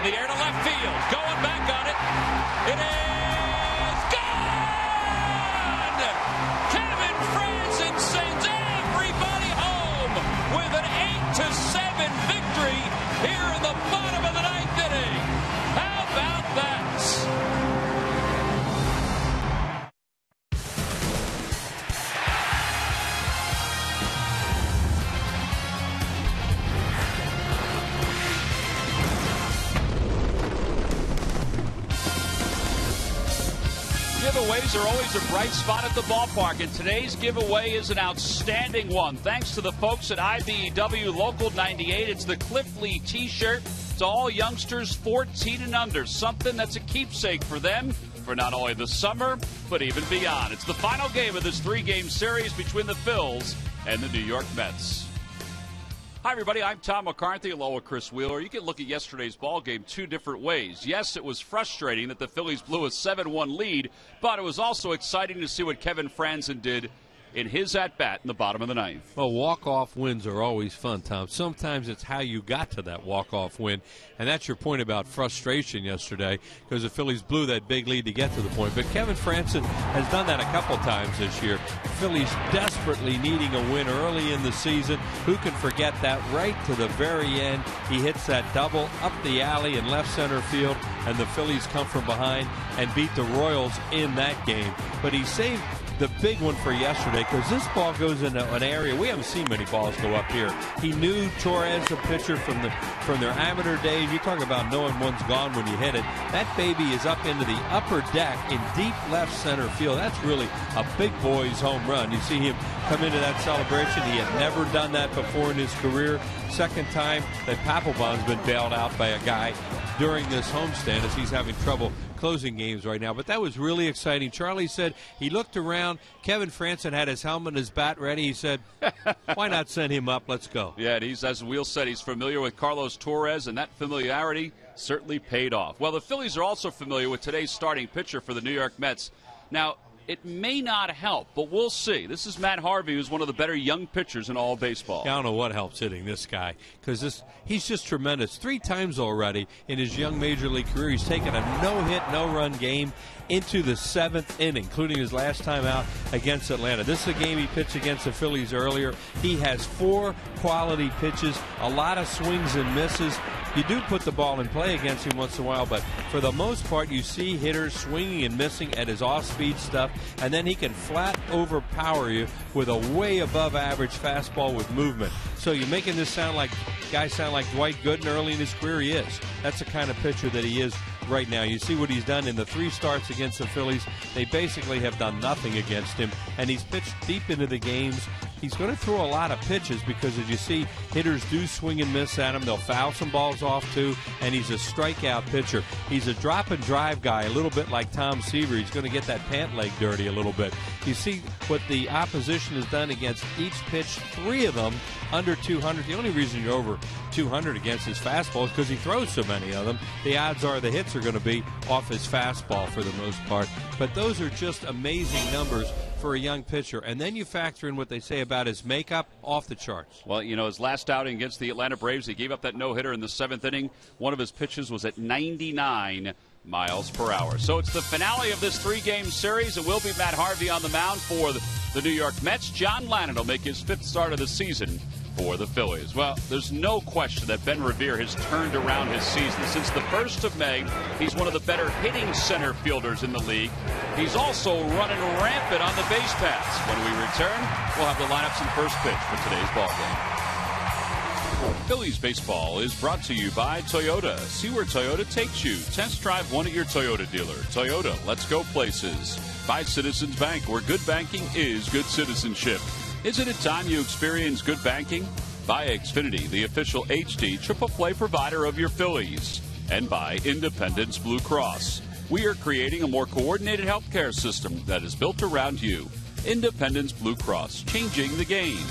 the air to left field. Going back on it. It is gone! Kevin Franzen sends everybody home with an 8-7 victory here in the bottom of the ninth inning. How about that? Giveaways are always a bright spot at the ballpark, and today's giveaway is an outstanding one. Thanks to the folks at IBEW Local 98. It's the Cliff Lee T-shirt to all youngsters 14 and under. Something that's a keepsake for them for not only the summer, but even beyond. It's the final game of this three-game series between the Phils and the New York Mets. Hi, everybody. I'm Tom McCarthy, along with Chris Wheeler. You can look at yesterday's ball game two different ways. Yes, it was frustrating that the Phillies blew a 7-1 lead, but it was also exciting to see what Kevin Franzen did in his at-bat in the bottom of the ninth. Well, walk-off wins are always fun, Tom. Sometimes it's how you got to that walk-off win, and that's your point about frustration yesterday, because the Phillies blew that big lead to get to the point. But Kevin Franzen has done that a couple times this year. The Phillies desperately needing a win early in the season. Who can forget that? Right to the very end, he hits that double up the alley in left center field, and the Phillies come from behind and beat the Royals in that game. But he saved the big one for yesterday, because this ball goes into an area we haven't seen many balls go up here. He knew Torres, the pitcher from their amateur days. You talk about knowing one's gone when you hit it. That baby is up into the upper deck in deep left center field. That's really a big boy's home run. You see him come into that celebration. He had never done that before in his career. Second time that Papelbon's been bailed out by a guy during this homestand, as he's having trouble closing games right now. But that was really exciting. Charlie said he looked around. Kevin Franzen had his helmet and his bat ready. He said, why not send him up? Let's go. Yeah, and he's, as Wheel said, he's familiar with Carlos Torres, and that familiarity certainly paid off. Well, the Phillies are also familiar with today's starting pitcher for the New York Mets. Now, it may not help, but we'll see. This is Matt Harvey, who's one of the better young pitchers in all of baseball. I don't know what helps hitting this guy, because he's just tremendous. 3 times already in his young major league career, he's taken a no-hit, no-run game into the 7th inning, including his last time out against Atlanta. This is a game he pitched against the Phillies earlier. He has 4 quality pitches, a lot of swings and misses. You do put the ball in play against him once in a while, but for the most part, you see hitters swinging and missing at his off-speed stuff, and then he can flat overpower you with a way above average fastball with movement. So you're making this guy sound like Dwight Gooden early in his career. He is. That's the kind of pitcher that he is right now. You see what he's done in the 3 starts against the Phillies. They basically have done nothing against him, and he's pitched deep into the games. He's going to throw a lot of pitches, because as you see, hitters do swing and miss at him. They'll foul some balls off too, and he's a strikeout pitcher. He's a drop and drive guy, a little bit like Tom Seaver. He's going to get that pant leg dirty a little bit. You see what the opposition has done against each pitch, 3 of them under 200. The only reason you're over 200 against his fastball is because he throws so many of them. The odds are the hits are going to be off his fastball for the most part. But those are just amazing numbers for a young pitcher. And then you factor in what they say about his makeup, off the charts. Well, you know, his last outing against the Atlanta Braves, he gave up that no-hitter in the 7th inning. One of his pitches was at 99 miles per hour. So it's the finale of this 3-game series. It will be Matt Harvey on the mound for the New York Mets. John Lannon will make his 5th start of the season for the Phillies. Well, there's no question that Ben Revere has turned around his season. Since the 1st of May, he's one of the better hitting center fielders in the league. He's also running rampant on the base paths. When we return, we'll have the lineups and first pitch for today's ballgame. Phillies baseball is brought to you by Toyota. See where Toyota takes you. Test drive one at your Toyota dealer. Toyota, let's go places. By Citizens Bank, where good banking is good citizenship. Isn't it time you experience good banking? By Xfinity, the official HD triple play provider of your Phillies. And by Independence Blue Cross. We are creating a more coordinated healthcare system that is built around you. Independence Blue Cross, changing the game.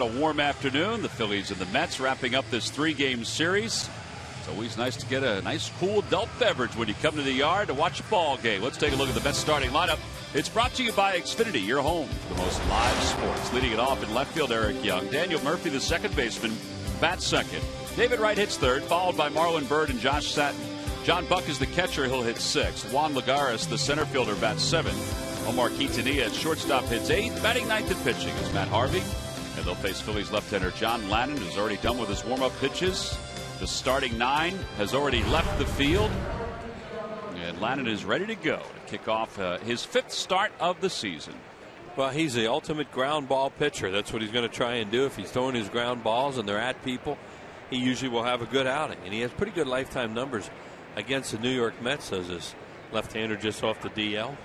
a warm afternoon. The Phillies and the Mets wrapping up this 3-game series. It's always nice to get a nice cool adult beverage when you come to the yard to watch a ball game. Let's take a look at the Mets starting lineup. It's brought to you by Xfinity, your home for the most live sports. Leading it off in left field, Eric Young. Daniel Murphy, the second baseman, bats second. David Wright hits third, followed by Marlon Byrd and Josh Satin. John Buck is the catcher. He'll hit sixth. Juan Lagares, the center fielder, bats seventh. Omar Quintanilla at shortstop hits eighth. Batting ninth and pitching is Matt Harvey. And they'll face Phillies left-hander John Lannon, who's already done with his warm-up pitches. The starting 9 has already left the field. And Lannon is ready to go to kick off his 5th start of the season. Well, he's the ultimate ground ball pitcher. That's what he's going to try and do. If he's throwing his ground balls and they're at people, he usually will have a good outing. And he has pretty good lifetime numbers against the New York Mets as this left-hander just off the DL.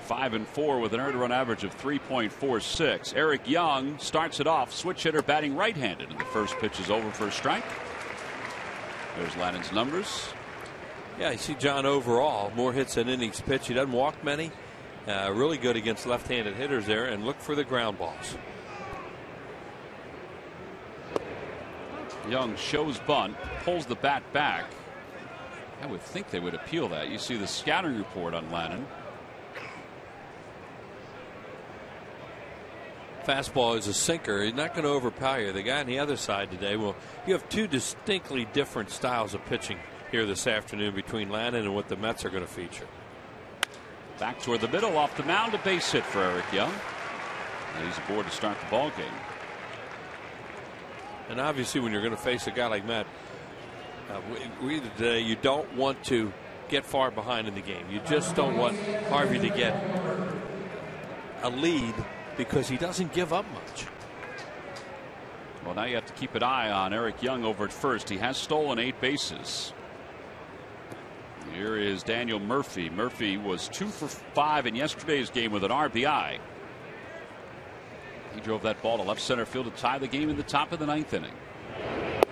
5-4 with an earned run average of 3.46. Eric Young starts it off. Switch hitter batting right-handed. And the first pitch is over for a strike. There's Lannon's numbers. Yeah, you see John overall, more hits than innings pitched. He doesn't walk many. Really good against left-handed hitters there, and look for the ground balls. Young shows bunt, pulls the bat back. I would think they would appeal that. You see the scouting report on Lannon. Fastball is a sinker. He's not going to overpower you. The guy on the other side today, well, you have two distinctly different styles of pitching here this afternoon between Lannon and what the Mets are going to feature. Back toward the middle, off the mound, a base hit for Eric Young. And he's aboard to start the ball game. And obviously, when you're going to face a guy like Matt, today, you don't want to get far behind in the game. You just don't want Harvey to get a lead because he doesn't give up much. Well, now you have to keep an eye on Eric Young over at first. He has stolen 8 bases. Here is Daniel Murphy. Murphy was 2 for 5 in yesterday's game with an RBI. He drove that ball to left center field to tie the game in the top of the 9th inning.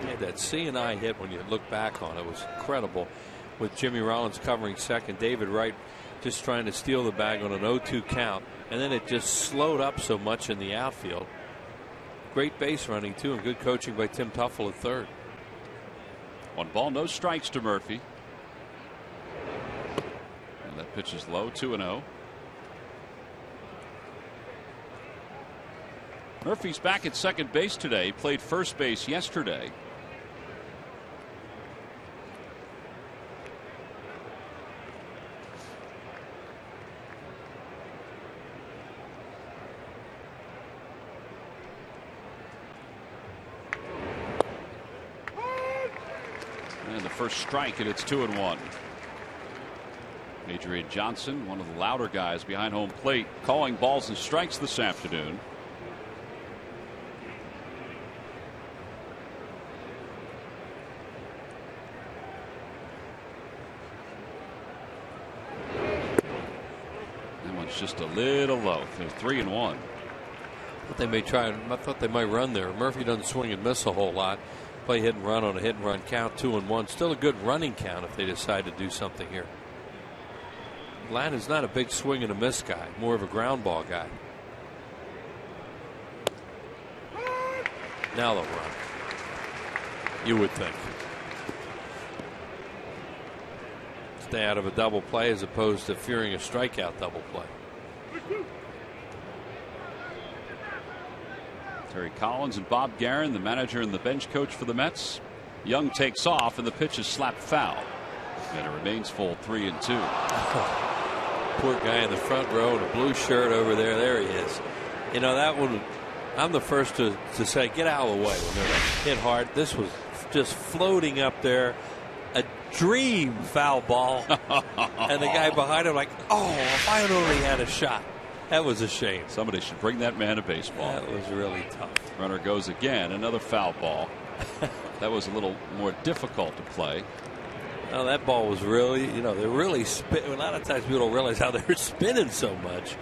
Yeah, that C&I hit, when you look back on it, was incredible. With Jimmy Rollins covering second, David Wright just trying to steal the bag on an 0-2 count, and then it just slowed up so much in the outfield. Great base running too, and good coaching by Tim Tuffle at third. 1 ball, no strikes to Murphy. And that pitch is low, 2-0. Murphy's back at second base today. He played first base yesterday. And the first strike, and it's 2-1. Adrian Johnson, one of the louder guys behind home plate, calling balls and strikes this afternoon. That one's just a little low. There's 3-1. But they may try. I thought they might run there. Murphy doesn't swing and miss a whole lot. Play hit and run on a hit and run count, 2-1. Still a good running count if they decide to do something here. Lannon's not a big swing and a miss guy, more of a ground ball guy. Now they'll run. You would think. Stay out of a double play as opposed to fearing a strikeout double play. Terry Collins and Bob Guerin, the manager and the bench coach for the Mets. Young takes off, and the pitch is slapped foul. And it remains full 3-2. Poor guy in the front row in a blue shirt over there. There he is. You know, that one, I'm the first to say, get out of the way when they're hit hard. This was just floating up there. A dream foul ball. And the guy behind him like, oh, if I had only had a shot. That was a shame. Somebody should bring that man a baseball. That was really tough. Runner goes again. Another foul ball. That was a little more difficult to play. Well, that ball was really, you know, they're really spin. A lot of times people don't realize how they're spinning so much.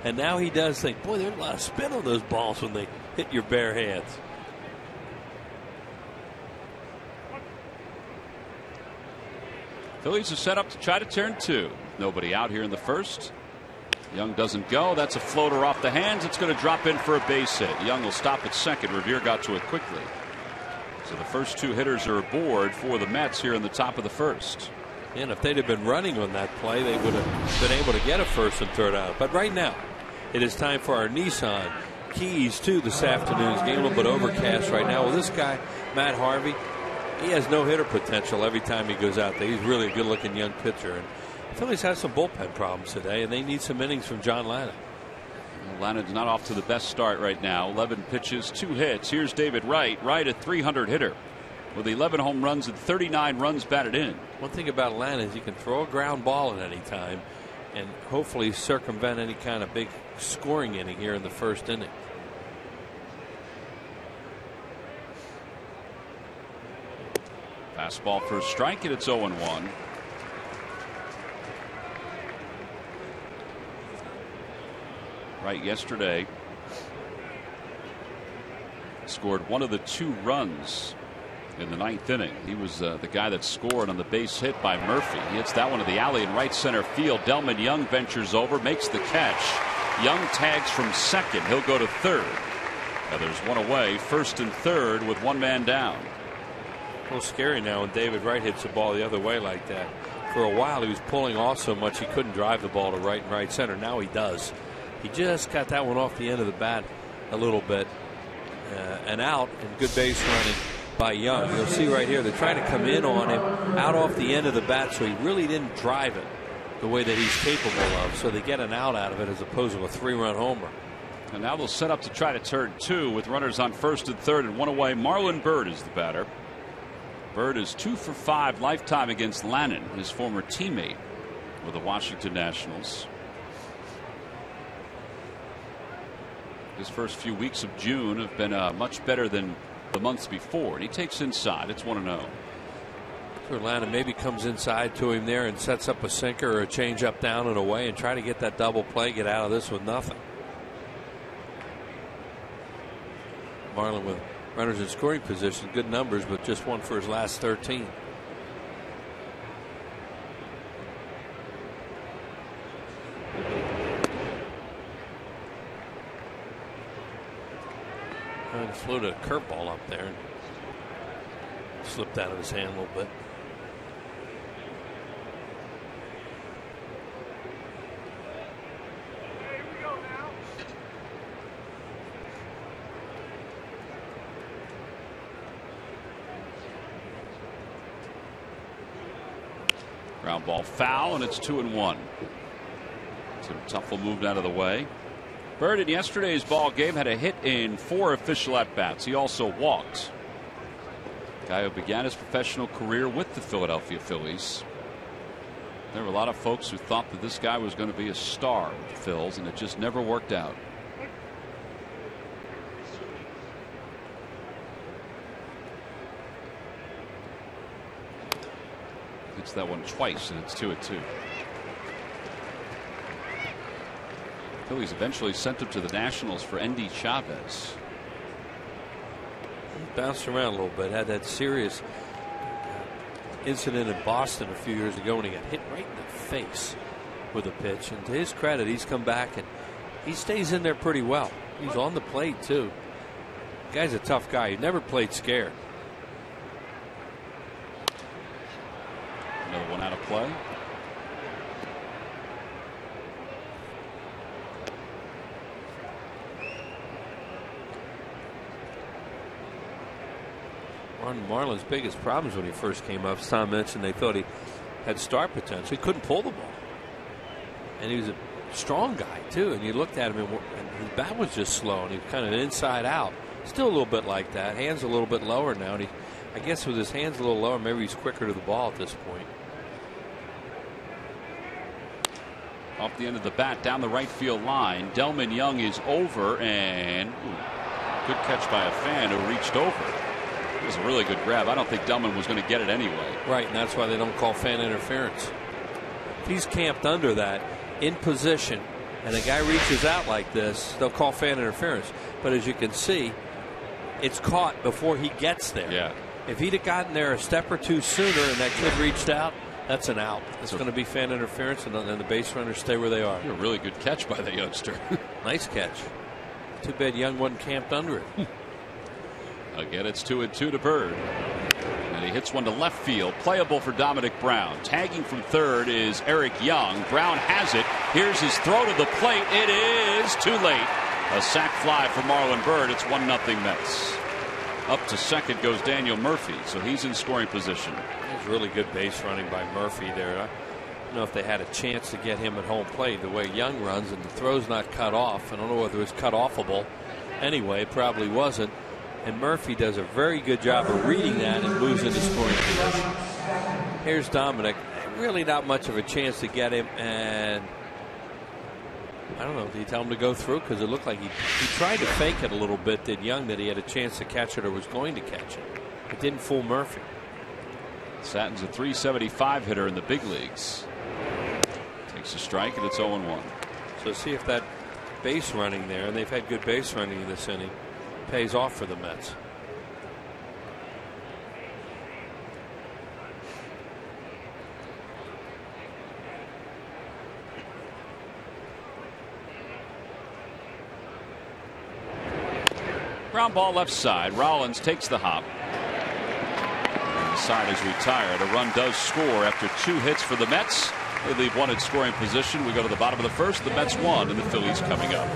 And now he does think, boy, there's a lot of spin on those balls when they hit your bare hands. Phillies are set up to try to turn 2. Nobody out here in the first. Young doesn't go. That's a floater off the hands. It's going to drop in for a base hit. Young will stop at second. Revere got to it quickly. So the first two hitters are aboard for the Mets here in the top of the first. And if they'd have been running on that play, they would have been able to get a first and third out. But right now, it is time for our Nissan Keys to this afternoon's game. A little bit overcast right now. Well, this guy, Matt Harvey, he has no hitter potential every time he goes out there. He's really a good looking young pitcher. And the Phillies have some bullpen problems today, and they need some innings from John Lannan. Lannan's not off to the best start right now. 11 pitches, 2 hits. Here's David Wright. Wright, a 300 hitter with 11 home runs and 39 runs batted in. One thing about Lannan is he can throw a ground ball at any time and hopefully circumvent any kind of big scoring inning here in the first inning. Fastball for a strike, and it's 0-1. Right, yesterday scored one of the 2 runs in the 9th inning. He was the guy that scored on the base hit by Murphy. He hits that one to the alley in right center field. Delman Young ventures over, makes the catch. Young tags from second. He'll go to third. Now there's one away, first and third with one man down. A little scary now when David Wright hits the ball the other way like that. For a while he was pulling off so much he couldn't drive the ball to right and right center. Now he does. He just got that one off the end of the bat a little bit. And out, and good base running by Young. You'll see right here they're trying to come in on him out off the end of the bat, so he really didn't drive it the way that he's capable of. So they get an out of it as opposed to a 3-run homer. And now they'll set up to try to turn 2 with runners on first and third and one away. Marlon Byrd is the batter. Byrd is 2 for 5 lifetime against Lannan, his former teammate with the Washington Nationals. His first few weeks of June have been much better than the months before. And he takes inside. It's 1-0. Sure, Lannan maybe comes inside to him there and sets up a sinker or a changeup down and away and try to get that double play, get out of this with nothing. Marlon with runners in scoring position, good numbers, but just one for his last 13. And floated a curveball up there and slipped out of his hand a little bit. Ground ball foul, and it's 2-1. So Tuffle moved out of the way. Byrd in yesterday's ball game had a hit in 4 official at bats. He also walked. Guy who began his professional career with the Philadelphia Phillies. There were a lot of folks who thought that this guy was going to be a star with the Phils, and it just never worked out. Hits that one twice, and it's 2-2. Phillies eventually sent him to the Nationals for Endy Chavez. He bounced around a little bit, had that serious incident in Boston a few years ago when he got hit right in the face with a pitch. And to his credit, he's come back and he stays in there pretty well. He's on the plate too. The guy's a tough guy. He never played scared. Another one out of play. One of Marlon's biggest problems when he first came up, as Tom mentioned, they thought he had star potential. He couldn't pull the ball. And he was a strong guy, too. And you looked at him, and his bat was just slow, and he was kind of inside out. Still a little bit like that. Hands a little bit lower now. And I guess with his hands a little lower, maybe he's quicker to the ball at this point. Off the end of the bat, down the right field line. Delman Young is over, and good catch by a fan who reached over. It was a really good grab. I don't think Delman was going to get it anyway. Right, and that's why they don't call fan interference. If he's camped under that, in position, and a guy reaches out like this, they'll call fan interference. But as you can see, it's caught before he gets there. Yeah. If he'd have gotten there a step or two sooner and that kid reached out, That's an out. It's going to be fan interference, and then the base runners stay where they are. A really good catch by the youngster. Nice catch. Too bad Young wasn't camped under it. Again, it's 2-2 to Bird. And he hits one to left field. Playable for Dominic Brown. Tagging from third is Eric Young. Brown has it. Here's his throw to the plate. It is too late. A sac fly for Marlon Bird. It's 1-0 Mets. Up to second goes Daniel Murphy, so he's in scoring position. It's really good base running by Murphy there. I don't know if they had a chance to get him at home plate the way Young runs, and the throw's not cut off. I don't know whether it was cut offable. Anyway, it probably wasn't. And Murphy does a very good job of reading that and moves into scoring position. Here's Dominic. Really not much of a chance to get him, and I don't know. Did he tell him to go through? Because it looked like he tried to fake it a little bit, did Young, that he had a chance to catch it or was going to catch it. It didn't fool Murphy. Satton's a .375 hitter in the big leagues. Takes a strike, and it's 0-1. So see if that base running there, and they've had good base running in this inning, pays off for the Mets. Ground ball left side. Rollins takes the hop. And the side is retired. A run does score after 2 hits for the Mets. They leave one in scoring position. We go to the bottom of the first. The Mets won, and the Phillies coming up.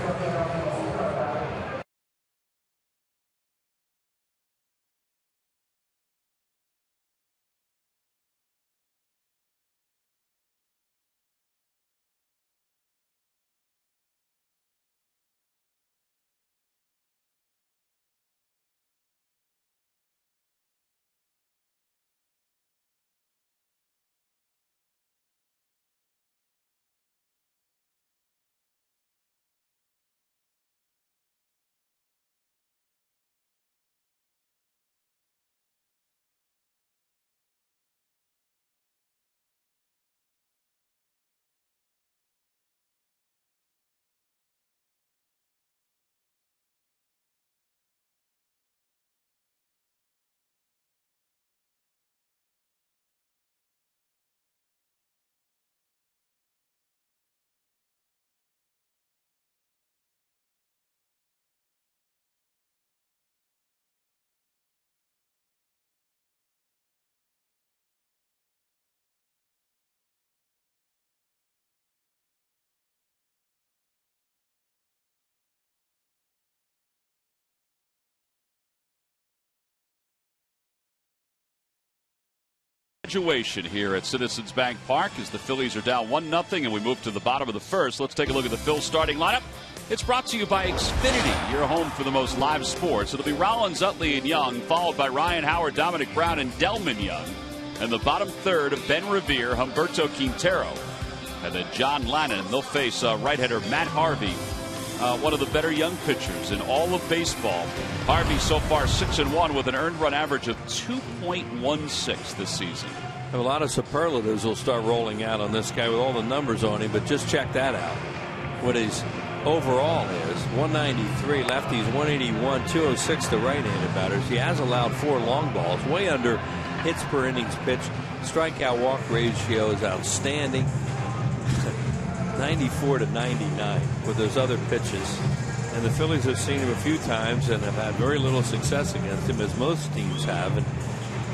Graduation here at Citizens Bank Park as the Phillies are down 1-0 and we move to the bottom of the first. Let's take a look at the Phil's starting lineup. It's brought to you by Xfinity, your home for the most live sports. It'll be Rollins, Utley, and Young, followed by Ryan Howard, Dominic Brown, and Delman Young. And the bottom third of Ben Revere, Humberto Quintero, and then John Lannon. They'll face right-hander Matt Harvey, one of the better young pitchers in all of baseball. Harvey so far 6-1 with an earned run average of 2.16 this season. A lot of superlatives will start rolling out on this guy with all the numbers on him, but just check that out. What his overall is 193 lefties, 181, 206 to right-handed batters. He has allowed 4 long balls, way under hits per innings pitched. Strikeout walk ratio is outstanding. 94 to 99 with those other pitches. And the Phillies have seen him a few times and have had very little success against him, as most teams have. And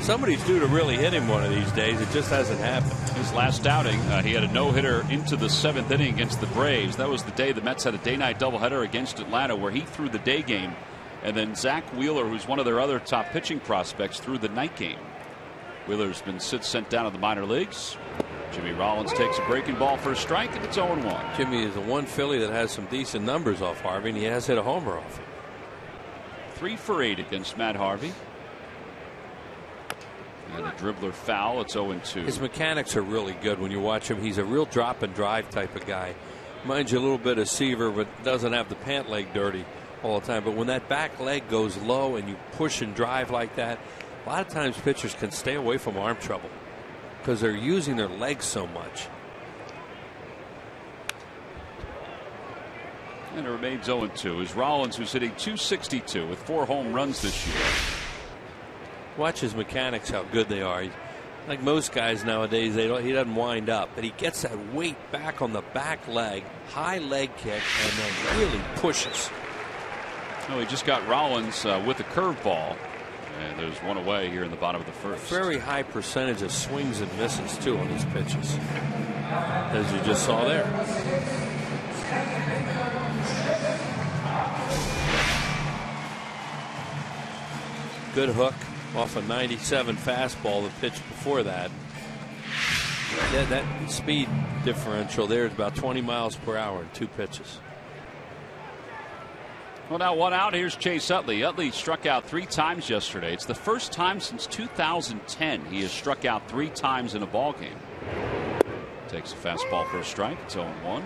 somebody's due to really hit him one of these days. It just hasn't happened. His last outing, he had a no-hitter into the 7th inning against the Braves. That was the day the Mets had a day-night doubleheader against Atlanta where he threw the day game. And then Zach Wheeler, who's one of their other top pitching prospects, threw the night game. Wheeler's been sent down in the minor leagues. Jimmy Rollins takes a breaking ball for a strike, and it's 0-1. Jimmy is the one Philly that has some decent numbers off Harvey, and he has hit a homer off him. 3 for 8 against Matt Harvey. And a dribbler foul. It's 0-2. His mechanics are really good when you watch him. He's a real drop and drive type of guy. Reminds you a little bit of Seaver, but doesn't have the pant leg dirty all the time. But when that back leg goes low and you push and drive like that, a lot of times pitchers can stay away from arm trouble because they're using their legs so much. And it remains 0-2 as Rollins, who's hitting .262 with 4 home runs this year. Watch his mechanics, how good they are. Like most guys nowadays, he doesn't wind up, but he gets that weight back on the back leg, high leg kick, and then really pushes. Oh, he just got Rollins with a curveball, and there's one away here in the bottom of the first. Very high percentage of swings and misses too on these pitches, as you just saw there. Good hook off a 97 fastball, the pitch before that. That speed differential there is about 20 miles per hour in 2 pitches. Well, now 1 out. Here's Chase Utley. Utley struck out 3 times yesterday. It's the first time since 2010 he has struck out 3 times in a ball game. Takes a fastball for a strike. It's 0-1.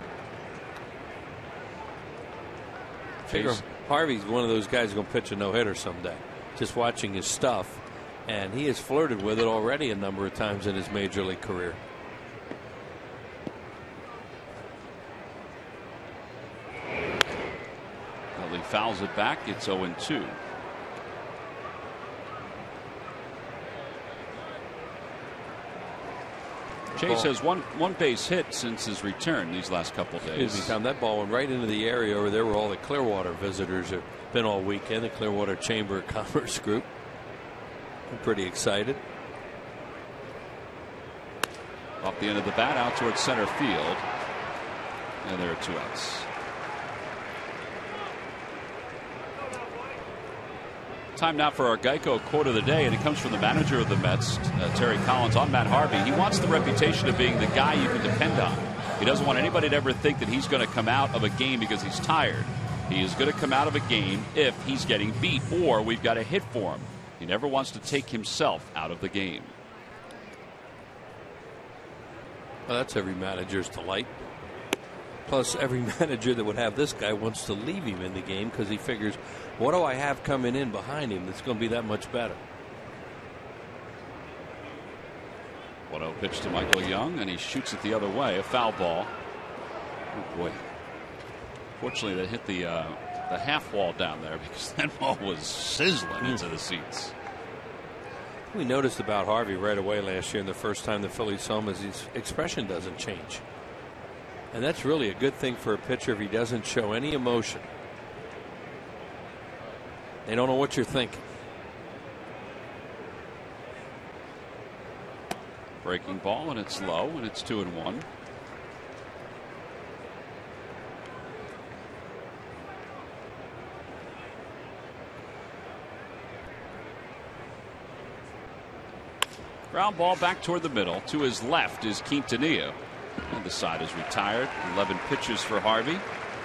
Figure Harvey's one of those guys who's going to pitch a no-hitter someday. Just watching his stuff, and he has flirted with it already a number of times in his major league career. Utley fouls it back. It's 0-2. Chase has one base hit since his return these last couple of days. That ball went right into the area over there where all the Clearwater visitors have been all weekend, the Clearwater Chamber of Commerce group. I'm pretty excited. Off the end of the bat, out towards center field. And there are 2 outs. Time now for our Geico quote of the day, and it comes from the manager of the Mets, Terry Collins, on Matt Harvey. He wants the reputation of being the guy you can depend on. He doesn't want anybody to ever think that he's going to come out of a game because he's tired. He is going to come out of a game if he's getting beat or we've got a hit for him. He never wants to take himself out of the game. Well, that's every manager's delight. Plus, every manager that would have this guy wants to leave him in the game because he figures, what do I have coming in behind him that's going to be that much better? 1-0 pitch to Michael Young, and he shoots it the other way. A foul ball. Oh, boy. Fortunately, that hit the half wall down there because that ball was sizzling into the seats. We noticed about Harvey right away last year, and the first time the Phillies saw him, is his expression doesn't change. And that's really a good thing for a pitcher if he doesn't show any emotion. They don't know what you're thinking. Breaking ball, and it's low, and it's 2-1. Ground ball back toward the middle. To his left is Quintanilla. And the side is retired. 11 pitches for Harvey.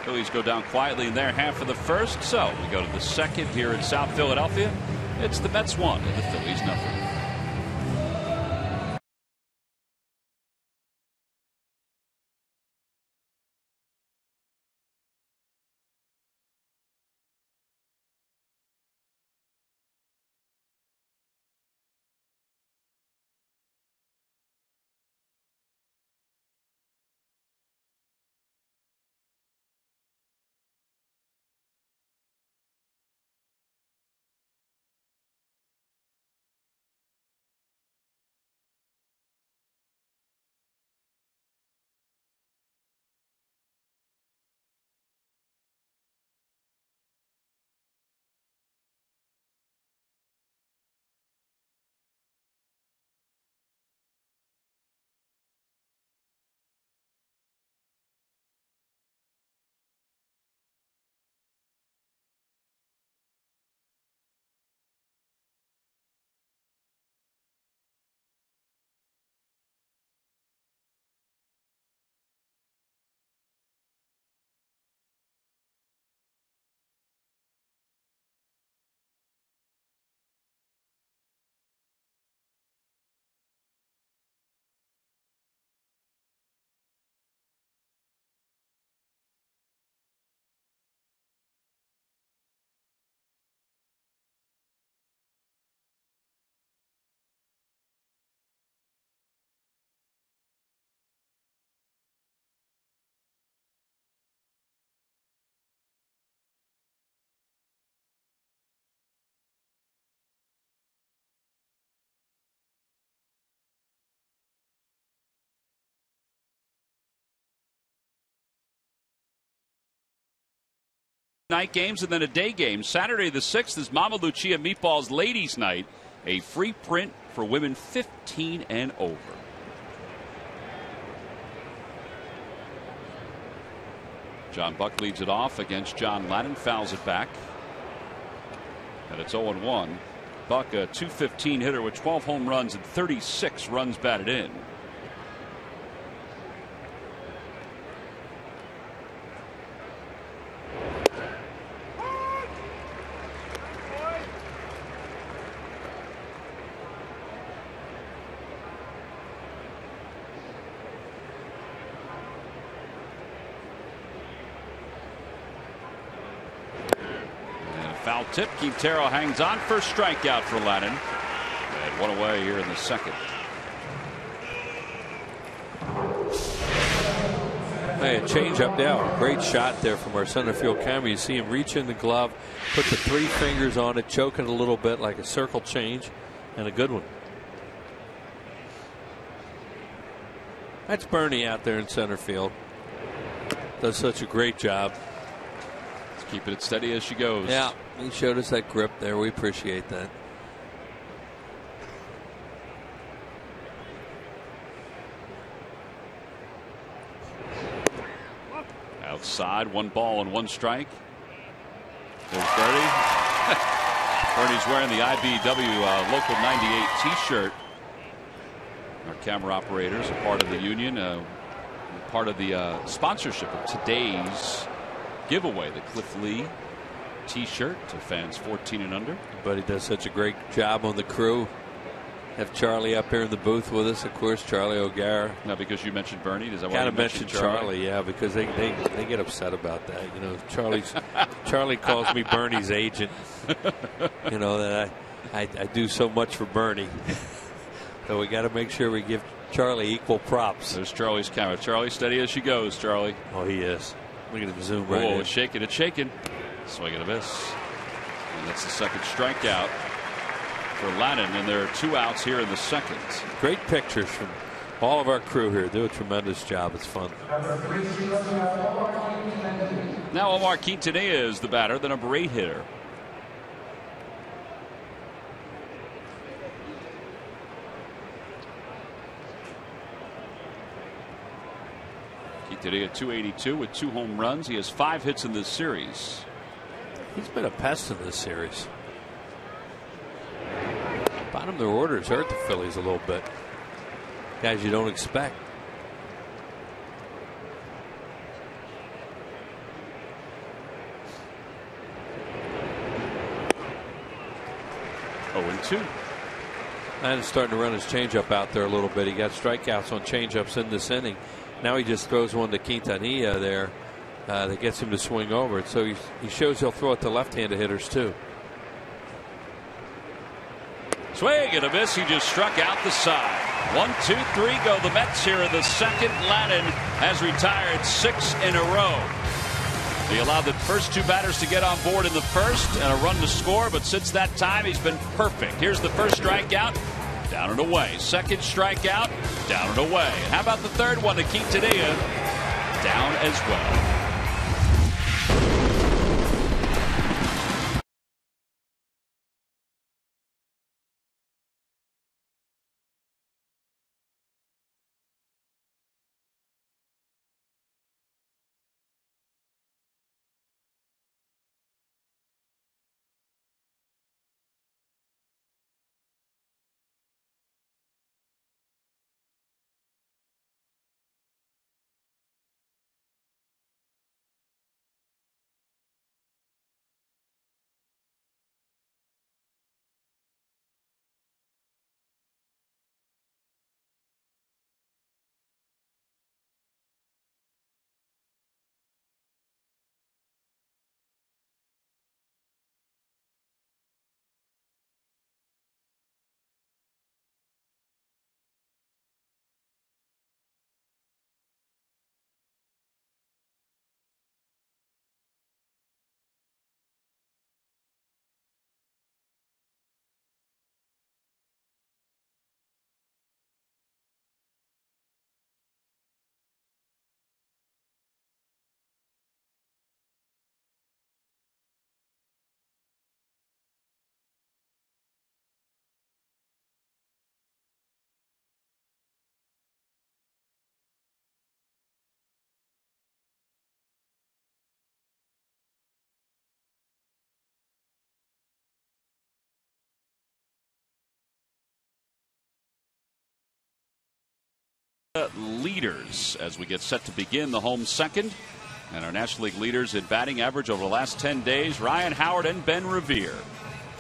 Phillies go down quietly in their half of the first. So we go to the second here in South Philadelphia. It's the Mets 1 and the Phillies 0. night games and then a day game. Saturday the 6th is Mama Lucia Meatballs Ladies Night, a free print for women 15 and over. John Buck leads it off against John Lannon, fouls it back, and it's 0-1. Buck, a .215 hitter with 12 home runs and 36 runs batted in. Foul tip. Quintero hangs on. First strikeout for Lannon. And one away here in the second. Hey, a change up now. Great shot there from our center field camera. You see him reach in the glove, put the 3 fingers on it, choke it a little bit like a circle change, and a good one. That's Bernie out there in center field. Does such a great job. Keeping it steady as she goes. Yeah, he showed us that grip there. We appreciate that. Outside, 1 ball and 1 strike. There's Bernie. Bernie's wearing the IBW Local 98 t-shirt. Our camera operators are part of the union, part of the sponsorship of today's giveaway, the Cliff Lee t-shirt to fans 14 and under. But he does such a great job on the crew. Have Charlie up here in the booth with us, of course, Charlie O'Gara. Now, because you mentioned Bernie, does that why kind you of mentioned Charlie? Yeah, because they get upset about that. You know, Charlie calls me Bernie's agent. You know that I do so much for Bernie. So we got to make sure we give Charlie equal props. There's Charlie's camera. Charlie, steady as she goes. Charlie. Oh, he is. Look at him zoom right in. It's shaking. It's shaking. Swing and a miss. And that's the second strikeout for Lannon, and there are 2 outs here in the second. Great pictures from all of our crew here. Do a tremendous job. It's fun. Now Omar Quintanilla is the batter, the number 8 hitter. Quintanilla 282 with 2 home runs. He has 5 hits in this series. He's been a pest in this series. Bottom of their orders hurt the Phillies a little bit. Guys you don't expect. And 2. And it's starting to run his changeup out there a little bit. He got strikeouts on changeups in this inning. Now he just throws one to Quintanilla there that gets him to swing over it. So he shows he'll throw it to left-handed hitters too. Swing and a miss. He just struck out the side. 1, 2, 3 go the Mets here in the second. Lannon has retired 6 in a row. He allowed the first 2 batters to get on board in the first and a run to score, but since that time he's been perfect. Here's the first strikeout, down and away. Second strikeout, down and away. And how about the third one to Quintanilla? Down as well. Leaders as we get set to begin the home second. And our National League leaders in batting average over the last 10 days, Ryan Howard and Ben Revere.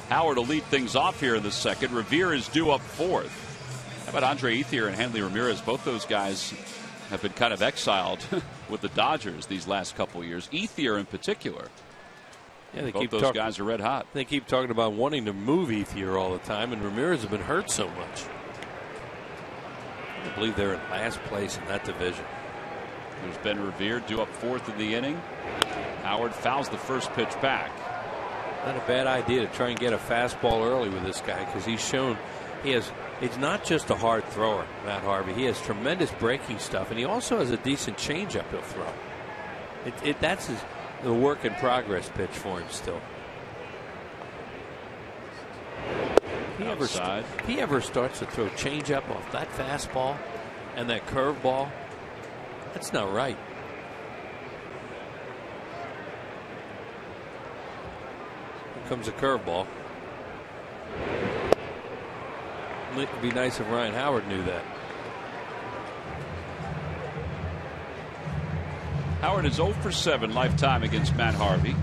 Howard will lead things off here in the second. Revere is due up fourth. How about Andre Ethier and Hanley Ramirez? Both those guys have been kind of exiled with the Dodgers these last couple of years. Ethier in particular. Yeah, both those guys are red hot. They keep talking about wanting to move Ethier all the time, and Ramirez has been hurt so much. I believe they're in last place in that division. There's Ben Revere due up fourth in the inning. Howard fouls the first pitch back. Not a bad idea to try and get a fastball early with this guy, because he's shown he's not just a hard thrower, Matt Harvey. He has tremendous breaking stuff, and he also has a decent changeup he'll throw. That's the work in progress pitch for him still. If he ever starts to throw changeup off that fastball and that curveball, that's not right. Here comes a curveball. It would be nice if Ryan Howard knew that. Howard is 0 for 7 lifetime against Matt Harvey.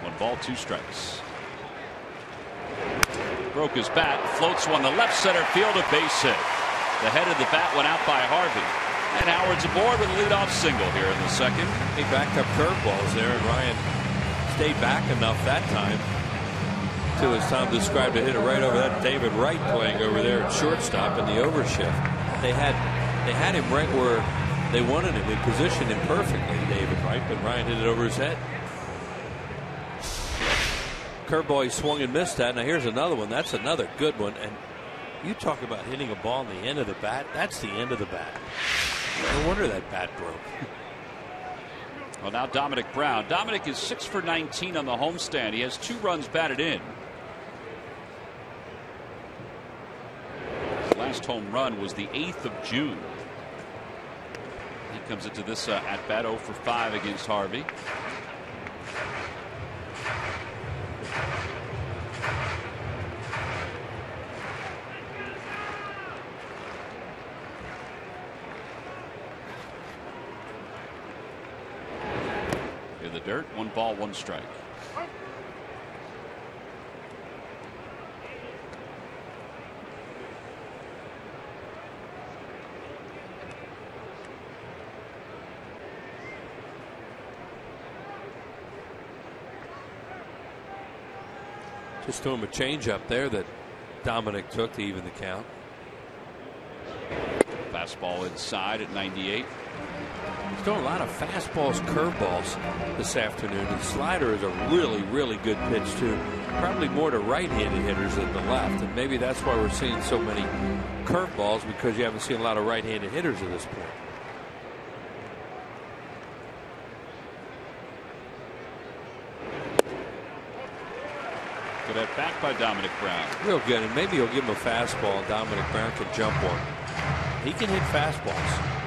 1 ball, 2 strikes. Broke his bat, floats one to left center field, a base hit. The head of the bat went out by Harvey. And Howard's aboard with a leadoff single here in the second. He backed up curveballs there, and Ryan stayed back enough that time to, as Tom described, a hitter right over that David Wright playing over there at shortstop in the overshift. They had him right where they wanted him. They positioned him perfectly, David Wright, but Ryan hit it over his head. Curveball, he swung and missed that. Now here's another one. That's another good one. And you talk about hitting a ball in the end of the bat. That's the end of the bat. No wonder that bat broke. Well, now Dominic Brown. Dominic is 6 for 19 on the homestand. He has 2 runs batted in. His last home run was the 8th of June. He comes into this at bat 0 for 5 against Harvey. In the dirt, 1 ball, 1 strike. Just threw him a changeup there that Dominic took to even the count. Fastball inside at 98. He's throwing a lot of fastballs, curveballs this afternoon. And slider is a really, really good pitch too. Probably more to right-handed hitters than the left, and maybe that's why we're seeing so many curveballs, because you haven't seen a lot of right-handed hitters at this point. Good at bat by Dominic Brown. Real good, and maybe he'll give him a fastball and Dominic Brown can jump one. He can hit fastballs.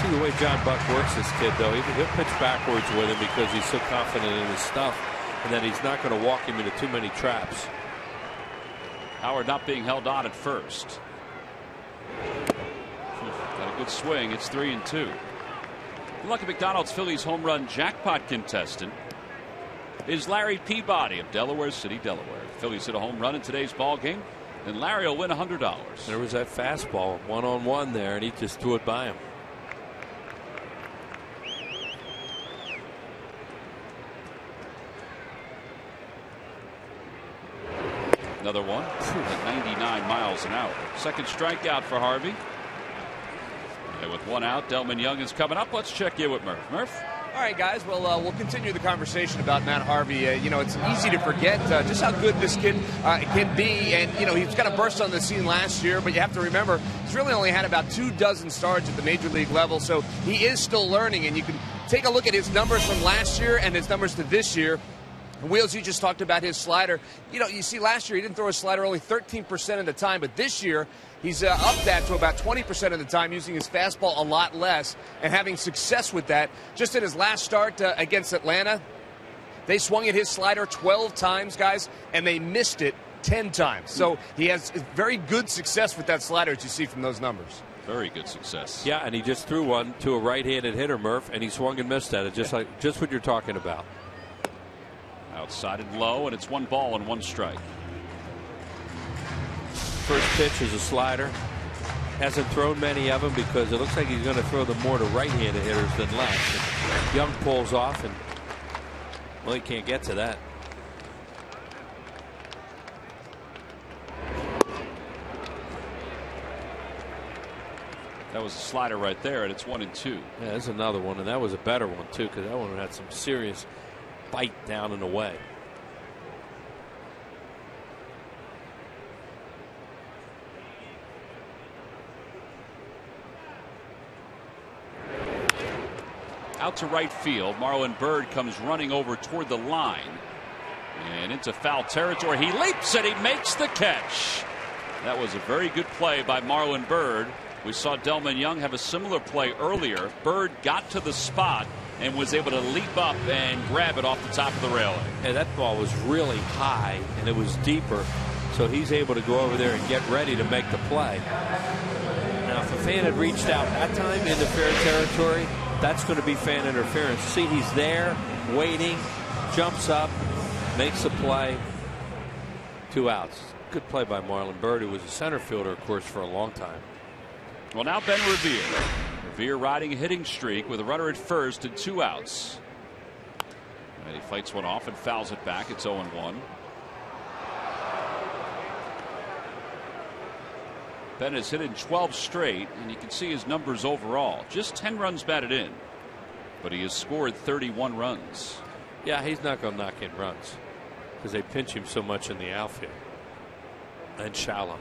See the way John Buck works this kid, though. He'll pitch backwards with him because he's so confident in his stuff, and that he's not going to walk him into too many traps. Howard not being held on at first. Got a good swing. It's 3-2. Lucky McDonald's Phillies home run jackpot contestant is Larry Peabody of Delaware City, Delaware. Phillies hit a home run in today's ball game, and Larry will win $100. There was that fastball one-on-one there, and he just threw it by him. Another one at 99 miles an hour. Second strikeout for Harvey. And with 1 out, Delman Young is coming up. Let's check in with Murph. Murph? All right, guys. Well, we'll continue the conversation about Matt Harvey. You know, it's easy to forget just how good this kid can be. And, you know, he's got a burst on the scene last year, but you have to remember he's really only had about 24 starts at the major league level. So he is still learning, and you can take a look at his numbers from last year and his numbers to this year. Wheels, you just talked about his slider. You know, you see last year he didn't throw his slider only 13% of the time, but this year he's upped that to about 20% of the time, using his fastball a lot less and having success with that. Just in his last start against Atlanta, they swung at his slider 12 times, guys, and they missed it 10 times. So he has very good success with that slider, as you see from those numbers. Very good success. Yeah, and he just threw one to a right-handed hitter, Murph, and he swung and missed at it, just what you're talking about. Outside and low, and it's 1 ball and 1 strike. First pitch is a slider. Hasn't thrown many of them because it looks like he's going to throw them more to right-handed hitters than left. And Young pulls off, and well, he can't get to that. That was a slider right there, and it's 1-2. Yeah, there's another one, and that was a better one too, because that one had some serious bite down and away. Out to right field. Marlon Byrd comes running over toward the line and into foul territory. He leaps and he makes the catch. That was a very good play by Marlon Byrd. We saw Delman Young have a similar play earlier. Byrd got to the spot and was able to leap up and grab it off the top of the railing. And that ball was really high and it was deeper, so he's able to go over there and get ready to make the play. Now, if a fan had reached out that time into fair territory, that's going to be fan interference. See, he's there, waiting, jumps up, makes the play. 2 outs. Good play by Marlon Byrd, who was a center fielder, of course, for a long time. Well, now Ben Revere. Revere riding a hitting streak with a runner at first and 2 outs. And he fights one off and fouls it back. It's 0-1. Ben has hit in 12 straight, and you can see his numbers overall. Just 10 runs batted in, but he has scored 31 runs. Yeah, he's not going to knock in runs because they pinch him so much in the outfield and shallow.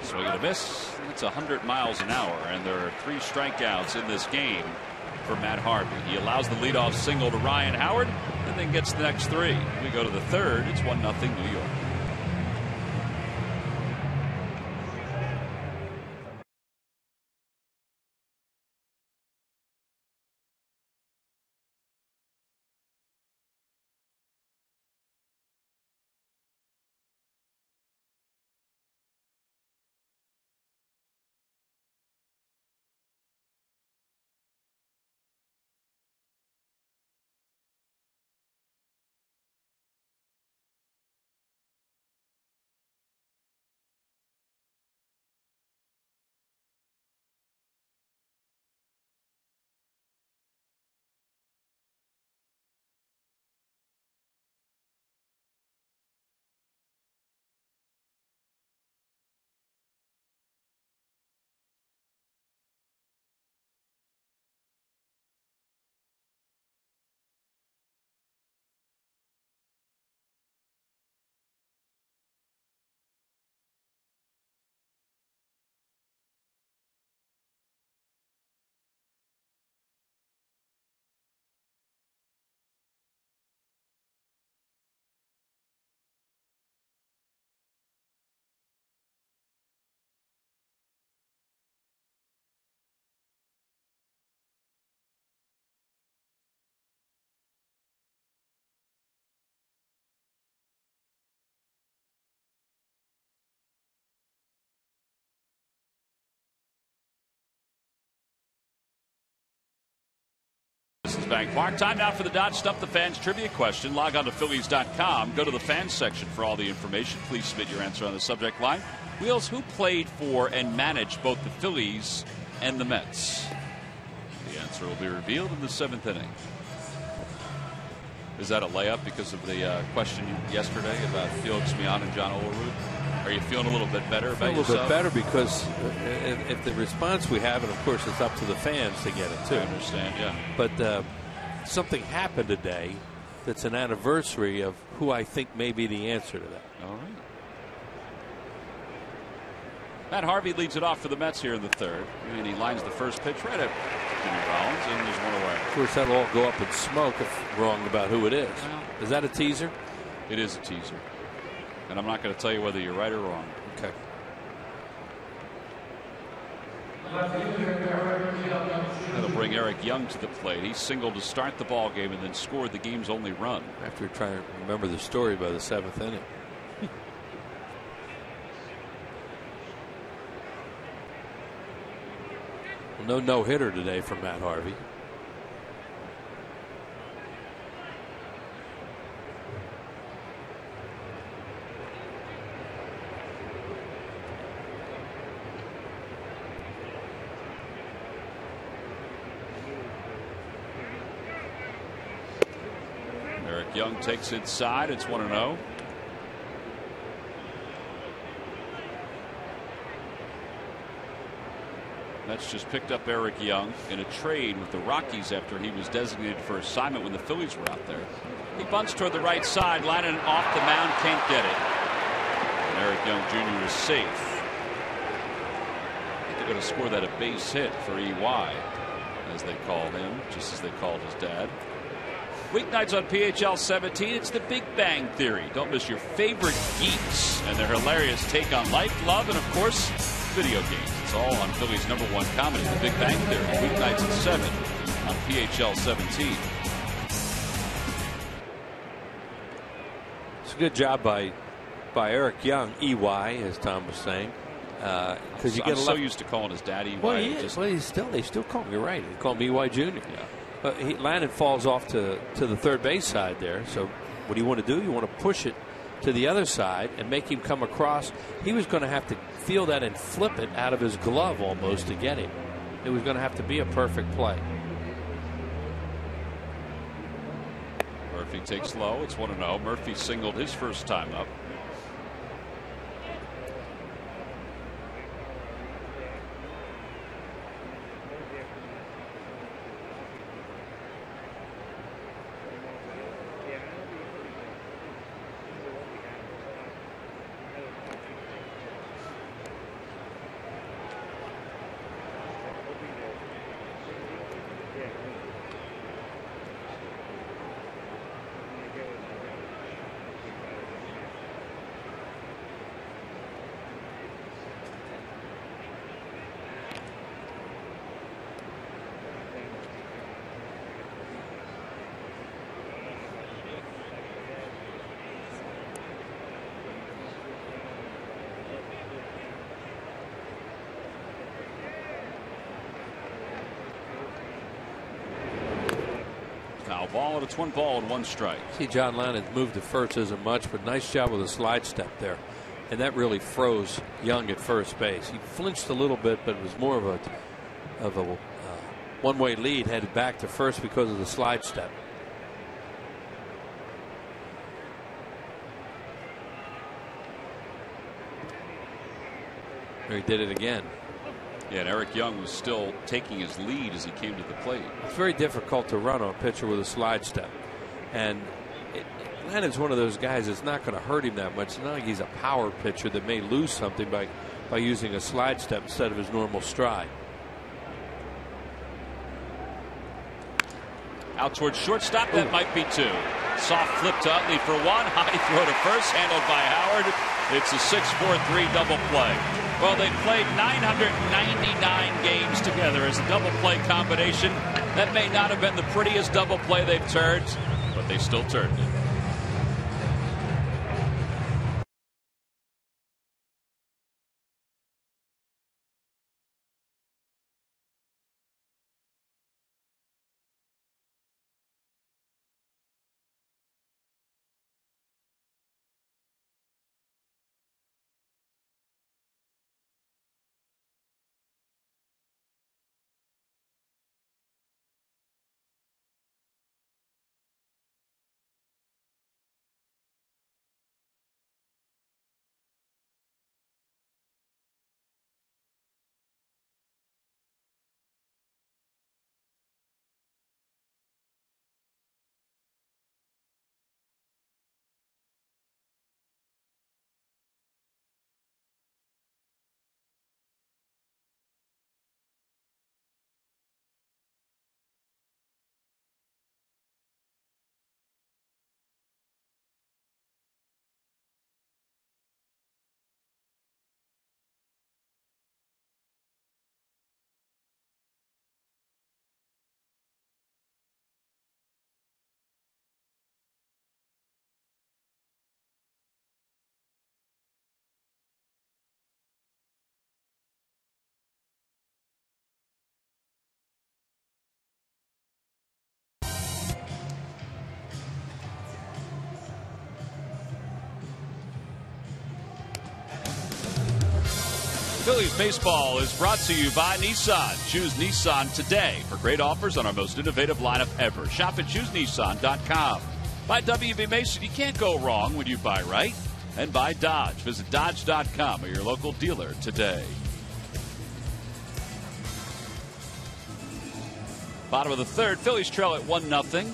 Swing and a miss. It's 100 miles an hour, and there are 3 strikeouts in this game for Matt Harvey. He allows the leadoff single to Ryan Howard and then gets the next 3. We go to the 3rd. It's 1-0 New York. Bank Park. Time now for the Dodge Stump the Fans trivia question. Log on to Phillies.com. Go to the fans section for all the information. Please submit your answer on the subject line. Wheels, who played for and managed both the Phillies and the Mets? The answer will be revealed in the 7th inning. Is that a layup because of the question yesterday about Felix Mian and John Olerud? Are you feeling a little bit better about yourself? A little bit better because if the response we have, and of course it's up to the fans to get it too. I understand, yeah. But something happened today that's an anniversary of who I think may be the answer to that. All right. Matt Harvey leads it off for the Mets here in the third, and he lines the first pitch right at Jimmy Rollins, and there's one away. Of course, that'll all go up in smoke if wrong about who it is. Well, is that a teaser? It is a teaser, and I'm not going to tell you whether you're right or wrong. Okay. That'll bring Eric Young to the plate. He singled to start the ball game and then scored the game's only run. After trying to remember the story by the 7th inning. Well, no no-hitter today from Matt Harvey. Eric Young takes inside. It's 1-0. Mets just picked up Eric Young in a trade with the Rockies after he was designated for assignment when the Phillies were out there. He bunts toward the right side. Lannan off the mound, can't get it. And Eric Young Jr. is safe. I think they're going to score that a base hit for EY, as they call him, just as they called his dad. Weeknights on PHL 17, it's the Big Bang Theory. Don't miss your favorite geeks and their hilarious take on life, love, and of course, video games. It's all on Philly's #1 comedy, The Big Bang Theory. Weeknights at 7 on PHL 17. It's a good job by Eric Young, EY, as Tom was saying. Because you get so used to calling his dad EY. Well, he is. Well, they still call him. You're right. They call him EY Jr. Yeah. But Lannan falls off to the third base side there. So what do you want to do? You want to push it to the other side and make him come across. He was going to have to feel that and flip it out of his glove almost to get him. It was going to have to be a perfect play. Murphy takes low. It's 1-0. Murphy singled his first time up. Foul ball, and it's 1 ball and 1 strike. See, John Lannan moved to first isn't much, but nice job with a slide step there. And that really froze Young at first base. He flinched a little bit, but it was more of a one-way lead, headed back to first because of the slide step. There he did it again. Yeah, and Eric Young was still taking his lead as he came to the plate. It's very difficult to run on a pitcher with a slide step. And Lannan's one of those guys that's not going to hurt him that much. It's not like he's a power pitcher that may lose something by using a slide step instead of his normal stride. Out towards shortstop, that might be 2. Soft flip to Utley for 1. High throw to first, handled by Howard. It's a 6-4-3 double play. Well, they played 999 games together as a double play combination. That may not have been the prettiest double play they've turned, but they still turned it. Phillies baseball is brought to you by Nissan. Choose Nissan today for great offers on our most innovative lineup ever. Shop at ChooseNissan.com. By W.B. Mason, you can't go wrong when you buy right. And by Dodge. Visit Dodge.com or your local dealer today. Bottom of the third, Phillies trail at 1-0.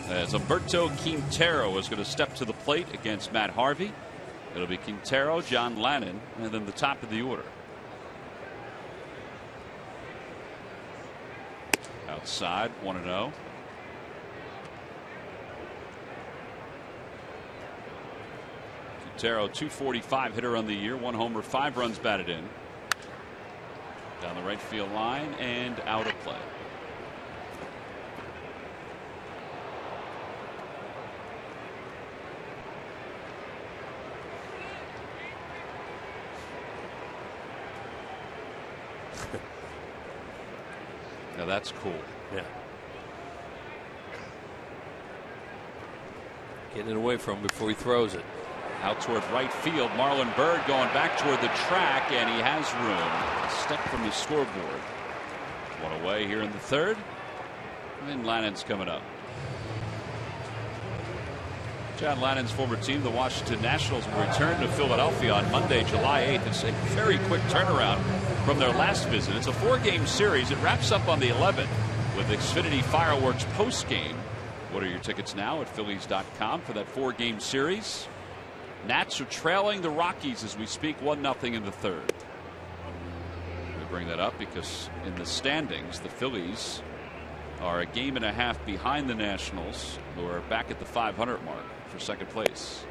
As Humberto Quintero is going to step to the plate against Matt Harvey. It'll be Quintero, John Lannon, and then the top of the order. Outside, 1-0. Quintero, 245 hitter on the year, 1 homer, 5 runs batted in. Down the right field line and out of play. Now that's cool. Yeah. Getting it away from him before he throws it. Out toward right field. Marlon Byrd going back toward the track, and he has room. A step from his scoreboard. One away here in the third. And Lannon's coming up. John Lannon's former team, the Washington Nationals, will return to Philadelphia on Monday, July 8th. It's a very quick turnaround from their last visit. It's a 4-game series. It wraps up on the 11th with Xfinity Fireworks postgame. What are your tickets now at Phillies.com for that 4-game series? Nats are trailing the Rockies as we speak, 1-0 in the third. We bring that up because in the standings, the Phillies are a game and a half behind the Nationals, who are back at the 500 mark for second place.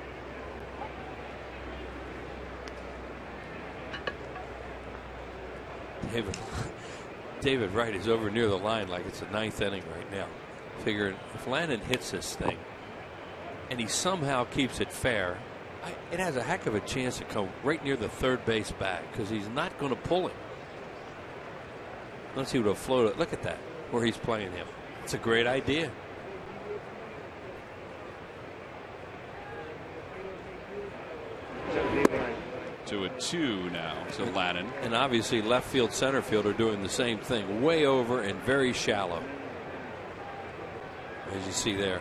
David Wright is over near the line like it's the 9th inning right now. Figuring if Lannon hits this thing and he somehow keeps it fair, it has a heck of a chance to come right near the third base bag because he's not going to pull him. Let's see what will float it. Look at that, where he's playing him. It's a great idea. To a 2 now to Lannon. And obviously left field, center field are doing the same thing. Way over and very shallow. As you see there.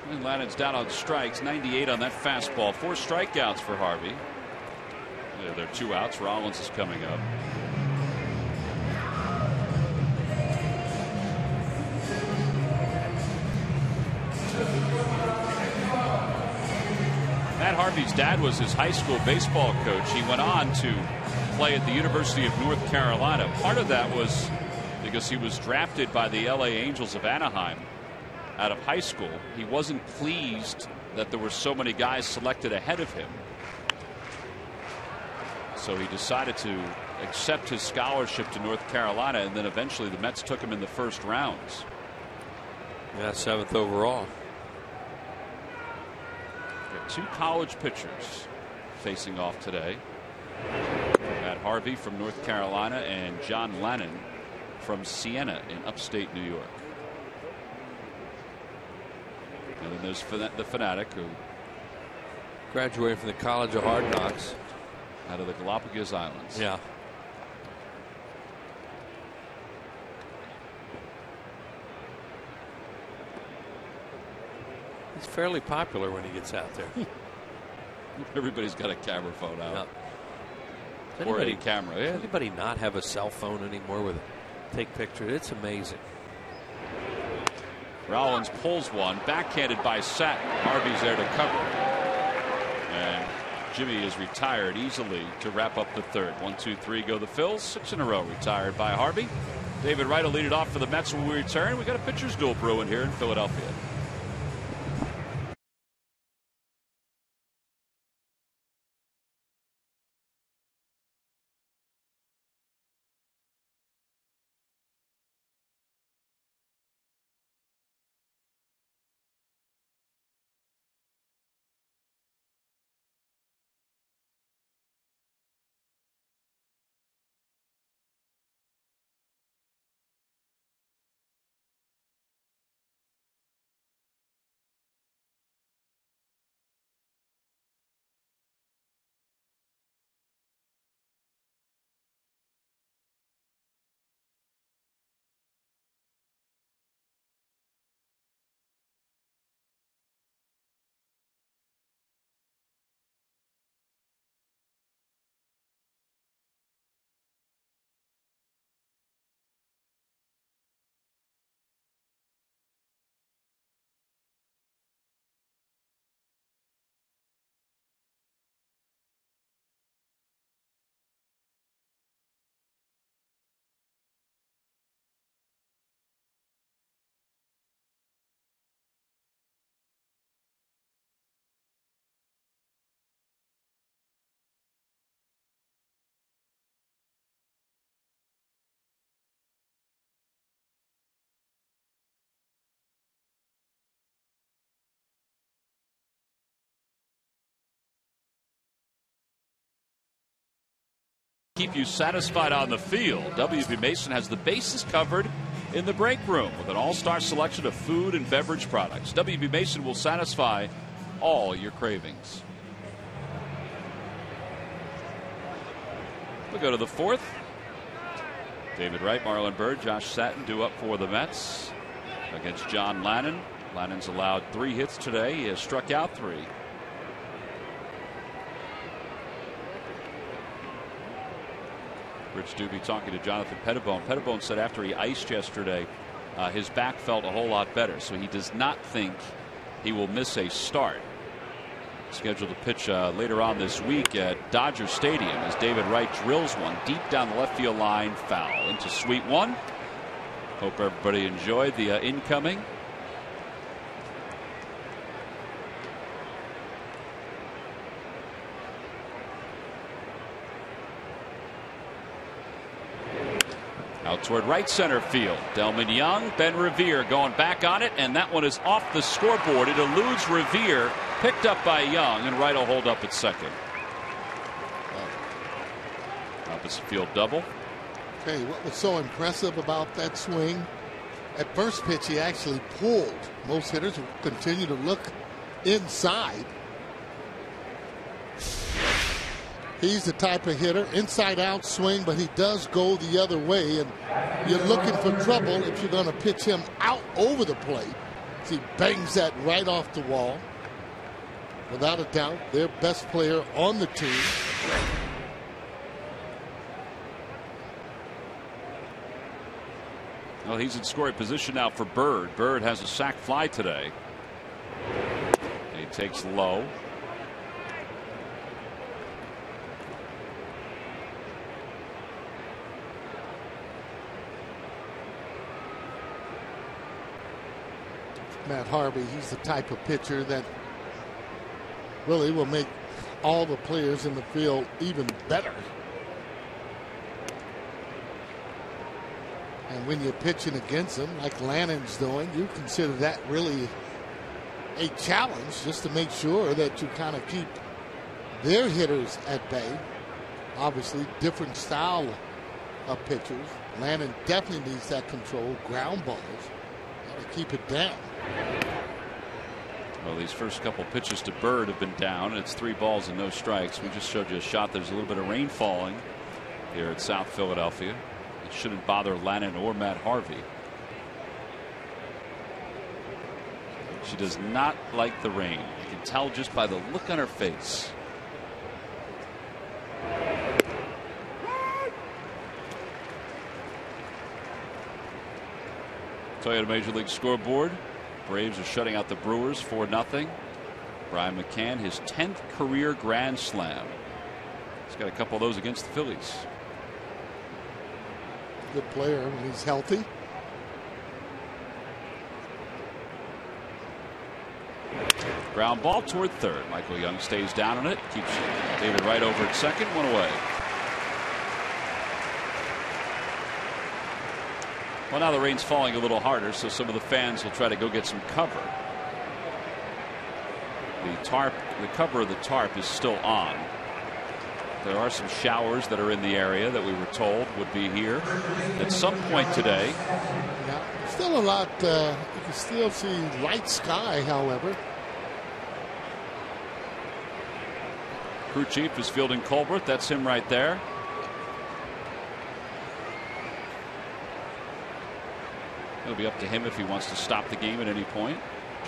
And Lannon's down on strikes, 98 on that fastball. 4 strikeouts for Harvey. There are 2 outs. Rollins is coming up. Matt Harvey's dad was his high school baseball coach. He went on to play at the University of North Carolina. Part of that was because he was drafted by the LA Angels of Anaheim out of high school. He wasn't pleased that there were so many guys selected ahead of him. So he decided to accept his scholarship to North Carolina, and then eventually the Mets took him in the first rounds. Yeah, 7th overall. 2 college pitchers facing off today. Matt Harvey from North Carolina and John Lannon from Siena in upstate New York. And then there's the Fanatic, who graduated from the College of Hard Knocks out of the Galapagos Islands. Yeah. He's fairly popular when he gets out there. Everybody's got a camera phone out. Yeah. Or a camera. Yeah. Does anybody not have a cell phone anymore with it? Take pictures? It's amazing. Rollins pulls one, backhanded by Sack. Harvey's there to cover. And Jimmy is retired easily to wrap up the third. 1, 2, 3 go the Phils. 6 in a row retired by Harvey. David Wright will lead it off for the Mets when we return. We got a pitcher's duel brewing here in Philadelphia. Keep you satisfied on the field. WB Mason has the bases covered in the break room with an all-star selection of food and beverage products. WB Mason will satisfy all your cravings. We'll go to the fourth. David Wright, Marlon Byrd, Josh Satin due up for the Mets against John Lannon. Lannon's allowed 3 hits today. He has struck out 3. Rich Doobie talking to Jonathan Pettibone. Pettibone said after he iced yesterday, his back felt a whole lot better, so he does not think he will miss a start. Scheduled to pitch later on this week at Dodger Stadium as David Wright drills one deep down the left field line, foul into Suite 1. Hope everybody enjoyed the incoming. Out toward right center field. Delman Young, Ben Revere going back on it, and that one is off the scoreboard. It eludes Revere, picked up by Young, and Wright will hold up at second. Opposite field double. Okay, what was so impressive about that swing? At first pitch, he actually pulled. Most hitters will continue to look inside. He's the type of hitter, inside out swing, but he does go the other way, and you're looking for trouble if you're going to pitch him out over the plate. So he bangs that right off the wall. Without a doubt, their best player on the team. Well, he's in scoring position now for Byrd. Byrd has a sac fly today. He takes low. Matt Harvey, he's the type of pitcher that really will make all the players in the field even better. And when you're pitching against him, like Lannon's doing, you consider that really a challenge just to make sure that you kind of keep their hitters at bay. Obviously, different style of pitchers. Lannon definitely needs that control, ground balls, to keep it down. Well, these first couple pitches to Byrd have been down, and it's 3 balls and no strikes. We just showed you a shot. There's a little bit of rain falling here at South Philadelphia. It shouldn't bother Lannon or Matt Harvey. She does not like the rain. You can tell just by the look on her face. Toyota Major League scoreboard. Braves are shutting out the Brewers 4-0. Brian McCann, his 10th career grand slam. He's got a couple of those against the Phillies. Good player when he's healthy. Ground ball toward third. Michael Young stays down on it. Keeps David Wright over at second. 1 away. Well, now the rain's falling a little harder, so some of the fans will try to go get some cover. The cover of the tarp is still on. There are some showers that are in the area that we were told would be here at some point today. Yeah, still a lot. You can still see light sky, however. Crew chief is fielding Colbert. That's him right there. It'll be up to him if he wants to stop the game at any point.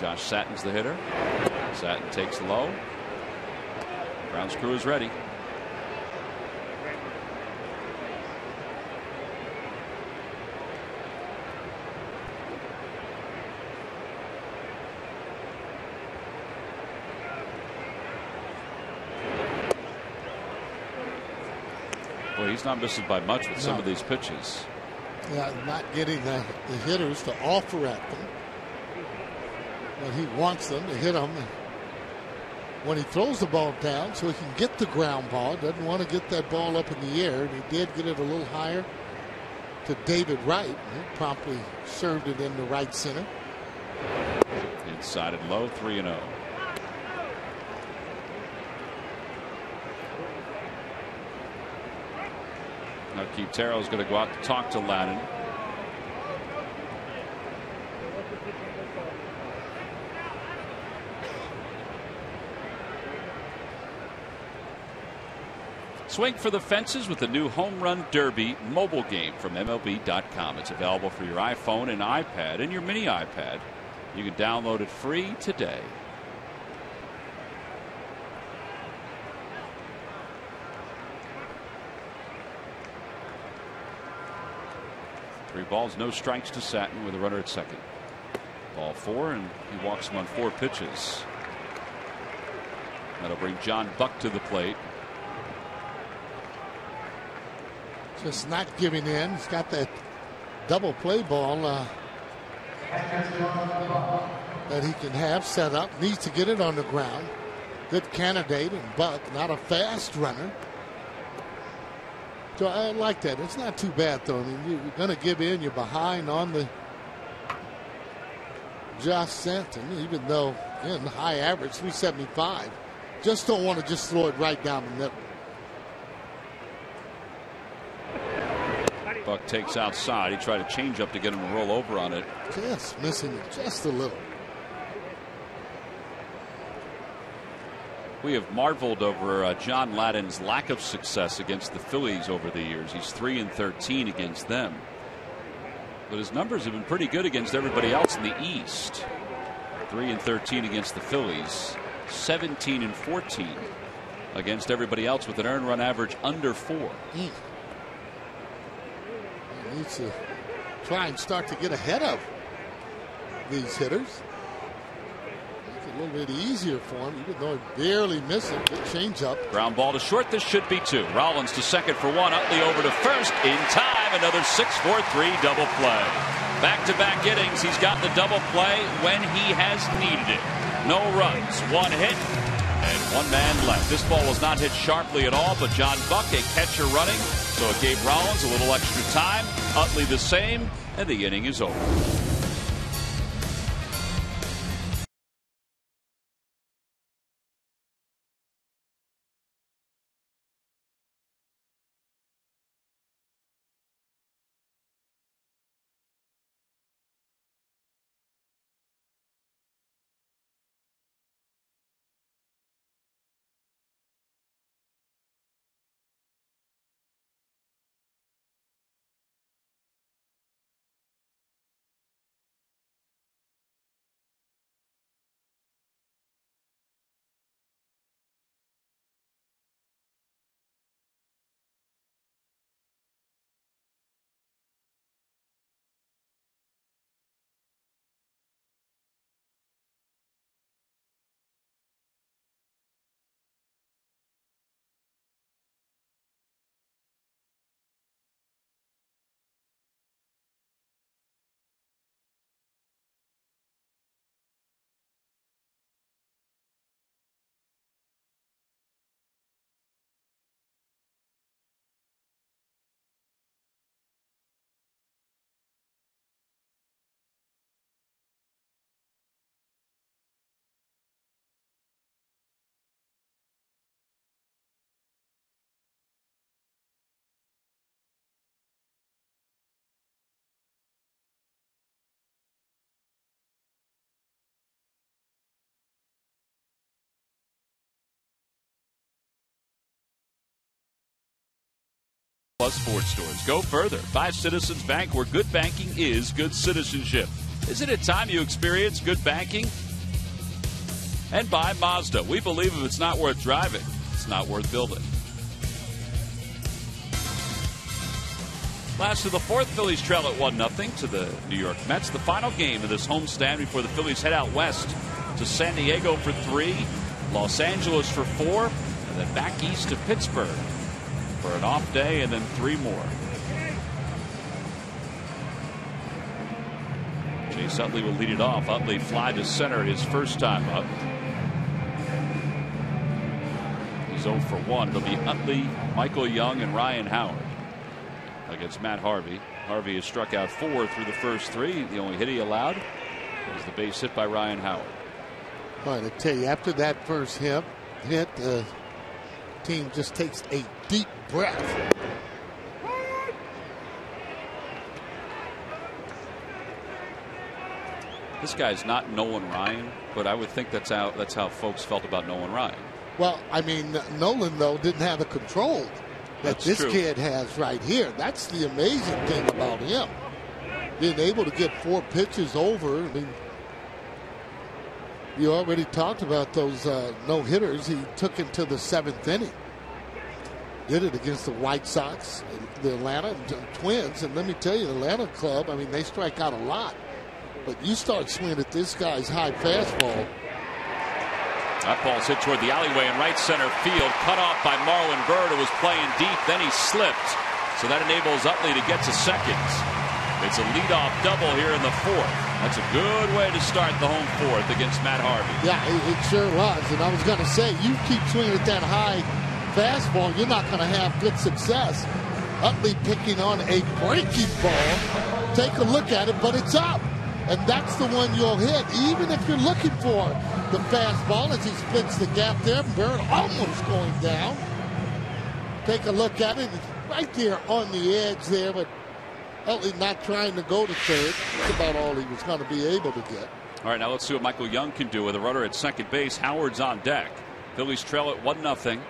Josh Satin's the hitter. Satin takes low. Brown's crew is ready. Boy, he's not missing by much with some of these pitches. Yeah, not getting the hitters to offer at them. But he wants them to hit them when he throws the ball down so he can get the ground ball. Doesn't want to get that ball up in the air. And he did get it a little higher to David Wright. He promptly served it into right center. Inside and low, 3-0. Terrell's going to go out to talk to Ladden. Swing for the fences with the new Home Run Derby mobile game from MLB.com. It's available for your iPhone and iPad and your mini iPad. You can download it free today. Three balls, no strikes to Satin with a runner at second. Ball four, and he walks him on 4 pitches. That'll bring John Buck to the plate. Just not giving in. He's got that double play ball that he can have set up. Needs to get it on the ground. Good candidate, and Buck, not a fast runner. So I like that. It's not too bad, though. I mean, you're going to give in. You're behind on the Josh Stanton, even though, again, high average, 375. Just don't want to just throw it right down the middle. Buck takes outside. He tried to change up to get him to roll over on it. Just missing it just a little. We have marveled over John Ladden's lack of success against the Phillies over the years. He's 3-13 against them. But his numbers have been pretty good against everybody else in the East. 3-13 against the Phillies. 17-14 against everybody else with an earned run average under 4. He needs to try and start to get ahead of these hitters. Make it a little bit easier for him, even though he barely missed it. Good changeup. Ground ball to short. This should be 2. Rollins to second for 1. Utley over to first in time. Another 6-4-3 double play. Back-to-back innings. He's got the double play when he has needed it. No runs, 1 hit, and 1 man left. This ball was not hit sharply at all, but John Buck, a catcher running, so it gave Rollins a little extra time. Utley the same, and the inning is over. Plus sports stores. Go further. Buy Citizens Bank, where good banking is good citizenship. Isn't it time you experience good banking? And buy Mazda. We believe if it's not worth driving, it's not worth building. Last of the fourth, Phillies trail at 1-0 to the New York Mets. The final game of this homestand before the Phillies head out west to San Diego for 3, Los Angeles for 4, and then back east to Pittsburgh for an off day, and then 3 more. Chase Utley will lead it off. Utley fly to center his first time up. He's 0 for 1. It'll be Utley, Michael Young, and Ryan Howard against Matt Harvey. Harvey has struck out 4 through the first 3. The only hit he allowed was the base hit by Ryan Howard. All right, I tell you, after that first hit, the team just takes a deep breath. This guy's not Nolan Ryan, but I would think that's how folks felt about Nolan Ryan. Well, I mean, Nolan, though, didn't have the control that this kid has right here. That's the amazing thing about him. Being able to get 4 pitches over. I mean, you already talked about those no-hitters he took into the 7th inning. Did it against the White Sox, the Atlanta Twins. And let me tell you, the Atlanta club, I mean, they strike out a lot. But you start swinging at this guy's high fastball. That ball's hit toward the alleyway in right center field. Cut off by Marlon Byrd, who was playing deep. Then he slipped. So that enables Utley to get to second. It's a leadoff double here in the 4th. That's a good way to start the home 4th against Matt Harvey. Yeah, it sure was. And I was going to say, you keep swinging at that high fastball, you're not going to have good success. Utley picking on a breaking ball. Take a look at it, but it's up. And that's the one you'll hit, even if you're looking for the fastball as he splits the gap there. Bird almost going down. Take a look at it. It's right there on the edge there, but Utley not trying to go to third. That's about all he was going to be able to get. All right, now let's see what Michael Young can do with a runner at second base. Howard's on deck. Phillies trail it 1-0.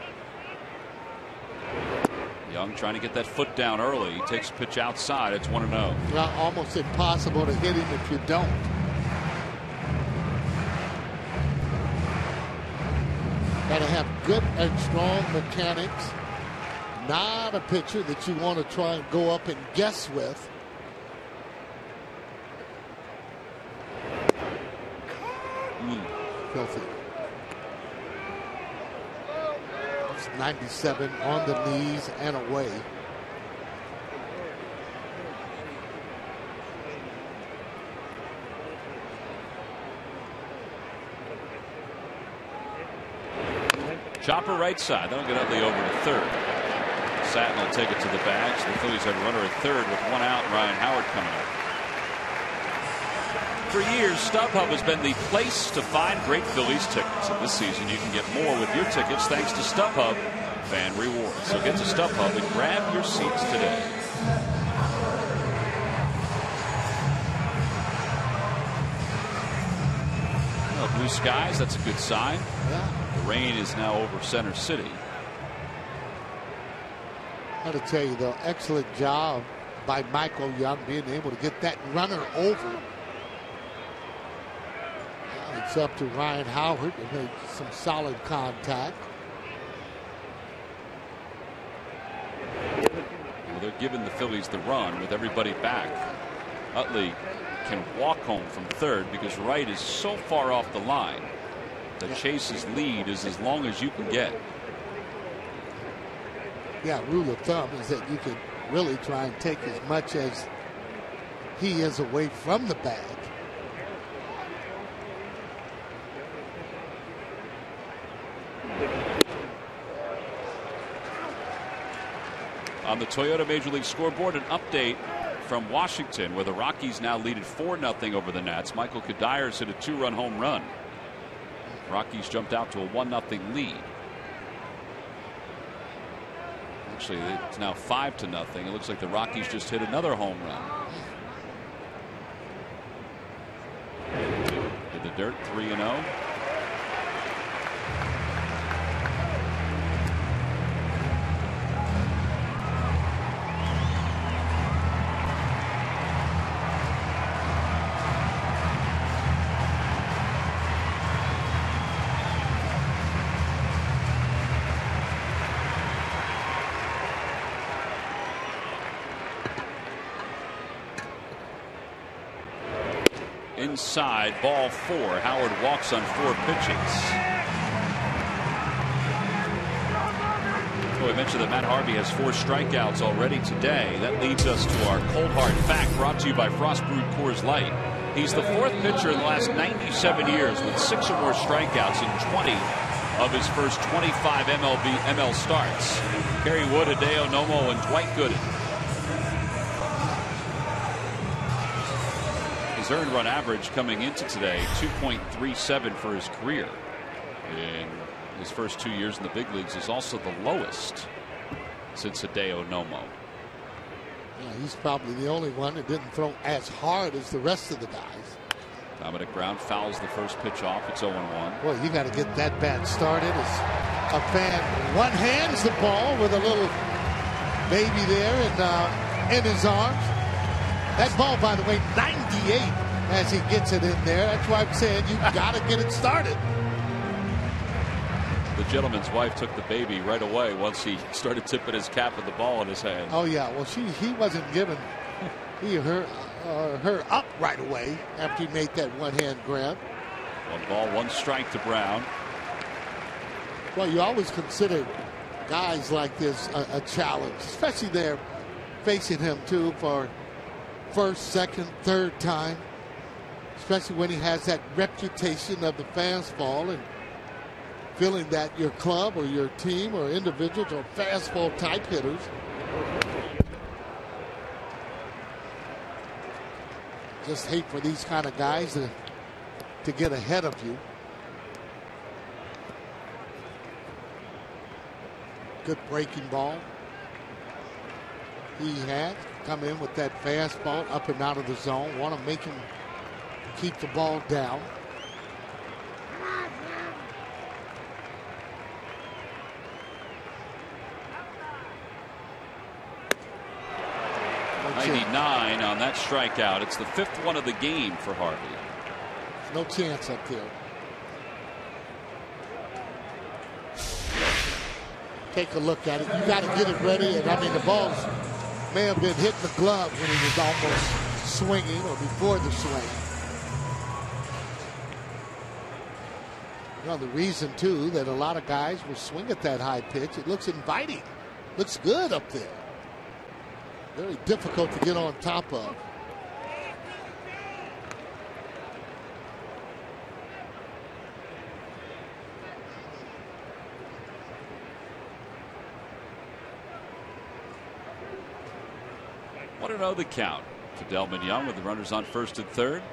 Young trying to get that foot down early. He takes a pitch outside. It's 1-0. Well, almost impossible to hit him if you don't. Got to have good and strong mechanics. Not a pitcher that you want to try and go up and guess with. Filthy. 97 on the knees and away. Chopper right side. That'll get Utley over to third. Satin will take it to the bag. So the Phillies have a runner at third with 1 out. Ryan Howard coming up. For years, StubHub has been the place to find great Phillies tickets. And this season, you can get more with your tickets thanks to StubHub Fan Rewards. So get to StubHub and grab your seats today. Well, blue skies, that's a good sign. Yeah. The rain is now over Center City. I got to tell you, though, excellent job by Michael Young being able to get that runner over. Now it's up to Ryan Howard to make some solid contact. Well, they're giving the Phillies the run with everybody back. Utley can walk home from third because right is so far off the line that Chase's lead is as long as you can get. Yeah, rule of thumb is that you can really try and take as much as he is away from the bag. On the Toyota Major League scoreboard, an update from Washington where the Rockies now lead at 4-0 over the Nats. Michael Kadires hit a 2-run home run. Rockies jumped out to a 1-0 lead. Actually, it's now 5-0. It looks like the Rockies just hit another home run. Did the dirt 3-0. Inside, ball 4. Howard walks on 4 pitches. Well, we mentioned that Matt Harvey has 4 strikeouts already today. That leads us to our cold hard fact brought to you by Frost Brewed Coors Light. He's the 4th pitcher in the last 97 years with 6 or more strikeouts in 20 of his first 25 ML starts. Kerry Wood, Hideo Nomo, and Dwight Gooden. His earned run average coming into today, 2.37 for his career. In his first 2 years in the big leagues is also the lowest since Hideo Nomo. Yeah, he's probably the only one that didn't throw as hard as the rest of the guys. Dominic Brown fouls the first pitch off. It's 0-1. Well, you got to get that bat started. As a fan one hands the ball with a little baby there in his arms. That ball, by the way, 98 as he gets it in there. That's why I'm saying you got to get it started. The gentleman's wife took the baby right away once he started tipping his cap with the ball in his hand. Oh yeah, well he wasn't giving her up right away after he made that one-hand grab. 1 ball, 1 strike to Brown. Well, you always consider guys like this a challenge, especially they're facing him too for first, second, third time, especially when he has that reputation of the fastball and feeling that your club or your team or individuals are fastball type hitters. Just hate for these kind of guys to get ahead of you. Good breaking ball. He had come in with that fastball up and out of the zone. Want to make him keep the ball down. .99 on that strikeout. It's the 5th one of the game for Harvey. No chance up there. Take a look at it. You got to get it ready. And I mean, the balls may have been hitting the glove when he was almost swinging or before the swing. You know, the reason, too, that a lot of guys will swing at that high pitch, it looks inviting. Looks good up there. Very difficult to get on top of. Want to know the count to Delman Young with the runners on first and third.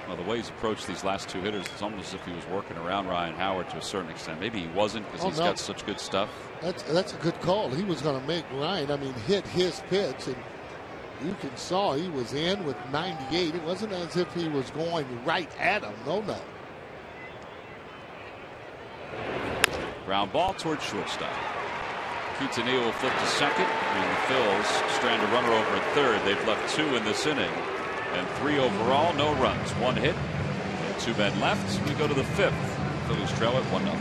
Well, the way he's approached these last 2 hitters, it's almost as if he was working around Ryan Howard to a certain extent. Maybe he wasn't because he's got such good stuff. That's a good call. He was going to make Ryan, I mean, hit his pitch, and you saw he was in with 98. It wasn't as if he was going right at him. No. Ground ball towards shortstop. Quintanilla will flip to second, and the Phils strand a runner over at third. They've left 2 in this inning, and 3 overall, no runs, 1 hit, and 2 men left. We go to the 5th. Phillies trail at 1-0.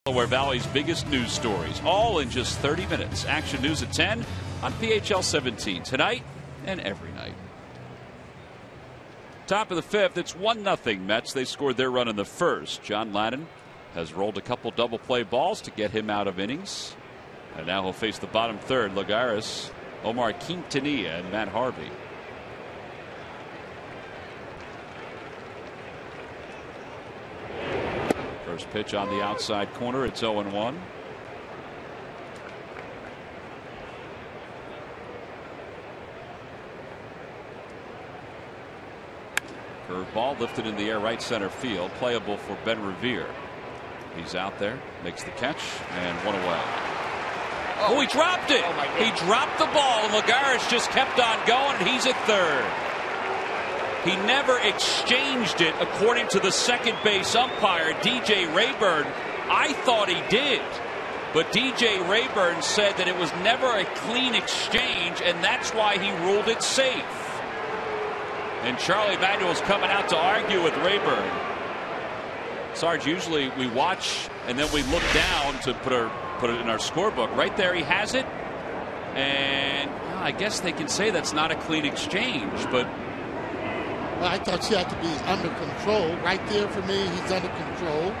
Delaware Valley's biggest news stories, all in just 30 minutes. Action News at 10 on PHL 17 tonight and every night. Top of the 5th, it's 1-0 Mets. They scored their run in the first. John Lannon has rolled a couple double play balls to get him out of innings. And now he'll face the bottom third, Lagares, Omar Quintanilla, and Matt Harvey. First pitch on the outside corner. It's 0-1. Curveball lifted in the air, right center field, playable for Ben Revere. He's out there, makes the catch, and one away. Oh, he dropped it. He dropped the ball, and Lagares just kept on going, and he's at third. He never exchanged it, according to the second base umpire, DJ Rayburn. I thought he did, but DJ Rayburn said that it was never a clean exchange, and that's why he ruled it safe. And Charlie Manuel's coming out to argue with Rayburn. Sarge, usually we watch and then we look down to put it in our scorebook. Right there, he has it, and well, I guess they can say that's not a clean exchange. But well, I thought she had to be under control. Right there for me, he's under control,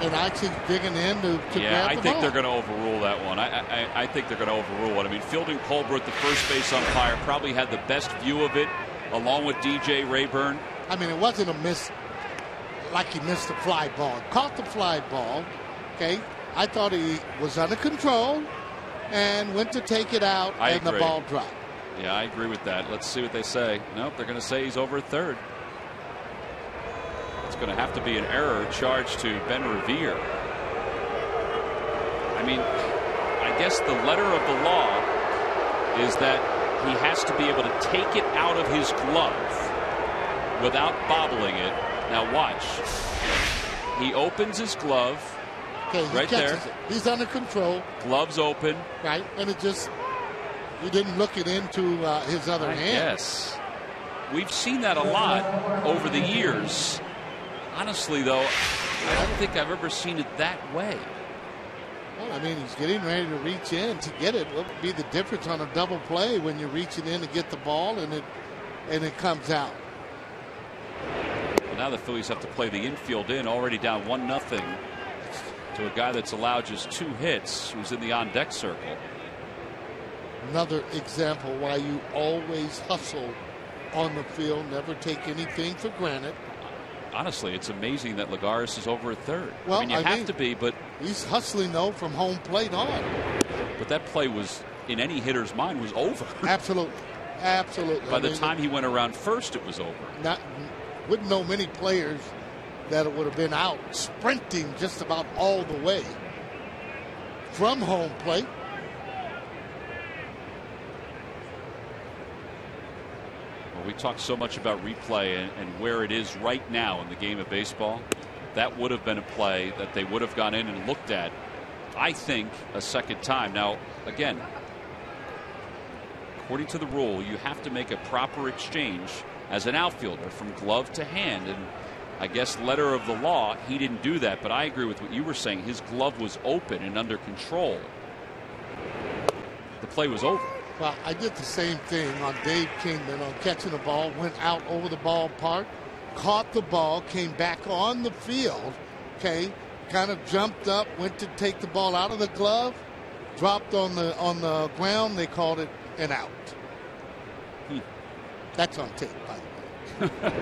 and actually digging in to grab the ball. I think they're going to overrule that one. I think they're going to overrule it. I mean, Fielding Colbert, the first base umpire, probably had the best view of it, along with DJ Rayburn. I mean, it wasn't a miss like he missed the fly ball. Caught the fly ball. Okay, I thought he was under control and went to take it out, and the ball dropped. Yeah, I agree with that. Let's see what they say. Nope, they're going to say he's over at third. It's going to have to be an error charged to Ben Revere. I mean, I guess the letter of the law is that he has to be able to take it out of his glove without bobbling it. Now watch. He opens his glove. Okay, he right there. It. He's under control. Gloves open. Right, and it just, he didn't look it into his other hand. Yes. We've seen that a lot over the years. Honestly, though, I don't think I've ever seen it that way. Well, I mean, he's getting ready to reach in to get it. What would be the difference on a double play when you're reaching in to get the ball and it comes out? Well, now the Phillies have to play the infield in, already down 1-0 to a guy that's allowed just 2 hits, who's in the on-deck circle. Another example why you always hustle on the field, never take anything for granted. Honestly, it's amazing that Lagares is over at third. Well, I mean, you have to be, but he's hustling though from home plate on. But that play was, in any hitter's mind, was over. Absolutely, absolutely. By the time he went around first, it was over. Wouldn't know many players that would have been out sprinting just about all the way from home plate. Well, we talk so much about replay and where it is right now in the game of baseball. That would have been a play that they would have gone in and looked at, I think, a second time. Now, again, according to the rule, you have to make a proper exchange as an outfielder from glove to hand. And I guess letter of the law, he didn't do that. But I agree with what you were saying. His glove was open and under control. The play was over. Well, I did the same thing on Dave Kingman on catching the ball, went out over the ballpark, caught the ball, came back on the field, okay, kind of jumped up, went to take the ball out of the glove, dropped on the ground. They called it an out. That's on tape, by the way.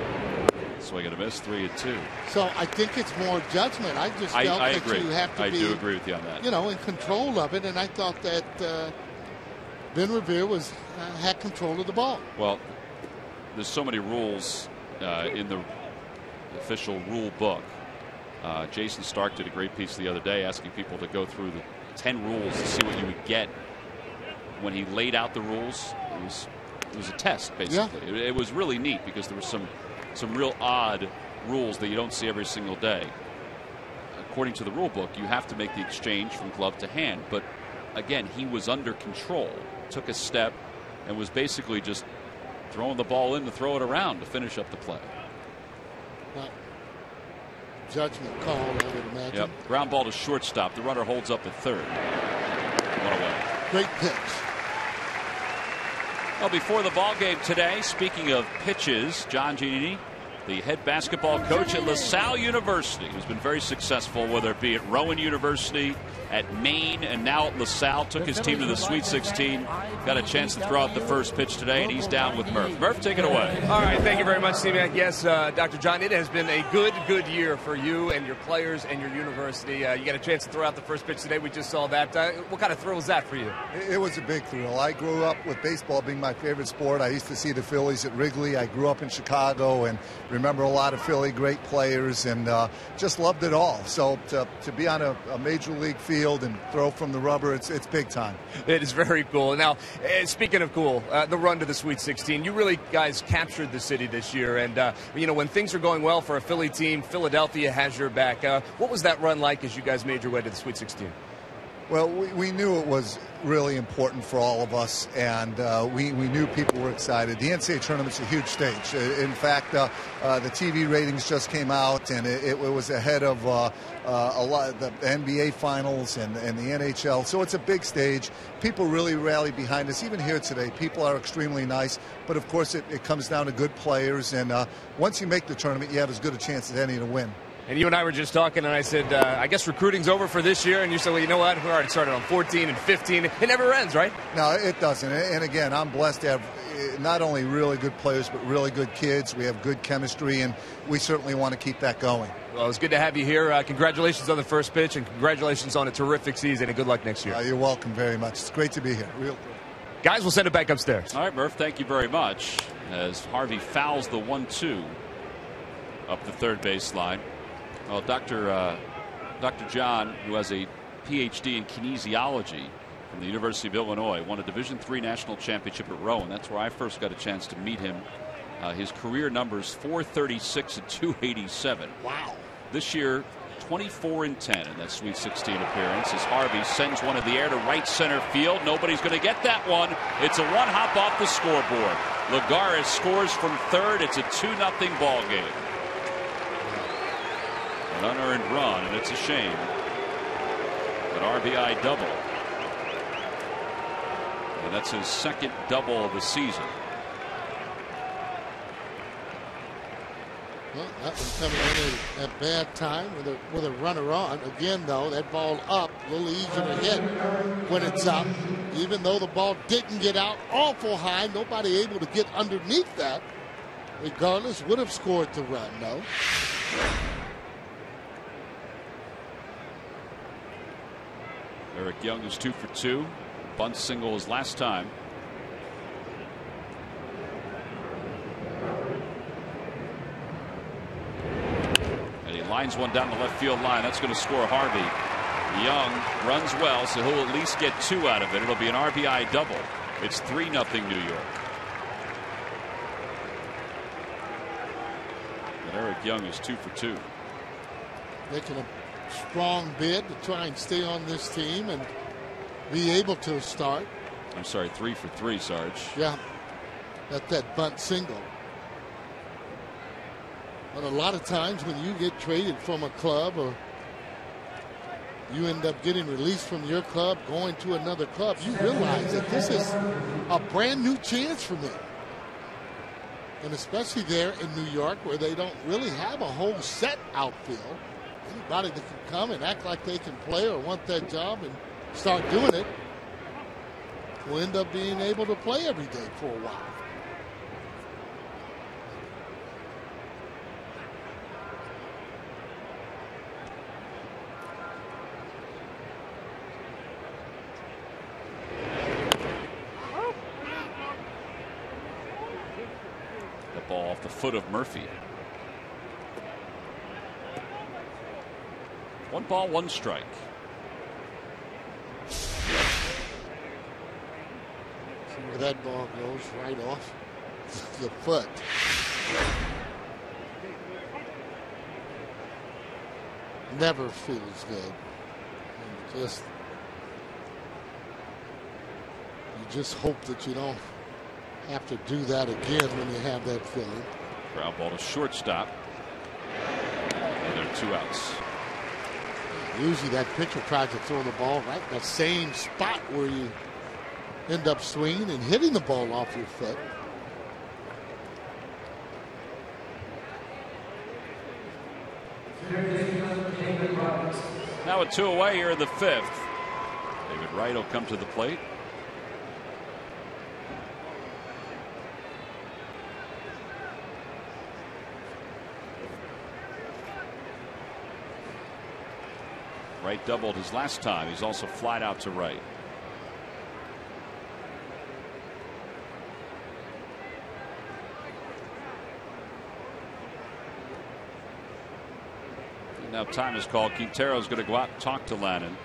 Swing and a miss, 3-2. So I think it's more judgment. I just felt I that agree. you have to I be, do agree with you on that. You know, in control of it, and I thought that Ben Revere had control of the ball. Well, there's so many rules in the official rule book. Jason Stark did a great piece the other day asking people to go through the 10 rules to see what you would get. When he laid out the rules, it was a test, basically. Yeah. It was really neat because there were some real odd rules that you don't see every single day. According to the rule book, you have to make the exchange from glove to hand. But again, he was under control, took a step, and was basically just throwing the ball in to throw it around to finish up the play. Well, judgment call, I would imagine. Yep. Ground ball to shortstop. The runner holds up at third. 1 away. Great pitch. Well, before the ball game today, speaking of pitches, John Giannini the head basketball coach at LaSalle University, who's been very successful, whether it be at Rowan University, at Maine, and now at LaSalle. Took his team to the Sweet 16. Got a chance to throw out the first pitch today, and he's down with Murph. Murph, take it away. All right, thank you very much, C-Mac. Yes, Dr. John, it has been a good year for you and your players and your university. You got a chance to throw out the first pitch today. We just saw that. What kind of thrill was that for you? It was a big thrill. I grew up with baseball being my favorite sport. I used to see the Phillies at Wrigley. I grew up in Chicago and remember a lot of Philly great players and just loved it all. So to be on a major league field and throw from the rubber, it's big time. It is very cool. Now, speaking of cool, the run to the Sweet 16, you really guys captured the city this year. And, when things are going well for a Philly team, Philadelphia has your back. What was that run like as you guys made your way to the Sweet 16? Well, we knew it was really important for all of us, and we knew people were excited. The NCAA tournament's a huge stage. In fact, the TV ratings just came out, and it was ahead of a lot of the NBA finals and the NHL. So it's a big stage. People really rally behind us. Even here today, people are extremely nice. But, of course, it comes down to good players, and once you make the tournament, you have as good a chance as any to win. And you and I were just talking, and I said, I guess recruiting's over for this year. And you said, well, you know what? We already started on 14 and 15. It never ends, right? No, it doesn't. And again, I'm blessed to have not only really good players, but really good kids. We have good chemistry, and we certainly want to keep that going. Well, it's good to have you here. Congratulations on the first pitch, and congratulations on a terrific season, and good luck next year. You're welcome very much. It's great to be here. Real good. Guys, we'll send it back upstairs. All right, Murph, thank you very much. As Harvey fouls the 1-2 up the third baseline. Well, Dr. John, who has a Ph.D. in kinesiology from the University of Illinois, won a Division III national championship at Rowan. That's where I first got a chance to meet him. His career numbers 436 and 287. Wow. This year, 24 and 10 in that Sweet 16 appearance as Harvey sends one in the air to right center field. Nobody's going to get that one. It's a one hop off the scoreboard. Lagares scores from third. It's a 2-0 ball game. An unearned run, and it's a shame. An RBI double. And that's his second double of the season. Well, that was coming in at a bad time with a runner on. Again, though, that ball up, a little easier to hit when it's up. Even though the ball didn't get out awful high, nobody able to get underneath that. Regardless, would have scored the run, though. Eric Young is 2 for 2. Bunt single his last time. And he lines one down the left field line. That's going to score Harvey. Young runs well, so he'll at least get 2 out of it. It'll be an RBI double. It's 3-0 New York. And Eric Young is 2 for 2. Making a strong bid to try and stay on this team and be able to start. I'm sorry, 3 for 3, Sarge. Yeah, that bunt single. But a lot of times when you get traded from a club or you end up getting released from your club, going to another club, you realize that this is a brand new chance for me. And especially there in New York where they don't really have a whole set outfield. Anybody that can come and act like they can play or want that job and start doing it will end up being able to play every day for a while. The ball off the foot of Murphy. 1 ball, 1 strike. See where that ball goes, right off the foot. Never feels good. You just hope that you don't have to do that again when you have that feeling. Ground ball to shortstop. And there are 2 outs. Usually that pitcher tries to throw the ball right in the same spot where you end up swinging and hitting the ball off your foot. Now with 2 away here in the 5th. David Wright will come to the plate. Wright doubled his last time. He's also flied out to right. Now time is called. Quintero's going to go out and talk to Lannon.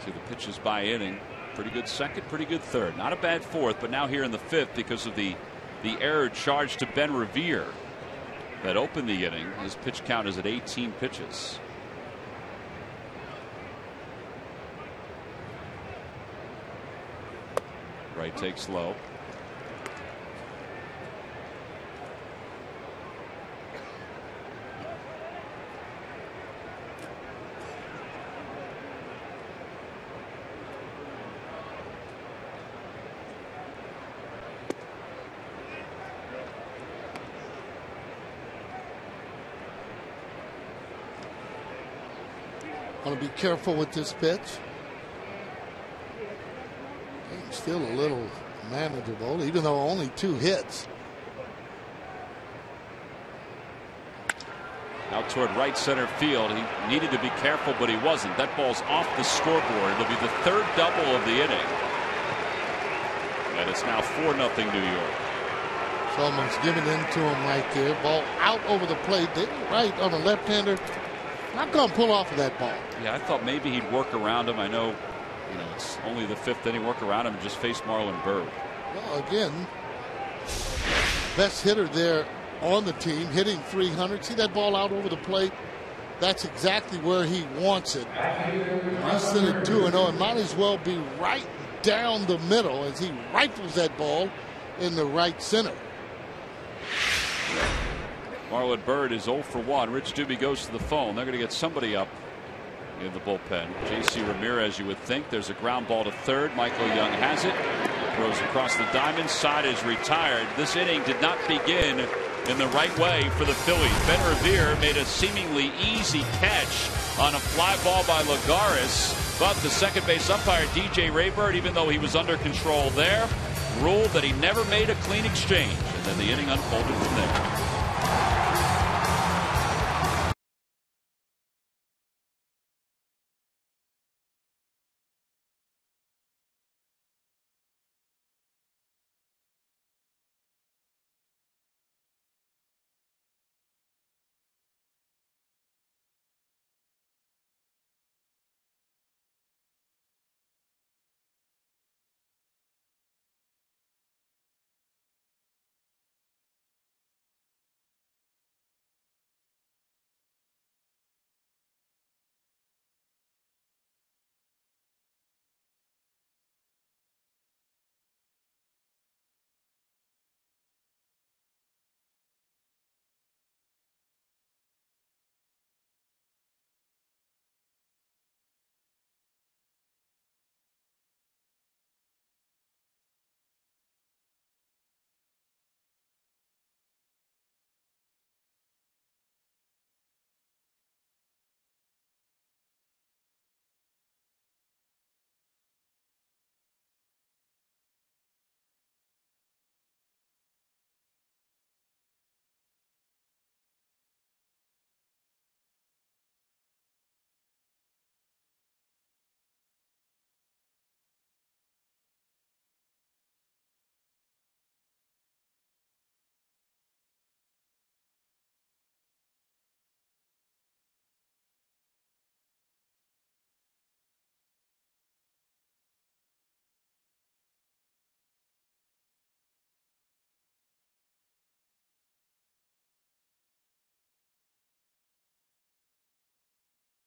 See the pitches by inning. Pretty good second, pretty good third. Not a bad fourth, but now here in the 5th because of the error charged to Ben Revere that opened the inning. His pitch count is at 18 pitches. Wright takes low. Want to be careful with this pitch. Still a little manageable, even though only 2 hits. Out toward right center field. He needed to be careful, but he wasn't. That ball's off the scoreboard. It'll be the 3rd double of the inning. And it's now 4-0 New York. It's almost given in to him right there. Ball out over the plate. Right on the left-hander. Not going to pull off of that ball. Yeah, I thought maybe he'd work around him. I know, it's only the 5th inning. Work around him and just face Marlon Byrd. Well, again, best hitter there on the team, hitting 300. See that ball out over the plate? That's exactly where he wants it. He's sitting at 2-0. It might as well be right down the middle as he rifles that ball in the right center. Marlon Byrd is 0 for 1. Rich Doobie goes to the phone. They're going to get somebody up in the bullpen. J.C. Ramirez, you would think. There's a ground ball to third. Michael Young has it. Throws across the diamond. Side is retired. This inning did not begin in the right way for the Phillies. Ben Revere made a seemingly easy catch on a fly ball by Lagares, but the second base umpire, DJ Raybird, even though he was under control there, ruled that he never made a clean exchange, and then the inning unfolded from there.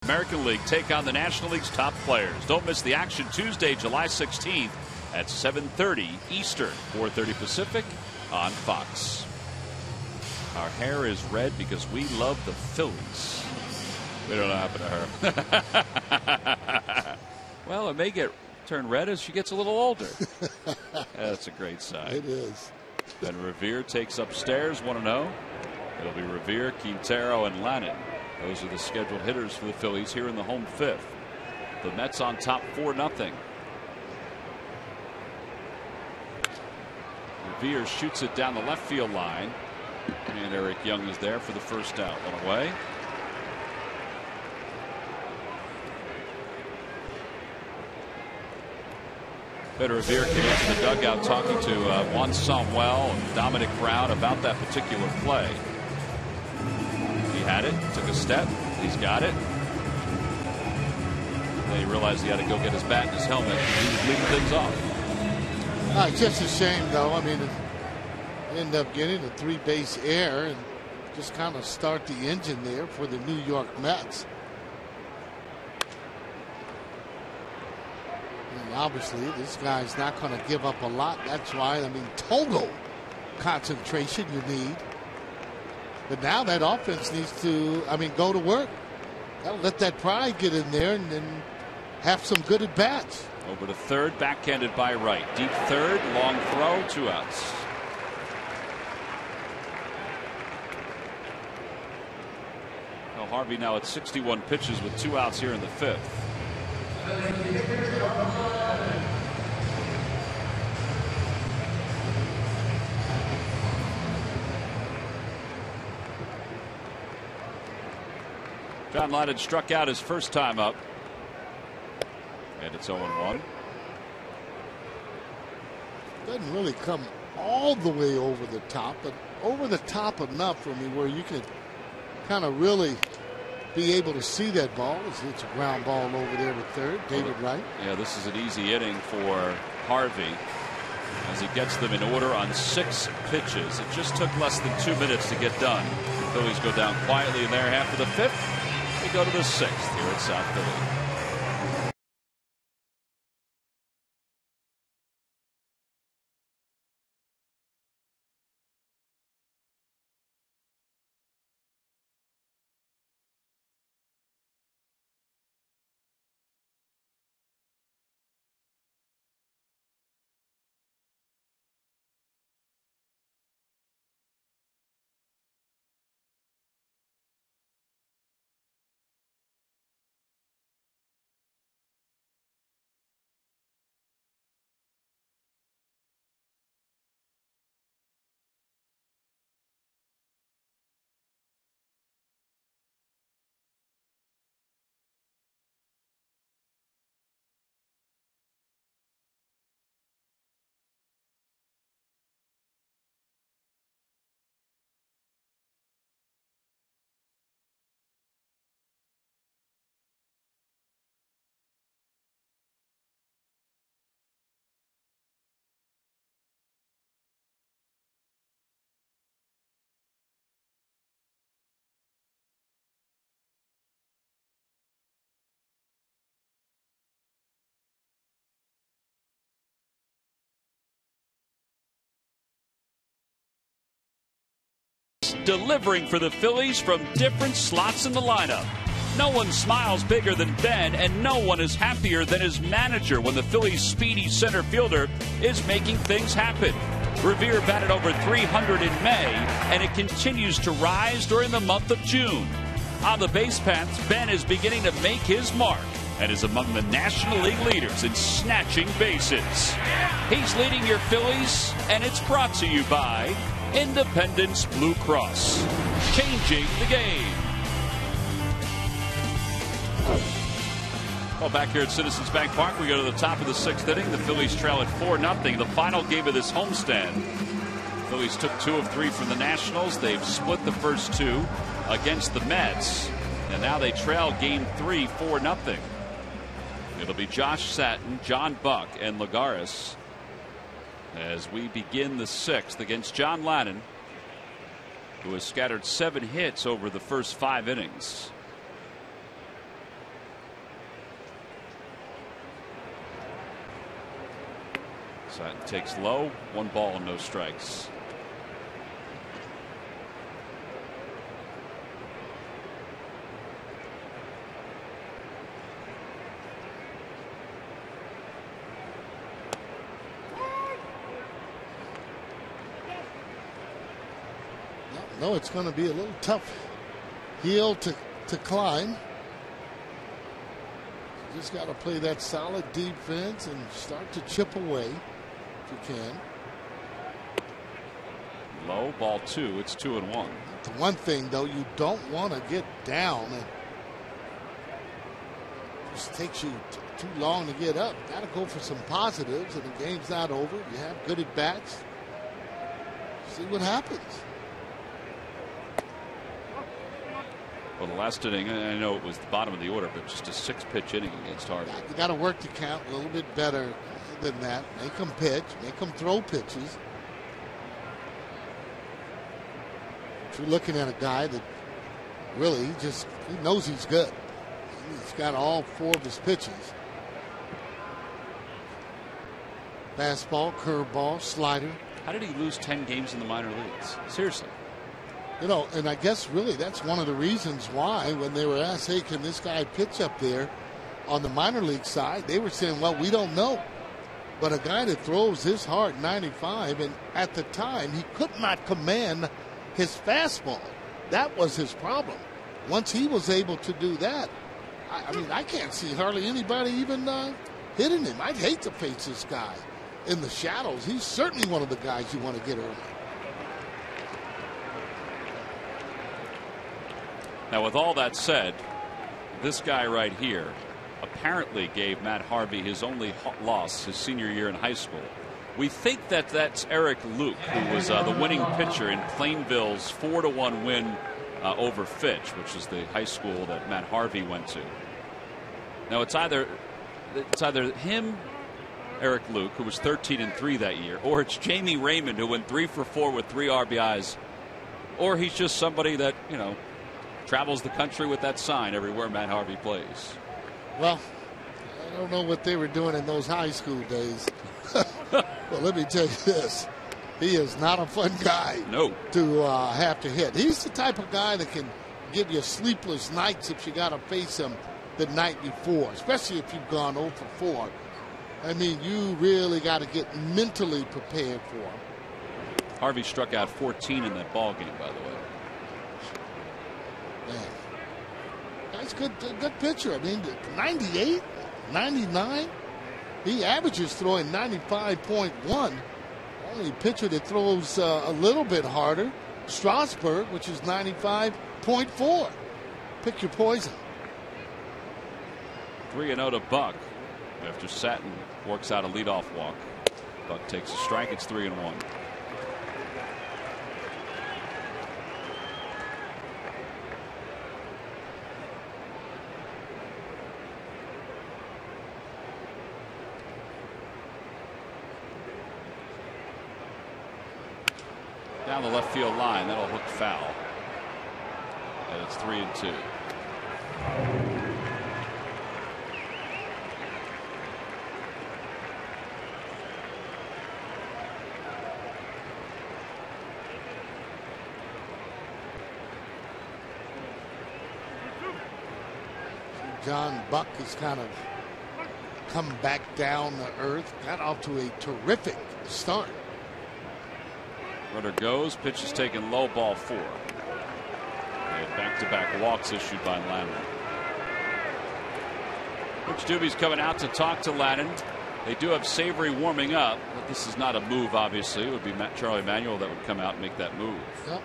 American League take on the National League's top players. Don't miss the action Tuesday, July 16th at 7:30 Eastern, 4:30 Pacific on Fox. Our hair is red because we love the Phillies. We don't know what happened to her. Well, it may get turn red as she gets a little older. That's a great sign. It is. And Revere takes upstairs 1-0. It'll be Revere, Quintero, and Lannon. Those are the scheduled hitters for the Phillies here in the home fifth. The Mets on top 4-0. Revere shoots it down the left field line. And Eric Young is there for the first out. One away. Better Revere came into the dugout talking to Juan Samuel and Dominic Brown about that particular play. He had it, took a step, he's got it. Then he realized he had to go get his bat and his helmet. He was leaving things off. It's just a shame, though. I mean, end up getting a 3-base error and just kind of start the engine there for the New York Mets. And obviously, this guy's not going to give up a lot. That's why, I mean, total concentration you need. But now that offense needs to, go to work. Got to let that pride get in there and then have some good at bats. Over to third, backhanded by right. Deep third, long throw, 2 outs. Well, Harvey now at 61 pitches with 2 outs here in the fifth. John Lannon struck out his first time up. And it's 0-1. Doesn't really come all the way over the top, but over the top enough for me where you can kind of really be able to see that ball. It's a ground ball over there to third. David Wright. Yeah, this is an easy inning for Harvey as he gets them in order on 6 pitches. It just took less than 2 minutes to get done. The Phillies go down quietly in their half of the fifth. They go to the 6th here at South Philly. Delivering for the Phillies from different slots in the lineup. No one smiles bigger than Ben, and no one is happier than his manager when the Phillies' speedy center fielder is making things happen. Revere batted over 300 in May, and it continues to rise during the month of June. On the base paths, Ben is beginning to make his mark and is among the National League leaders in snatching bases. He's leading your Phillies, and it's brought to you by Independence Blue Cross, changing the game. Well, back here at Citizens Bank Park, we go to the top of the 6th inning. The Phillies trail at 4-0. The final game of this homestand. The Phillies took 2 of 3 from the Nationals. They've split the first 2 against the Mets, and now they trail game 3, 4-0. It'll be Josh Satin, John Buck, and Lagares as we begin the 6th against John Lannon, who has scattered 7 hits over the first 5 innings. Satin takes low, 1 ball and no strikes. No, it's going to be a little tough hill to climb. You just got to play that solid defense and start to chip away if you can. Low, ball 2. It's 2-1. The one thing, though, you don't want to get down. It just takes you too long to get up. Got to go for some positives, and the game's not over. You have good at bats. See what happens. Well, the last inning, I know it was the bottom of the order, but just a 6-pitch inning against Harvey. You got to work the count a little bit better than that. Make them pitch. Make them throw pitches. You're looking at a guy that really he knows he's good. He's got all 4 of his pitches. Fastball, curveball, slider. How did he lose 10 games in the minor leagues? Seriously. You know, and I guess really that's one of the reasons why when they were asked, hey, can this guy pitch up there on the minor league side, they were saying, well, we don't know. But a guy that throws this hard, 95, and at the time he could not command his fastball. That was his problem. Once he was able to do that, I mean, I can't see hardly anybody even hitting him. I'd hate to face this guy in the shadows. He's certainly one of the guys you want to get early. Now, with all that said, this guy right here apparently gave Matt Harvey his only loss his senior year in high school. We think that that's Eric Luke, who was the winning pitcher in Plainville's 4-1 win over Fitch, which is the high school that Matt Harvey went to. Now it's either him, Eric Luke, who was 13-3 that year, or it's Jamie Raymond, who went 3 for 4 with 3 RBIs, or he's just somebody that, you know, travels the country with that sign everywhere Matt Harvey plays. Well, I don't know what they were doing in those high school days. Well, let me tell you this. He is not a fun guy to have to hit. He's the type of guy that can give you sleepless nights if you got to face him the night before, especially if you've gone 0 for 4. I mean, you really got to get mentally prepared for him. Harvey struck out 14 in that ball game, by the way. Man, that's good pitcher. I mean, 98, 99. He averages throwing 95.1. Only pitcher that throws a little bit harder, Strasburg, which is 95.4. Pick your poison. 3-0 to Buck after Satin works out a leadoff walk. Buck takes a strike. It's 3-1. Down the left field line, that'll hook foul. And it's 3-2. John Buck has kind of come back down to earth, got off to a terrific start. Runner goes, pitch is taken low, ball 4. And back-to-back walks issued by Lannon. Coach Doobie's coming out to talk to Lannon. They do have Savory warming up, but this is not a move, obviously. It would be Charlie Manuel that would come out and make that move. Yep.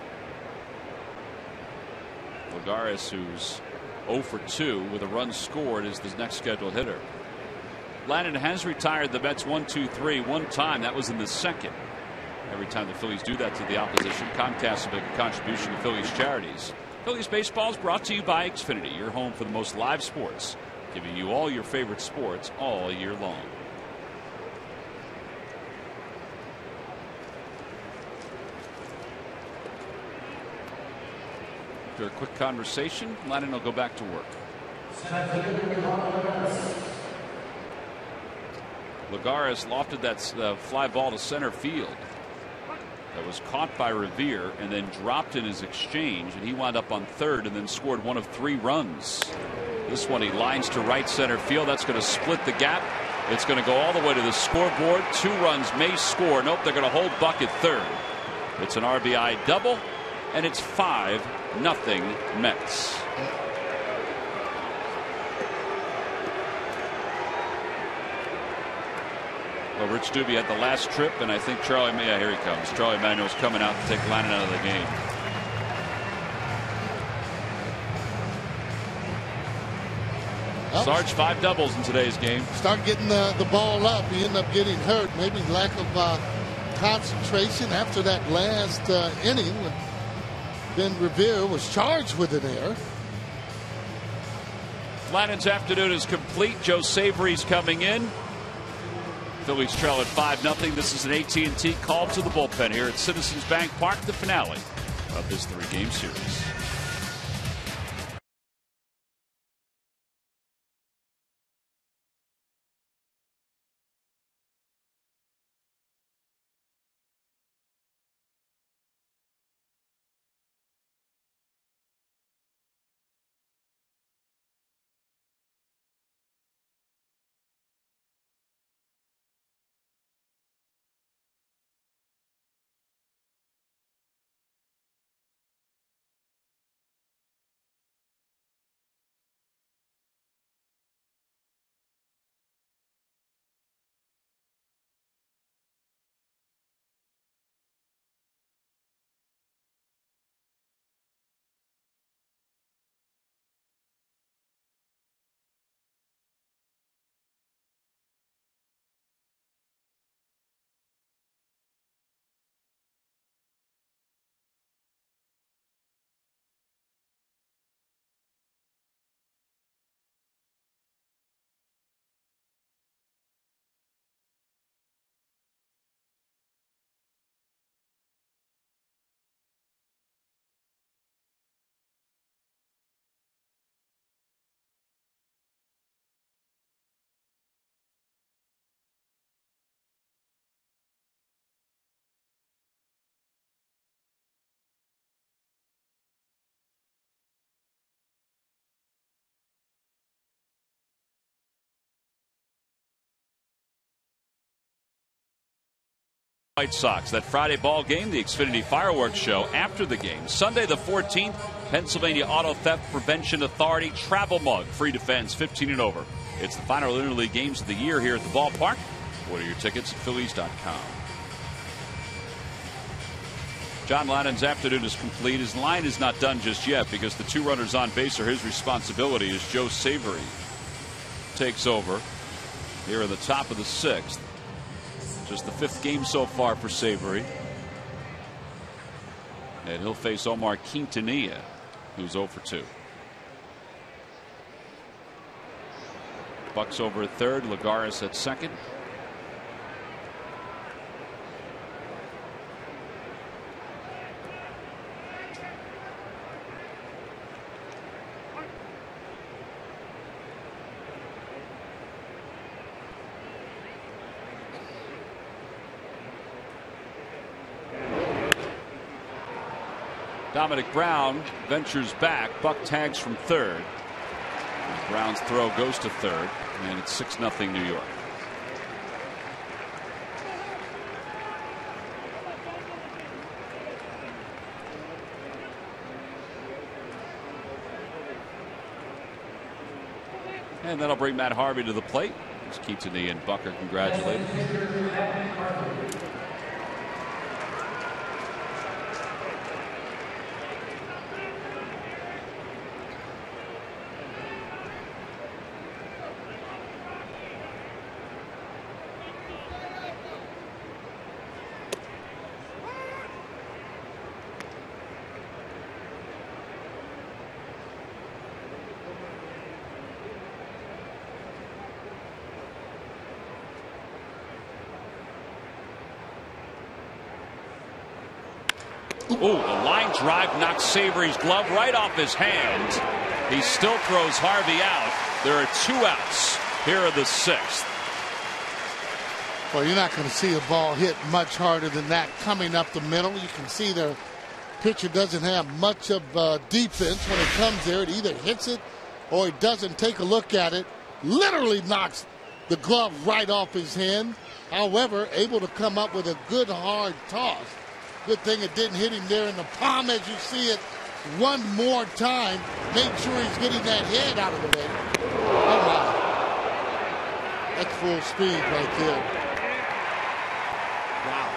Lagares, who's 0 for 2 with a run scored, is the next scheduled hitter. Lannon has retired the Mets 1-2-3 one time. That was in the second. Every time the Phillies do that to the opposition, Comcast will make a contribution to Phillies charities. Phillies baseball is brought to you by Xfinity, your home for the most live sports, giving you all your favorite sports all year long. After a quick conversation, Lannon will go back to work. Lagares lofted that fly ball to center field. That was caught by Revere and then dropped in his exchange, and he wound up on third and then scored one of 3 runs. This one he lines to right center field. That's going to split the gap. It's going to go all the way to the scoreboard. 2 runs may score. Nope, they're going to hold Buck at third. It's an RBI double, and it's 5-0 Mets. Well, Rich Doobie had the last trip, and I think Charlie, yeah, here he comes. Charlie Manuel's coming out to take Lannan out of the game. Sarge, 5 doubles in today's game. Start getting the ball up. He ended up getting hurt. Maybe lack of concentration after that last inning when Ben Revere was charged with an error. Lannan's afternoon is complete. Joe Savory's coming in. Phillies trail at 5-0. This is an AT&T call to the bullpen here at Citizens Bank Park, the finale of this 3-game series. White Sox. That Friday ball game, the Xfinity Fireworks Show after the game. Sunday the 14th, Pennsylvania Auto Theft Prevention Authority Travel Mug. Free defense, 15 and over. It's the final interleague games of the year here at the ballpark. Order your tickets at Phillies.com. John Lannan's afternoon is complete. His line is not done just yet because the 2 runners on base are his responsibility as Joe Savory takes over here in the top of the 6th. Just the 5th game so far for Savory. And he'll face Omar Quintanilla, who's 0 for 2. Bucks over at third, Lagares at second. Dominic Brown ventures back. Buck tags from third. Brown's throw goes to third, and it's 6-0 New York. And that'll bring Matt Harvey to the plate. As Quintanilla and Buck are congratulated. Ooh, a line drive knocks Savory's glove right off his hand. He still throws Harvey out. There are 2 outs here in the 6th. Well, you're not going to see a ball hit much harder than that coming up the middle. You can see the pitcher doesn't have much of defense when it comes there. It either hits it or it doesn't take a look at it. Literally knocks the glove right off his hand. However, able to come up with a good hard toss Good thing it didn't hit him there in the palm as you see it one more time. Make sure he's getting that head out of the way. Oh, my. That's full speed right there. Wow.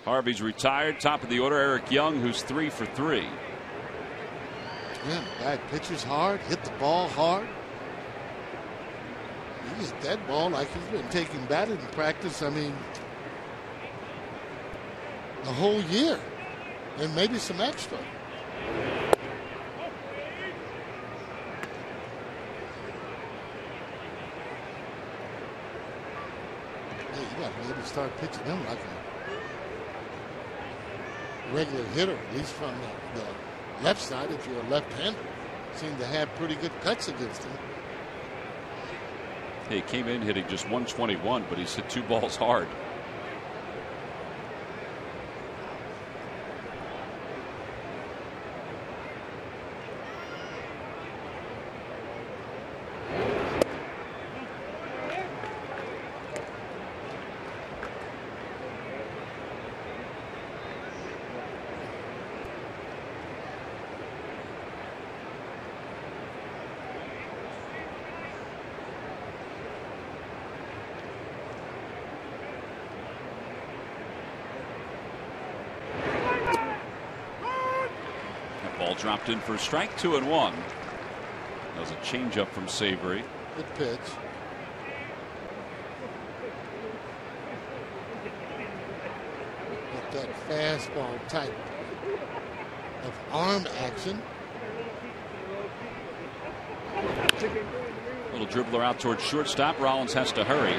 Harvey's retired. Top of the order, Eric Young, who's 3 for 3. Yeah, bad pitcher's hard. Hit the ball hard. He hit that ball like he's been taking batting practice. I mean, the whole year, and maybe some extra. Hey, you got to maybe start pitching him like a regular hitter, at least from the left side if you're a left-hander. Seem to have pretty good cuts against him. He came in hitting just 121, but he's hit 2 balls hard. Ball dropped in for a strike, 2-1. That was a changeup from Savory. Good pitch. With that fastball type of arm action. Little dribbler out towards shortstop. Rollins has to hurry.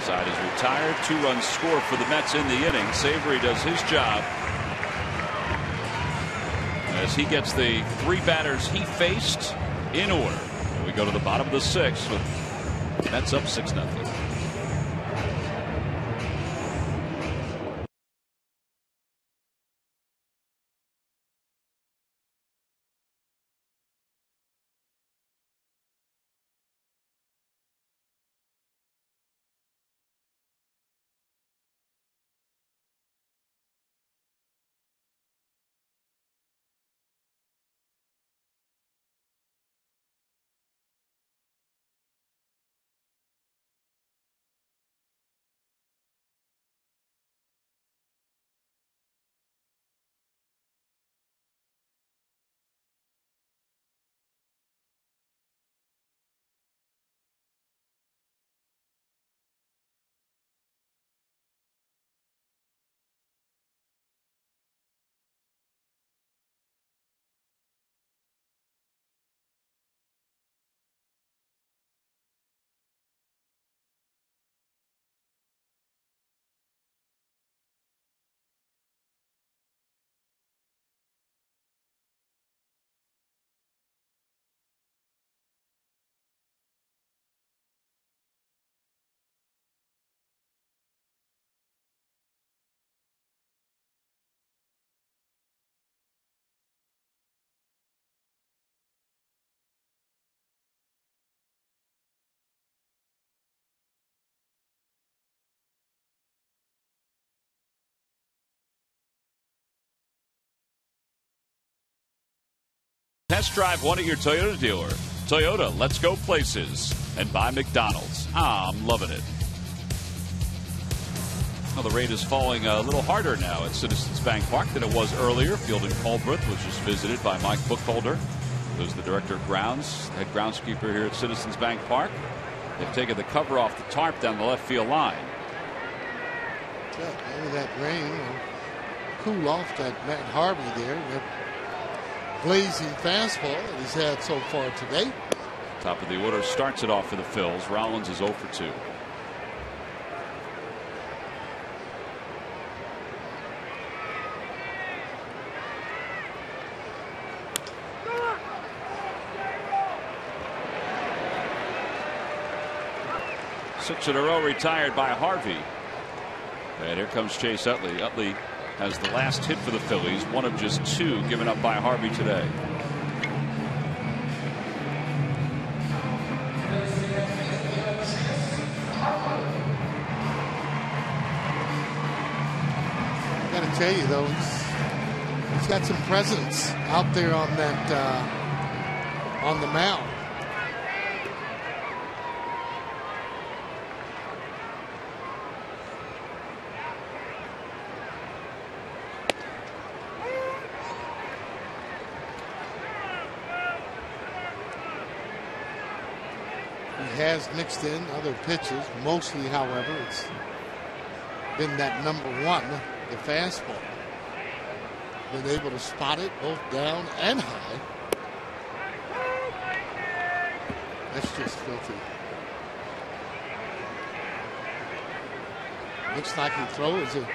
Side is retired. 2 runs scored for the Mets in the inning. Savory does his job as he gets the 3 batters he faced in order. And we go to the bottom of the 6th with Mets up 6-0. Test drive one at your Toyota dealer. Toyota, let's go places. And buy McDonald's. I'm loving it. Well, the rain is falling a little harder now at Citizens Bank Park than it was earlier. Field in Culbreth was just visited by Mike Bookholder, who's the director of grounds, head groundskeeper here at Citizens Bank Park. They've taken the cover off the tarp down the left field line. Yeah, maybe that rain will cool off that Matt Harvey there. That blazing fastball that he's had so far today. Top of the order starts it off for the Phils. Rollins is 0 for 2. Six in a row retired by Harvey. And here comes Chase Utley. Utley has the last hit for the Phillies, one of just 2 given up by Harvey today. Got to tell you though, he's got some presence out there on that on the mound. He has mixed in other pitches. Mostly, however, it's been that number one, the fastball. Been able to spot it both down and high. That's just filthy. Looks like he throws a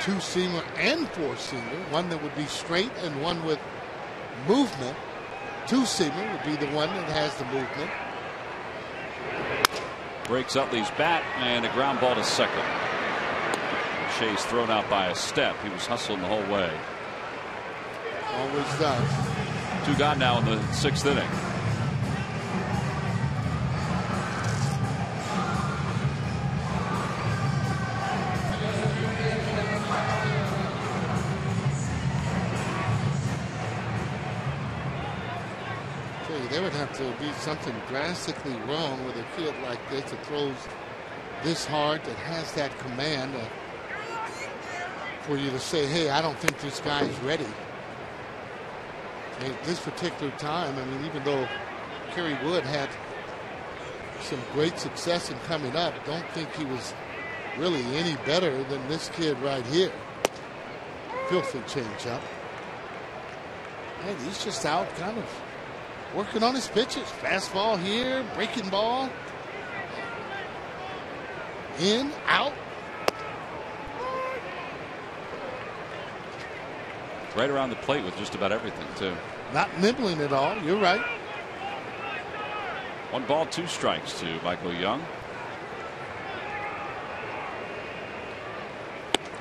two-seamer and four-seamer. One that would be straight and one with movement. Two-seamer would be the one that has the movement. Breaks Utley's bat and a ground ball to second. Shea's thrown out by a step. He was hustling the whole way. Always does. 2 gone now in the 6th inning. There would have to be something drastically wrong with a kid like this that throws this hard, that has that command, for you to say, hey, I don't think this guy is ready. At this particular time, I mean, even though Kerry Wood had some great success in coming up, don't think he was really any better than this kid right here. Filthy changeup. And he's just out kind of working on his pitches. Fastball here, breaking ball. In, out. Right around the plate with just about everything, too. Not nibbling at all. You're right. 1 ball, 2 strikes to Michael Young.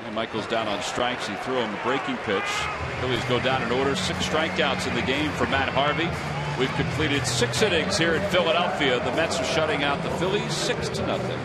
And Michael's down on strikes. He threw him a breaking pitch. Phillies go down in order. 6 strikeouts in the game for Matt Harvey. We've completed 6 innings here in Philadelphia. The Mets are shutting out the Phillies 6-0.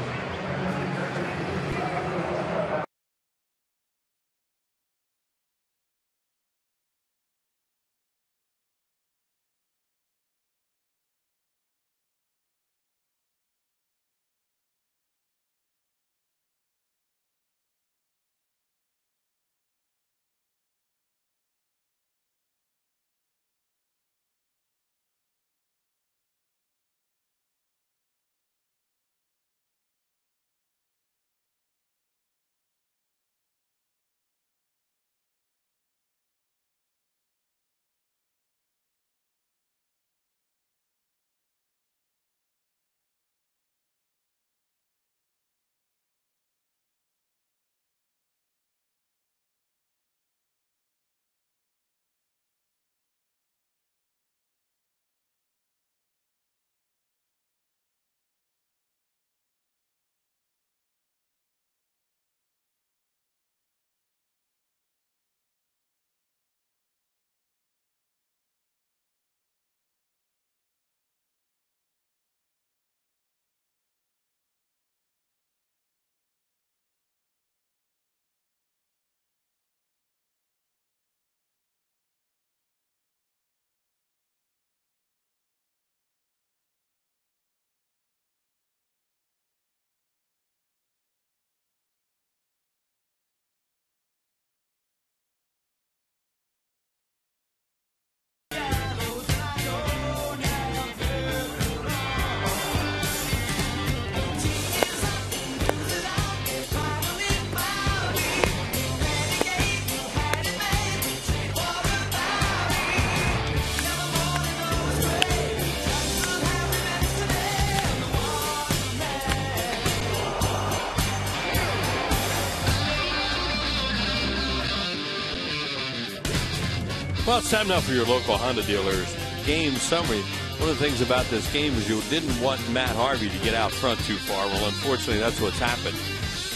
Well, it's time now for your local Honda dealers game summary. One of the things about this game is you didn't want Matt Harvey to get out front too far. Well, unfortunately, that's what's happened,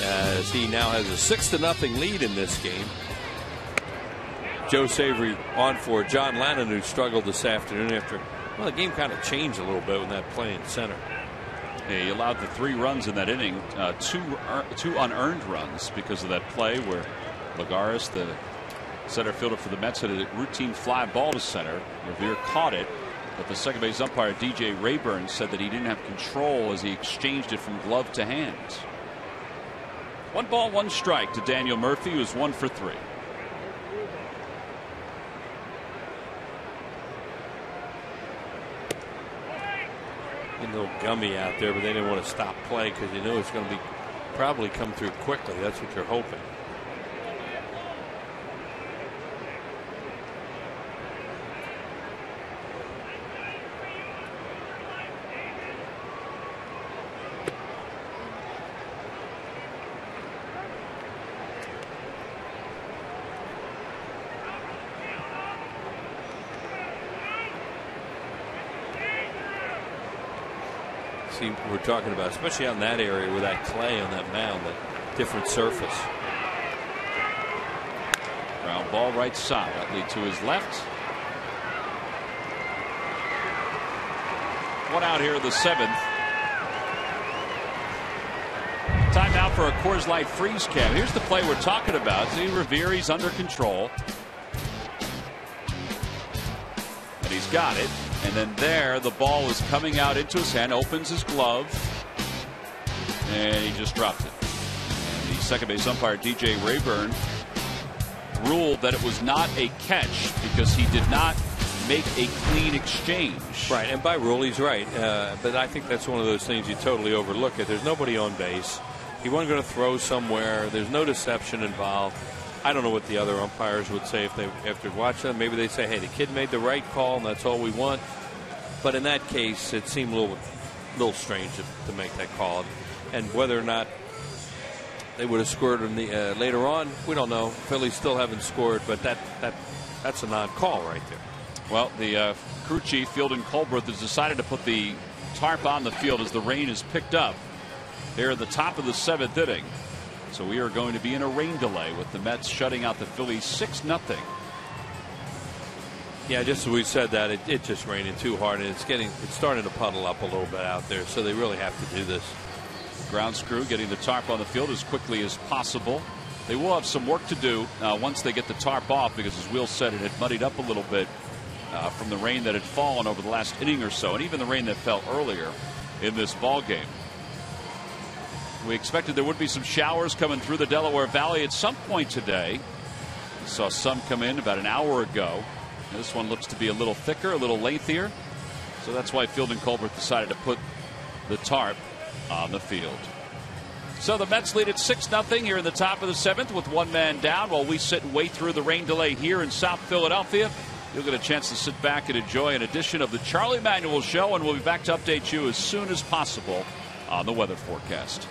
as he now has a 6-0 lead in this game. Joe Savory on for John Lannon, who struggled this afternoon after, well, the game kind of changed a little bit with that play in center. Yeah, he allowed the 3 runs in that inning, two unearned runs because of that play where Lagares, the center fielder for the Mets, hit a routine fly ball to center. Revere caught it, but the second base umpire DJ Rayburn said that he didn't have control as he exchanged it from glove to hand. 1 ball, 1 strike to Daniel Murphy, who was 1 for 3. A little gummy out there, but they didn't want to stop play because they knew it's going to be probably come through quickly. That's what you're hoping. See, we're talking about, especially out in that area with that clay on that mound, that different surface. Ground ball right side. Utley to his left. 1 out here in the 7th. Time now for a Coors Light freeze cam. Here's the play we're talking about. See, Revere, he's under control. And he's got it. And then there, the ball is coming out into his hand, opens his glove, and he just dropped it. And the second base umpire, DJ Rayburn, ruled that it was not a catch because he did not make a clean exchange. Right, and by rule, he's right. But I think that's one of those things you totally overlook it. There's nobody on base. He wasn't going to throw somewhere. There's no deception involved. I don't know what the other umpires would say if they, after watching them. Maybe they say, hey, the kid made the right call and that's all we want. But in that case, it seemed a little strange to make that call. And whether or not they would have scored in the, later on, we don't know. Phillies still haven't scored, but that's a non-call right there. Well, the crew chief, Fielding Colbert, has decided to put the tarp on the field as the rain is picked up here at the top of the 7th inning. So we are going to be in a rain delay with the Mets shutting out the Phillies 6-0. Yeah, just as we said that, it just raining too hard, and it's starting to puddle up a little bit out there. So they really have to do this. Grounds crew getting the tarp on the field as quickly as possible. They will have some work to do once they get the tarp off, because as Will said, it had muddied up a little bit from the rain that had fallen over the last inning or so, and even the rain that fell earlier in this ball game. We expected there would be some showers coming through the Delaware Valley at some point today. We saw some come in about an hour ago. This one looks to be a little thicker, a little lengthier. So that's why Fielding Colbert decided to put the tarp on the field. So the Mets lead at 6-0 here in the top of the 7th with 1 man down, while we sit and wait through the rain delay here in South Philadelphia. You'll get a chance to sit back and enjoy an edition of the Charlie Manuel Show, and we'll be back to update you as soon as possible on the weather forecast.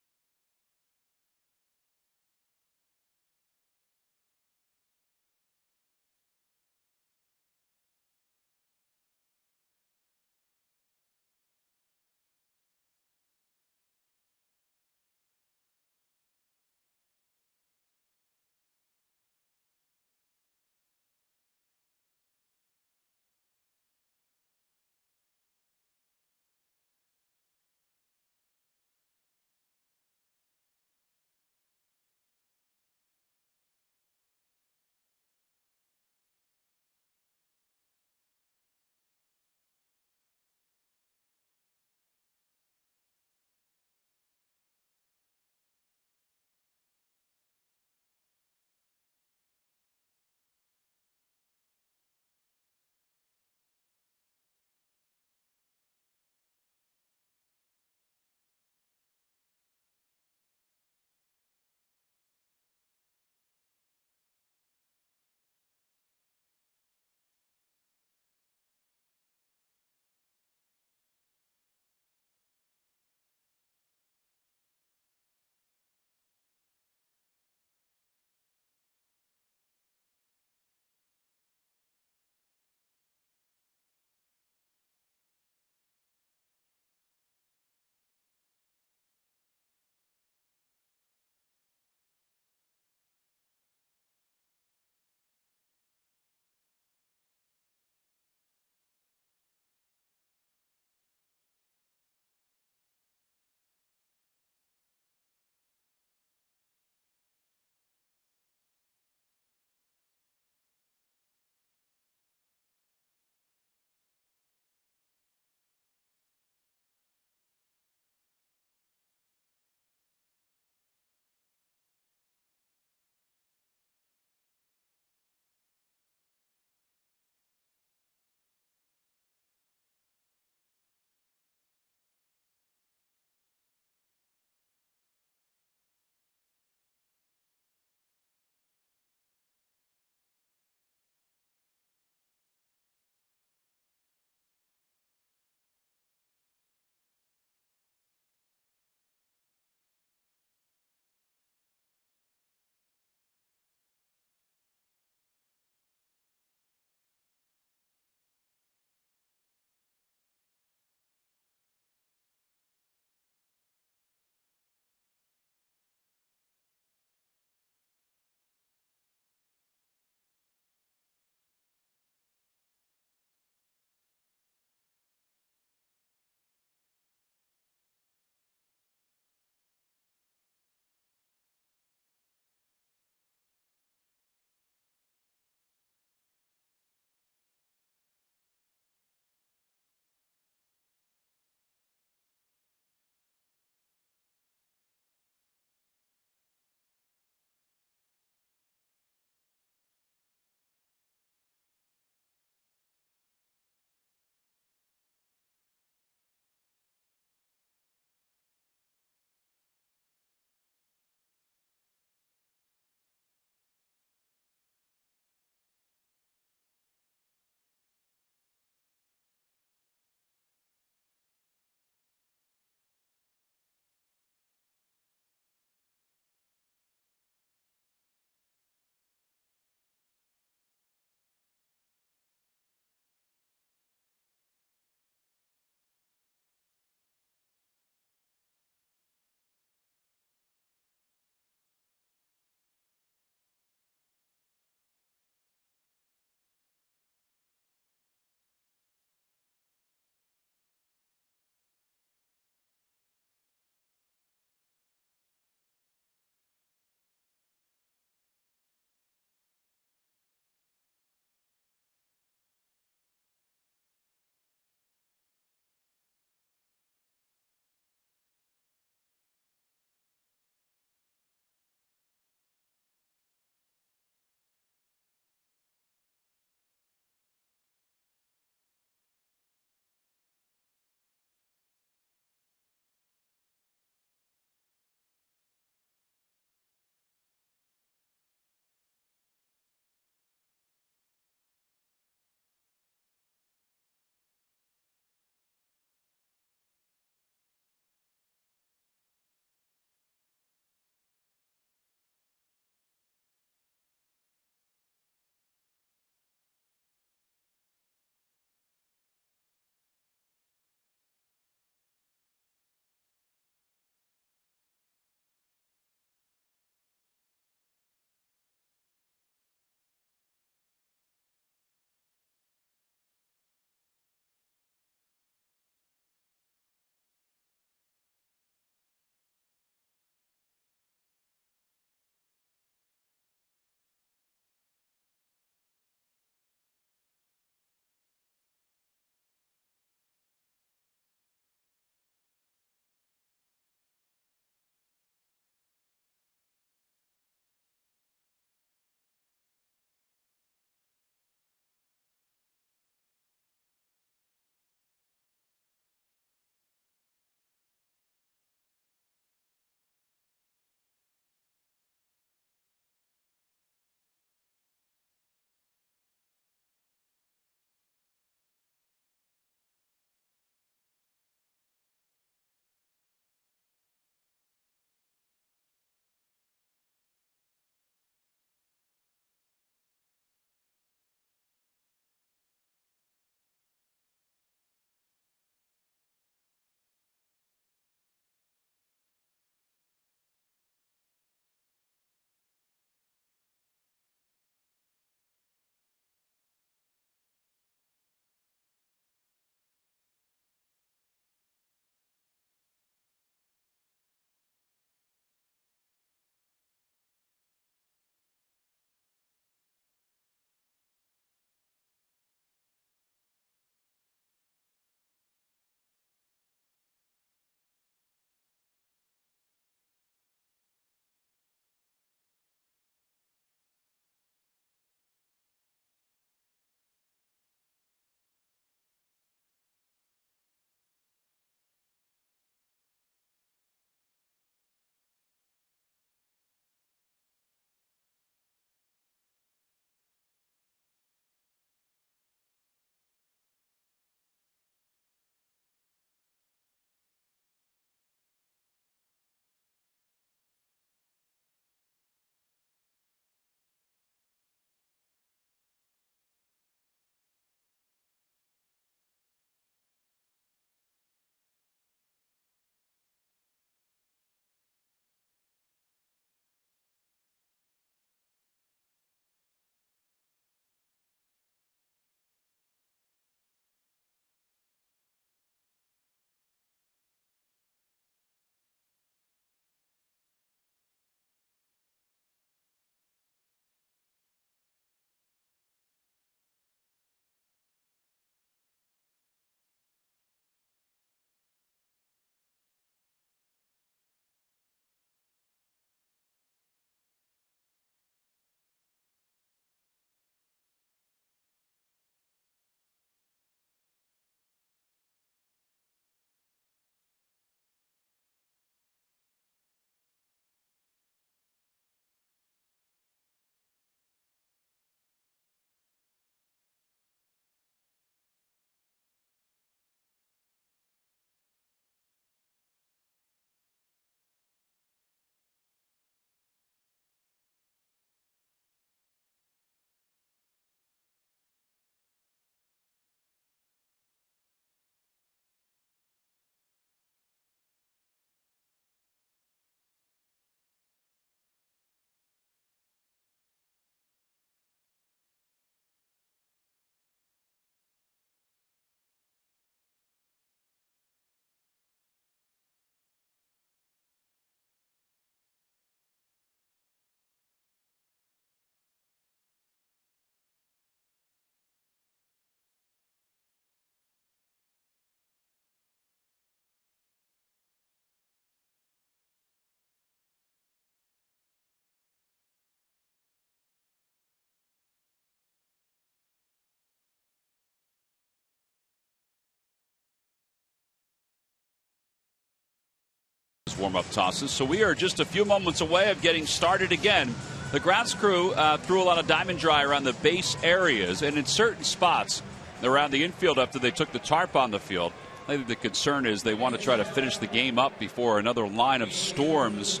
warm-up tosses. So we are just a few moments away of getting started again. The grounds crew threw a lot of diamond dry around the base areas and in certain spots around the infield after they took the tarp on the field. I think the concern is they want to try to finish the game up before another line of storms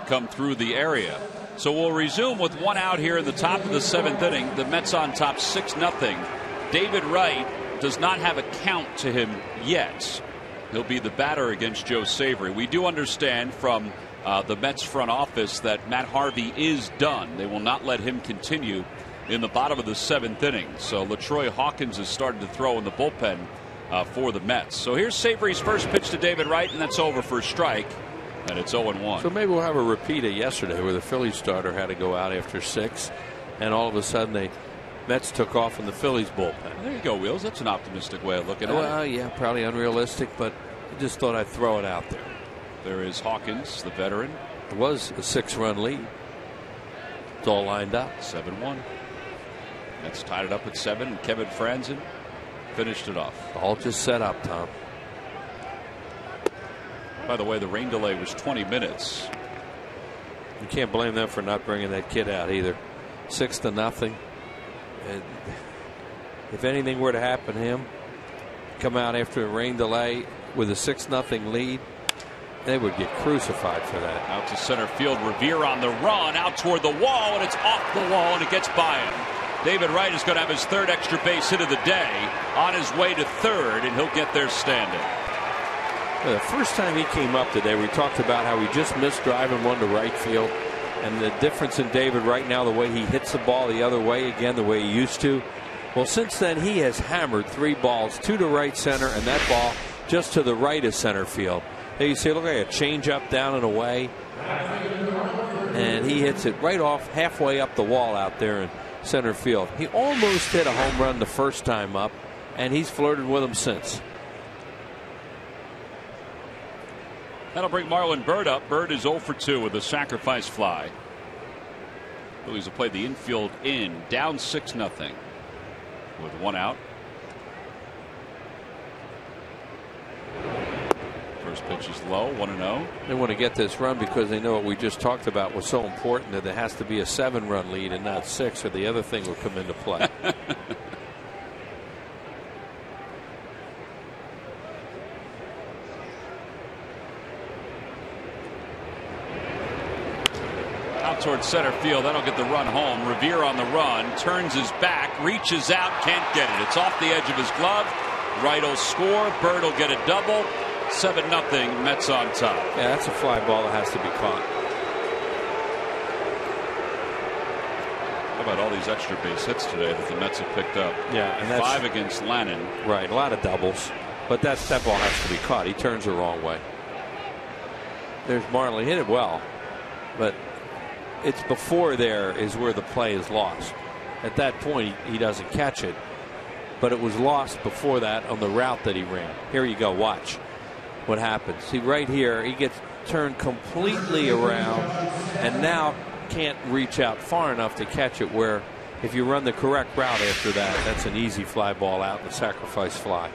come through the area. So we'll resume with one out here in the top of the 7th inning. The Mets on top 6-0. David Wright does not have a count to him yet. He'll be the batter against Joe Savory. We do understand from the Mets front office that Matt Harvey is done. They will not let him continue in the bottom of the 7th inning. So LaTroy Hawkins has started to throw in the bullpen for the Mets. So here's Savory's first pitch to David Wright, and that's over for a strike. And it's 0-1. So maybe we'll have a repeat of yesterday where the Phillies starter had to go out after 6, and all of a sudden the Mets took off in the Phillies bullpen. There you go, Wheels. That's an optimistic way of looking at it. Well, yeah, probably unrealistic, but I just thought I'd throw it out there. There is Hawkins, the veteran. It was a 6-run lead. It's all lined up. 7-1. Mets tied it up at 7, and Kevin Franzen finished it off. All just set up, Tom. By the way, the rain delay was 20 minutes. You can't blame them for not bringing that kid out either. 6-0. And if anything were to happen to him, come out after a rain delay with a 6-0 lead, they would get crucified for that. Out to center field. Revere on the run. Out toward the wall, and it's off the wall, and it gets by him. David Wright is going to have his 3rd extra base hit of the day on his way to 3rd, and he'll get there standing. Well, the first time he came up today, we talked about how he just missed driving one to right field, and the difference in David right now, the way he hits the ball the other way again, the way he used to. Well, since then, he has hammered 3 balls, 2 to right center, and that ball just to the right of center field. There you see, look like a changeup down and away, and he hits it right off halfway up the wall out there in center field. He almost hit a home run the first time up, and he's flirted with him since. That'll bring Marlon Byrd up. Byrd is 0 for 2 with a sacrifice fly. Phillies will play the infield in, down 6-0 with 1 out. First pitch is low, 1-0. They want to get this run because they know what we just talked about was so important, that there has to be a 7-run lead and not 6, or the other thing will come into play. Out towards center field. That'll get the run home. Revere on the run. Turns his back. Reaches out. Can't get it. It's off the edge of his glove. Wright will score. Byrd will get a double. 7-0. Mets on top. Yeah, that's a fly ball that has to be caught. How about all these extra base hits today that the Mets have picked up? Yeah, and that's 5 against Lannon. Right, a lot of doubles. But that ball has to be caught. He turns the wrong way. There's Marley. Hit it well. But it's before there is where the play is lost. At that point, he doesn't catch it. But it was lost before that on the route that he ran. Here you go. Watch what happens. See, right here, he gets turned completely around and now can't reach out far enough to catch it, where if you run the correct route after that, that's an easy fly ball out, the sacrifice fly.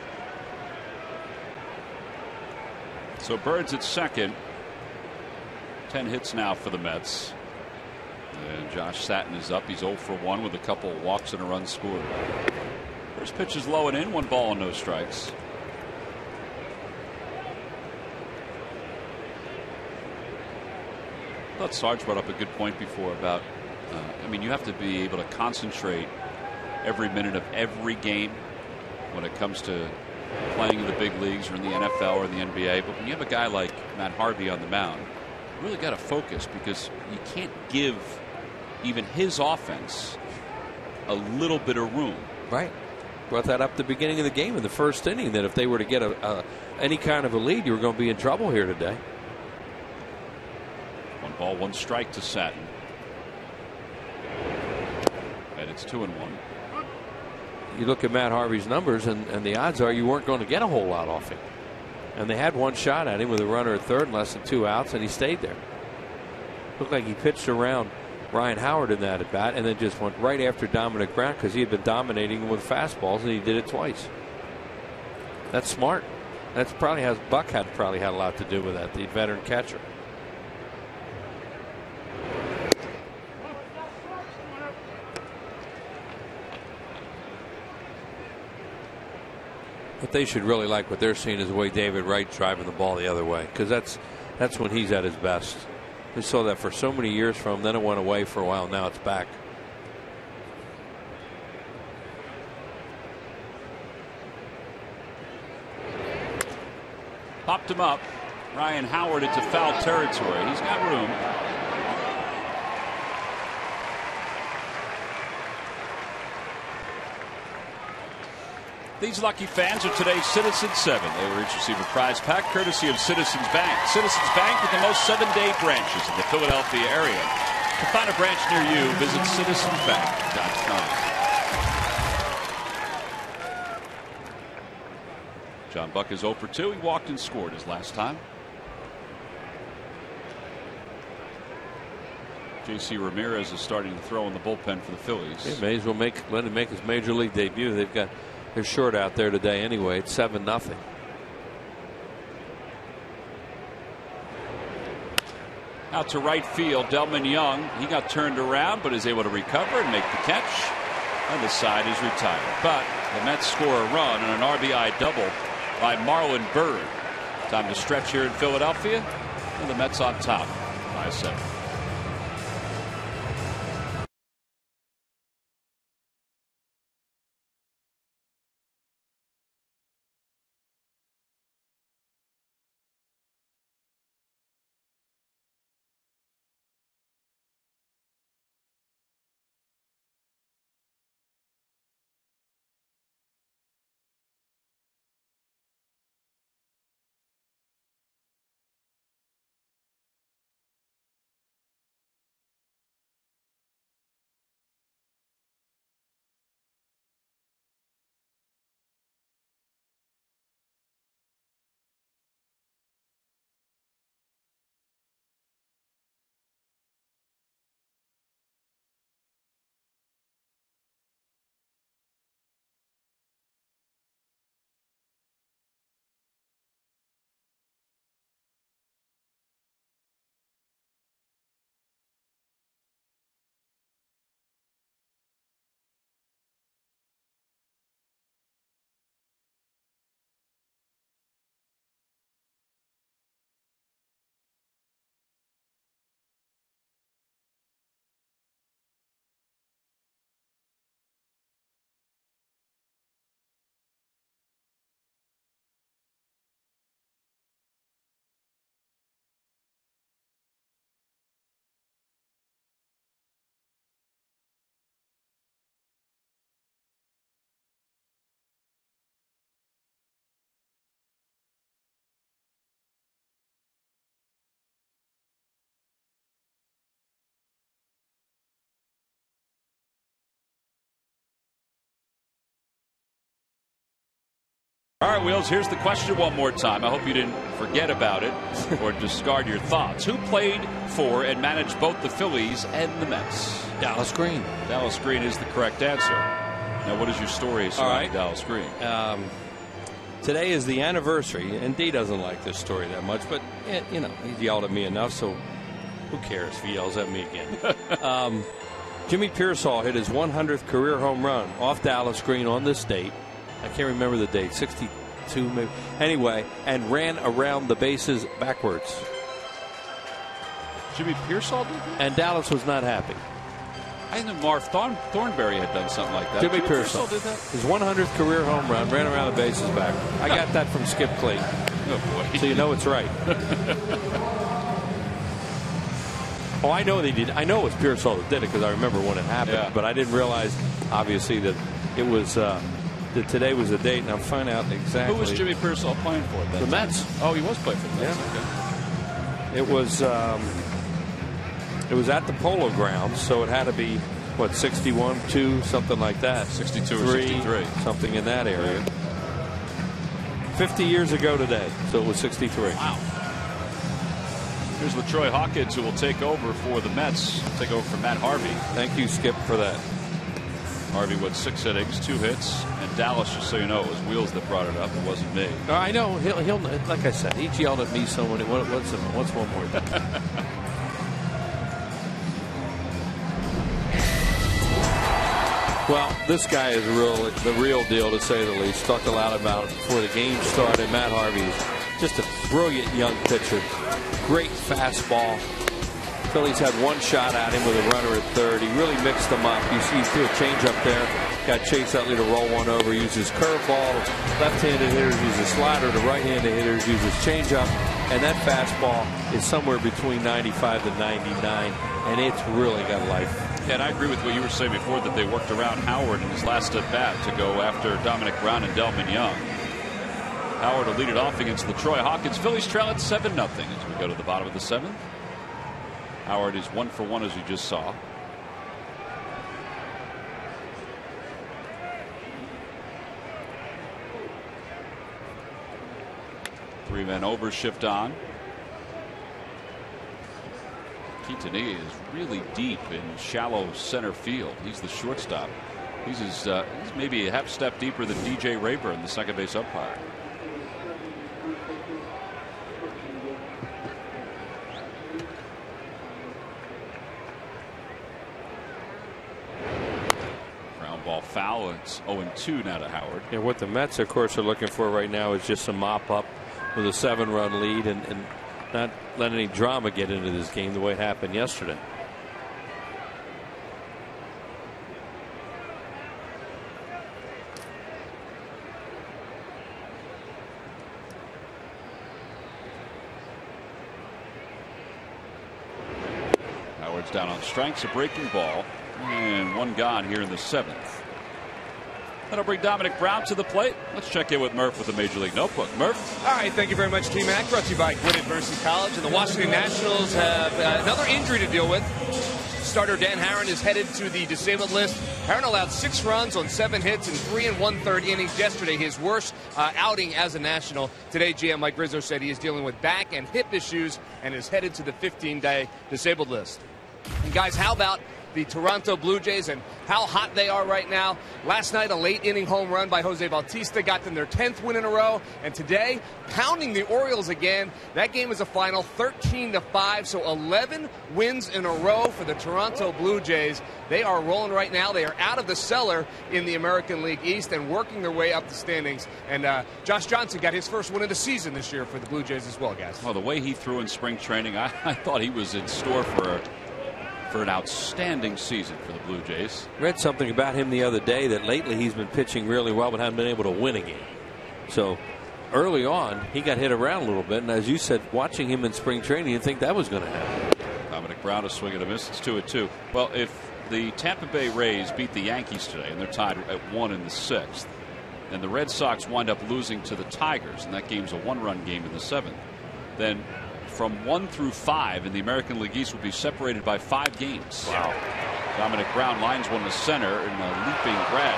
So Bird's at second. 10 hits now for the Mets. And Josh Satin is up. He's 0 for 1 with a couple of walks and a run scored. First pitch is low and in. 1 ball and no strikes. I thought Sarge brought up a good point before about, I mean, you have to be able to concentrate every minute of every game when it comes to playing in the big leagues or in the NFL or the NBA. But when you have a guy like Matt Harvey on the mound, you really got to focus, because you can't give even his offense a little bit of room. Right. Brought that up at the beginning of the game in the first inning, that if they were to get any kind of a lead, you were going to be in trouble here today. 1 ball, 1 strike to Satin. And it's 2-1. You look at Matt Harvey's numbers, and the odds are you weren't going to get a whole lot off him. And they had 1 shot at him with a runner at third and less than 2 outs, and he stayed there. Looked like he pitched around Ryan Howard in that at bat, and then just went right after Dominic Brown, because he had been dominating him with fastballs, and he did it twice. That's smart. That's probably has Buck probably had a lot to do with that, the veteran catcher. But they should really like what they're seeing is the way David Wright driving the ball the other way, because that's when he's at his best. We saw that for so many years from him, then it went away for a while, now it's back. Popped him up. Ryan Howard into foul territory. He's got room. These lucky fans are today's Citizens 7. They were each receive a prize pack courtesy of Citizens Bank. Citizens Bank with the most 7-day branches in the Philadelphia area. To find a branch near you, visit citizensbank.com. John Buck is 0 for 2. He walked and scored his last time. J.C. Ramirez is starting to throw in the bullpen for the Phillies. They may as well let him make his major league debut. They're short out there today anyway. It's 7-0. Out to right field, Delman Young. He got turned around, but is able to recover and make the catch. And the side is retired. But the Mets score a run on an RBI double by Marlon Byrd. Time to stretch here in Philadelphia. And the Mets on top by 7. All right, Wheels, here's the question one more time. I hope you didn't forget about it or discard your thoughts. Who played for and managed both the Phillies and the Mets? Dallas Green. Dallas Green is the correct answer. Now, what is your story surrounding Dallas Green? Today is the anniversary, and Dee doesn't like this story that much, but, you know, he's yelled at me enough, so who cares if he yells at me again? Jimmy Pearsall hit his 100th career home run off Dallas Green on this date. I can't remember the date, 62 maybe. Anyway, and ran around the bases backwards. Jimmy Pearsall did that? And Dallas was not happy. I think Marv Thornberry had done something like that. Jimmy Pearsall did that? His 100th career home run, ran around the bases backwards. I got that from Skip Clayton. Oh, boy. So you know it's right. Oh, I know they did. I know it was Pearsall that did it because I remember when it happened. Yeah. But I didn't realize, obviously, that it was that today was the date, and I'll find out exactly. Who was Jimmy Pearsall playing for? The Mets. Oh, he was playing for the Mets. Yeah. Okay. It was at the Polo Grounds, so it had to be what 61, 2, something like that. 62 or 3, 63, something in that area. 50 years ago today, so it was 63. Wow. Here's LaTroy Hawkins, who will take over for the Mets, take over for Matt Harvey. Thank you, Skip, for that. Harvey went 6 innings, 2 hits, and Dallas, just so you know, it was Wheels that brought it up. It wasn't me. I know. He'll like I said, he yelled at me so many. What's one more thing? Well, this guy is the real deal, to say the least. Talked a lot about it before the game started. Matt Harvey is just a brilliant young pitcher. Great fastball. Phillies had one shot at him with a runner at third. He really mixed them up. You see, he threw a changeup there. Got Chase Utley to roll one over. Uses curveball. Left-handed hitters use a slider. The right-handed hitters uses changeup. And that fastball is somewhere between 95 to 99, and it's really got life. Yeah, and I agree with what you were saying before, that they worked around Howard in his last at bat to go after Dominic Brown and Delman Young. Howard will lead it off against the Troy Hawkins. Phillies trail at 7-0 as we go to the bottom of the 7th. Howard is 1 for 1, as you just saw. Three-man overshift on. Quintanilla is really deep in shallow center field. He's the shortstop. He's maybe a half step deeper than DJ Rayburn, the second base umpire. Ball foul. It's 0-2 now to Howard. And what the Mets, of course, are looking for right now is just some mop up with a 7-run lead and not let any drama get into this game the way it happened yesterday. Howard's down on strikes, a breaking ball. And one gone here in the 7th. That'll bring Dominic Brown to the plate. Let's check in with Murph with the Major League Notebook. Murph? All right, thank you very much, T-Mac. Brought to you by Gwinnett Mercy College. And the Washington Nationals have another injury to deal with. Starter Dan Harron is headed to the disabled list. Harron allowed 6 runs on 7 hits in 3 1/3 innings yesterday, his worst outing as a National. Today, GM Mike Rizzo said he is dealing with back and hip issues and is headed to the 15-day disabled list. And guys, how about the Toronto Blue Jays and how hot they are right now? Last night, a late inning home run by Jose Bautista got them their 10th win in a row, and today, pounding the Orioles again. That game is a final 13-5, so 11 wins in a row for the Toronto Blue Jays. They are rolling right now. They are out of the cellar in the American League East and working their way up the standings. And Josh Johnson got his first win of the season this year for the Blue Jays as well, guys. Well, the way he threw in spring training, I thought he was in store for an outstanding season for the Blue Jays. Read something about him the other day that lately he's been pitching really well but hasn't been able to win a game. So early on he got hit around a little bit, and as you said, watching him in spring training, you think that was going to happen. Dominic Brown is swinging a miss. It's 2-2. Well, if the Tampa Bay Rays beat the Yankees today and they're tied at 1 in the 6th, and the Red Sox wind up losing to the Tigers, and that game's a 1-run game in the 7th, then from 1 through 5 in the American League East will be separated by 5 games. Wow. Dominic Brown lines one to center in a leaping grab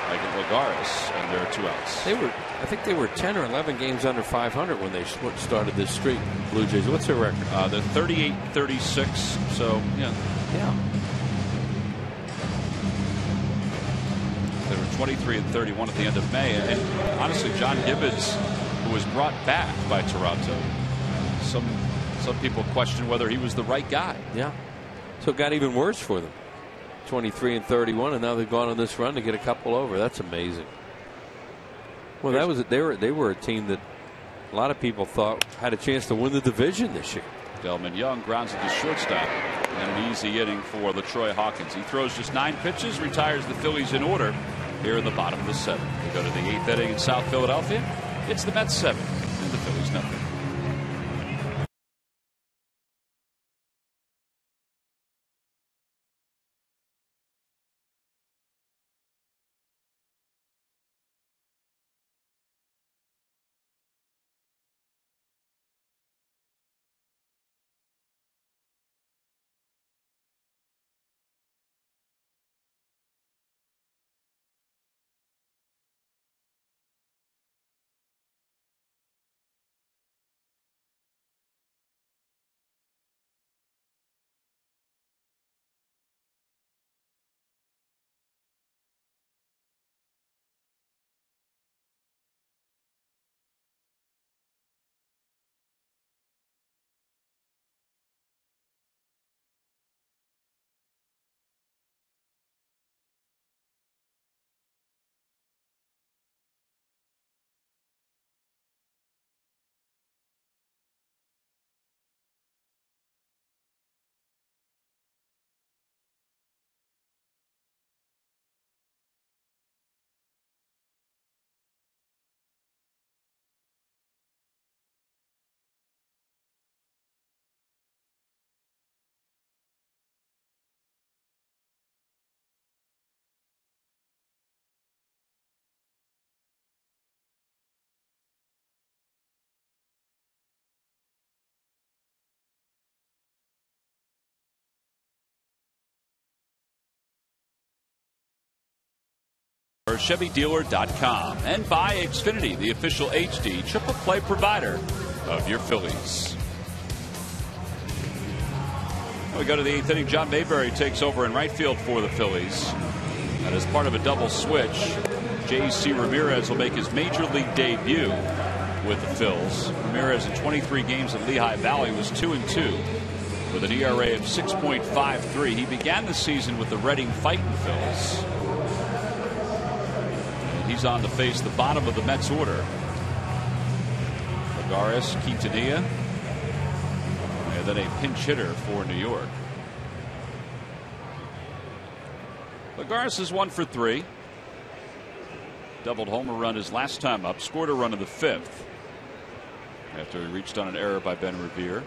like Lagares, and there are 2 outs. I think they were 10 or 11 games under 500 when they started this streak. Blue Jays, what's their record? They're 38-36. So yeah. They were 23-31 at the end of May, and honestly, John Gibbons, who was brought back by Toronto, some people question whether he was the right guy. Yeah. So it got even worse for them. 23-31, and now they've gone on this run to get a couple over. That's amazing. Well, they were a team that a lot of people thought had a chance to win the division this year. Delman Young grounds it to shortstop, and an easy inning for the Troy Hawkins. He throws just 9 pitches, retires the Phillies in order here in the bottom of the 7th. We go to the 8th inning in South Philadelphia. It's the Mets 7 and the Phillies nothing. ChevroletChevyDealer.com. And by Xfinity, the official HD triple play provider of your Phillies. We go to the 8th inning. John Mayberry takes over in right field for the Phillies. And as part of a double switch, J.C. Ramirez will make his major league debut with the Phils. Ramirez in 23 games at Lehigh Valley was 2-2 with an ERA of 6.53. He began the season with the Reading Fightin' Phils. And he's on to face the bottom of the Mets order. Lagares, Quintanilla, and then a pinch hitter for New York. Lagares is 1 for 3. Doubled homer run his last time up. Scored a run in the 5th after he reached on an error by Ben Revere.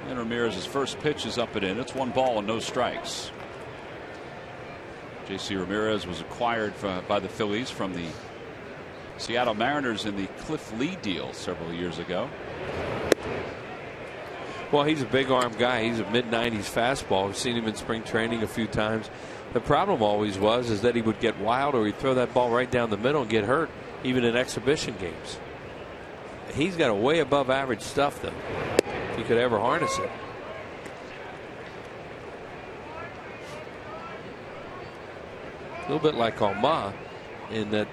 And Ramirez's first pitch is up and in. It's 1 ball and no strikes. J.C. Ramirez was acquired by the Phillies from the Seattle Mariners in the Cliff Lee deal several years ago. Well, he's a big arm guy. He's a mid-90s fastball. We've seen him in spring training a few times. The problem always was that he would get wild, or he'd throw that ball right down the middle and get hurt, even in exhibition games. He's got a way above average stuff, though, if he could ever harness it. A little bit like Alma in that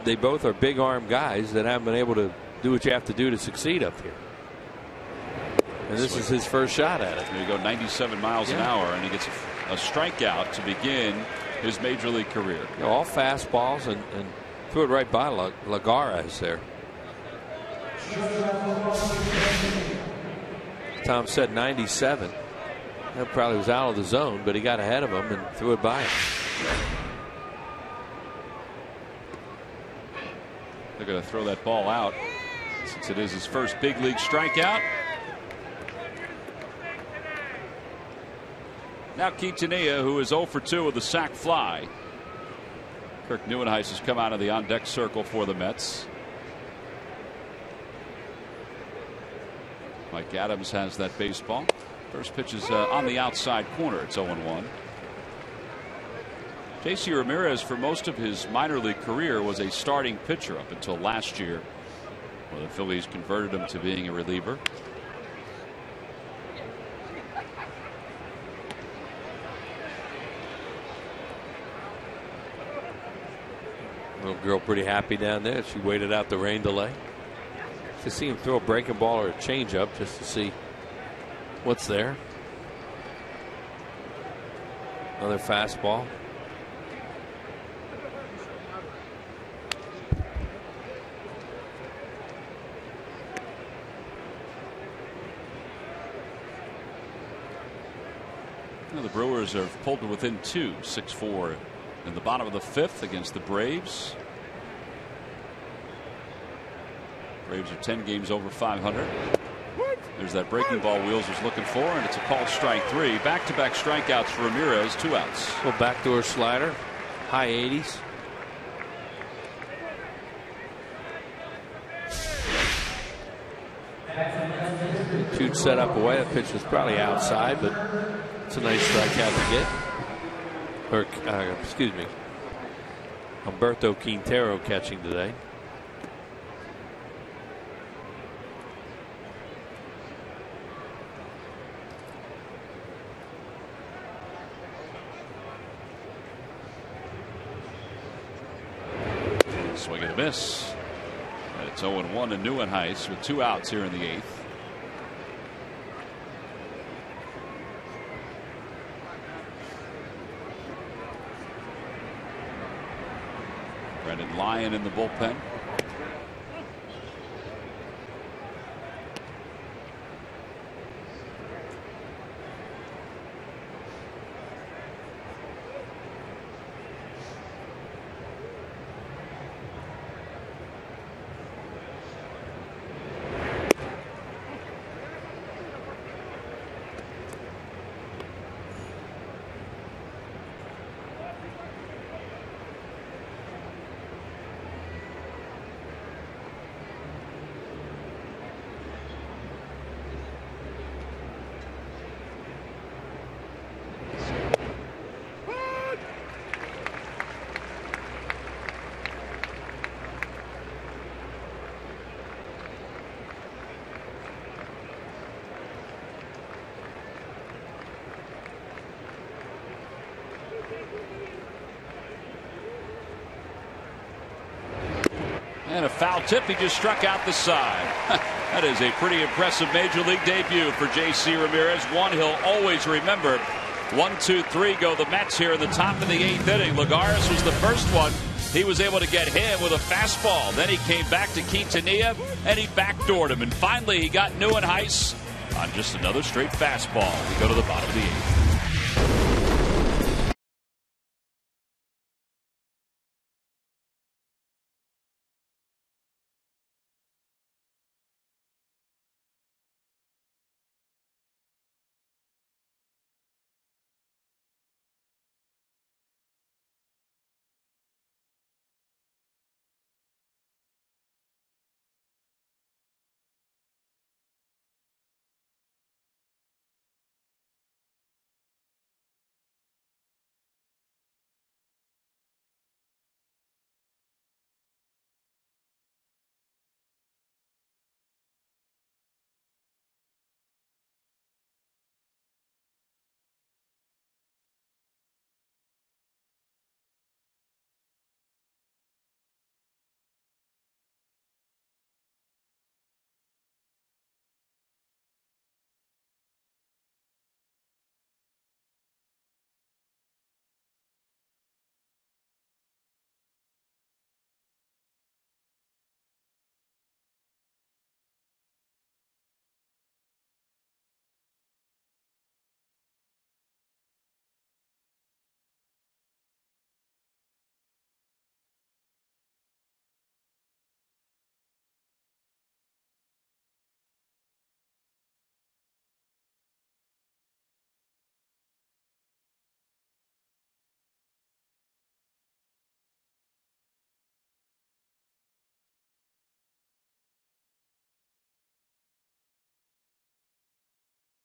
they both are big arm guys that haven't been able to do what you have to do to succeed up here. And this is his first shot at it. There you go, 97 miles an hour, and he gets a strikeout to begin his major league career. You know, all fastballs, and threw it right by Lagares there. Tom said 97. That probably was out of the zone, but he got ahead of him and threw it by him. They're going to throw that ball out since it is his first big league strikeout. Now Quintanilla, who is 0 for 2 with a sac fly. Kirk Neuenhuis has come out of the on-deck circle for the Mets. Mike Adams has that baseball. First pitch is on the outside corner. It's 0-1. J.C. Ramirez, for most of his minor league career, was a starting pitcher up until last year, where the Phillies converted him to being a reliever. Little girl pretty happy down there. She waited out the rain delay to see him throw a breaking ball or a changeup just to see what's there. Another fastball. Now the Brewers are pulled to within 2, 6-4 in the bottom of the 5th against the Braves. Braves are 10 games over 500. There's that breaking ball Wheels was looking for, and it's a called strike 3. Back-to-back strikeouts for Ramirez, 2 outs. Little backdoor slider, high 80s. Huge setup away. That pitch was probably outside, but it's a nice strikeout to get. Or, excuse me, Humberto Quintero catching today. Swing and a miss. And it's 0-1 to Neuenhuis with 2 outs here in the 8th. Brendan Lyon in the bullpen. And a foul tip. He just struck out the side. That is a pretty impressive major league debut for J.C. Ramirez. One he'll always remember. 1, 2, 3 go the Mets here in the top of the 8th inning. Lagares was the first one. He was able to get him with a fastball. Then he came back to Quintanilla, and he backdoored hn. And finally, he got Neuenhuis on just another straight fastball. We go to the bottom of the 8th.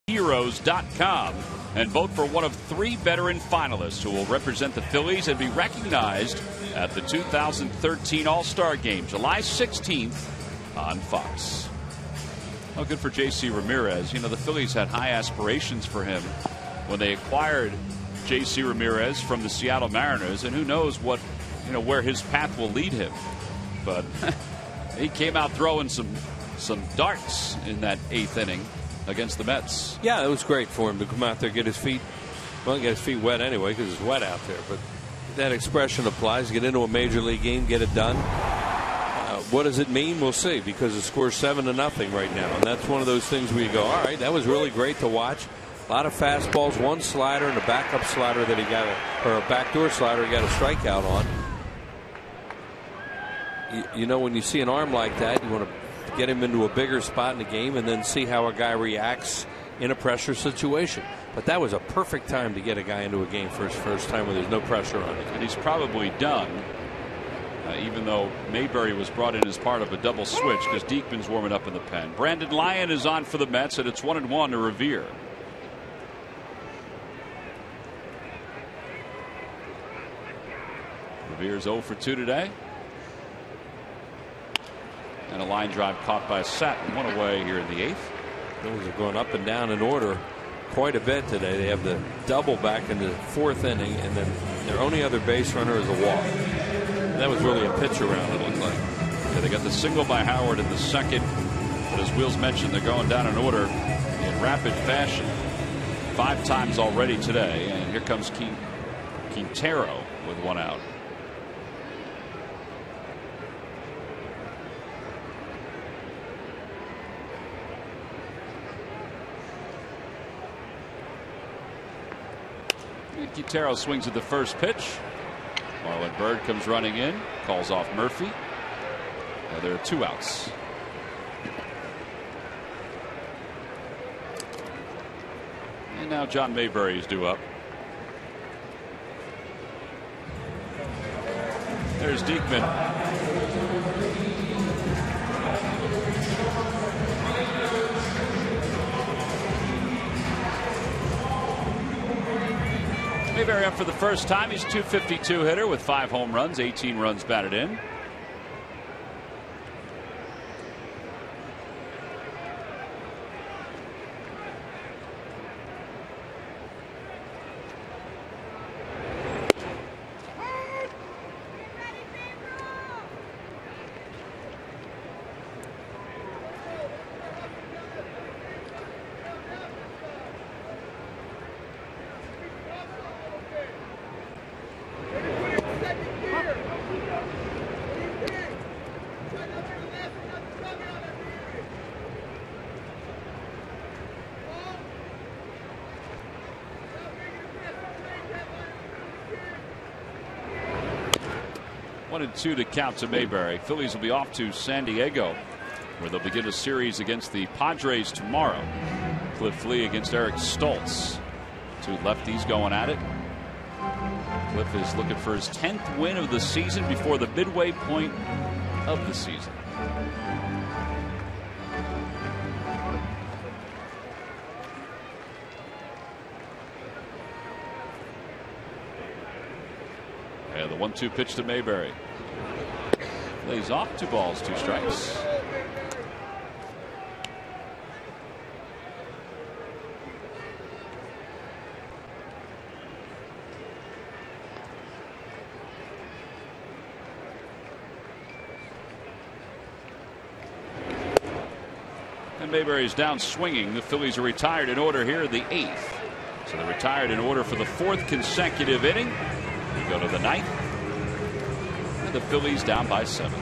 Heroes.com and vote for one of 3 veteran finalists who will represent the Phillies and be recognized at the 2013 All-Star Game, July 16th on Fox. Oh, good for J.C. Ramirez. You know, the Phillies had high aspirations for him when they acquired J.C. Ramirez from the Seattle Mariners, and who knows what, where his path will lead him. But he came out throwing some darts in that 8th inning against the Mets. Yeah, it was great for him to come out there, get his feet wet anyway because it's wet out there. But that expression applies. Get into a major league game, get it done. What does it mean? We'll see, because it scores 7-0 right now, and that's one of those things where you go, all right, that was really great to watch. A lot of fastballs, one slider, and a backup slider that he got, or a backdoor slider he got a strikeout on. When you see an arm like that, you want to get him into a bigger spot in the game and then see how a guy reacts in a pressure situation. But that was a perfect time to get a guy into a game for his first time when there's no pressure on it. And he's probably done, even though Mayberry was brought in as part of a double switch because Diekman's warming up in the pen. Brandon Lyon is on for the Mets, and it's 1-1 to Revere. Revere's 0 for 2 today. And a line drive caught by Satin. One away here in the 8th. Those are going up and down in order quite a bit today. They have the double back in the 4th inning, and then their only other base runner is a walk. And that was really a pitch around, it looked like. Yeah, they got the single by Howard in the 2nd. But as Wheels mentioned, they're going down in order in rapid fashion. 5 times already today. And here comes Quintero with 1 out. Quintero swings at the first pitch. Marlon Byrd comes running in, calls off Murphy. Now there are 2 outs. And now John Mayberry is due up. There's Diekman. Mayberry up for the first time. He's a .252 hitter with 5 home runs, 18 runs batted in. 1-2 to count to Mayberry. Phillies will be off to San Diego, where they'll begin a series against the Padres tomorrow. Cliff Lee against Eric Stoltz. Two lefties going at it. Cliff is looking for his 10th win of the season before the midway point of the season. And the 1-2 pitch to Mayberry. Lays off, 2 balls, 2 strikes. And Mayberry's down swinging. The Phillies are retired in order here in the 8th. So they're retired in order for the 4th consecutive inning. We go to the 9th. And the Phillies down by 7.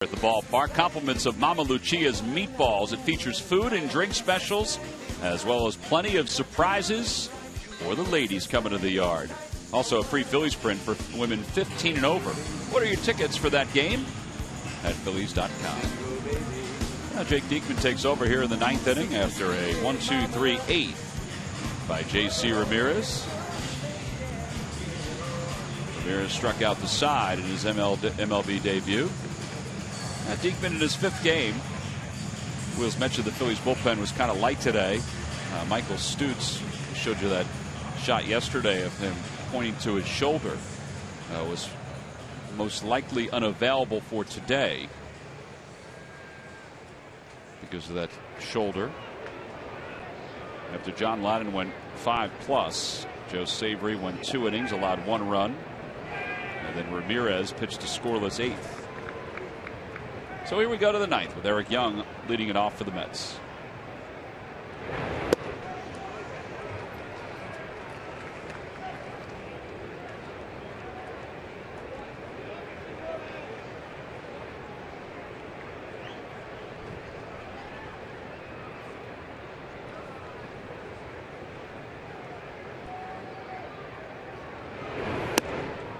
At the ballpark, compliments of Mama Lucia's Meatballs. It features food and drink specials, as well as plenty of surprises for the ladies coming to the yard. Also, a free Phillies print for women 15 and over. What are your tickets for that game? At Phillies.com. Now Jake Diekman takes over here in the 9th inning after a 1-2-3-8 by J.C. Ramirez. Ramirez struck out the side in his MLB debut. Now, Diekman in his 5th game. Wheels mentioned the Phillies bullpen was kind of light today. Michael Stutz showed you that shot yesterday of him pointing to his shoulder. Was most likely unavailable for today because of that shoulder. After John Ladden went 5+, Joe Savory went 2 innings, allowed 1 run. And then Ramirez pitched a scoreless 8th. So here we go to the 9th with Eric Young leading it off for the Mets.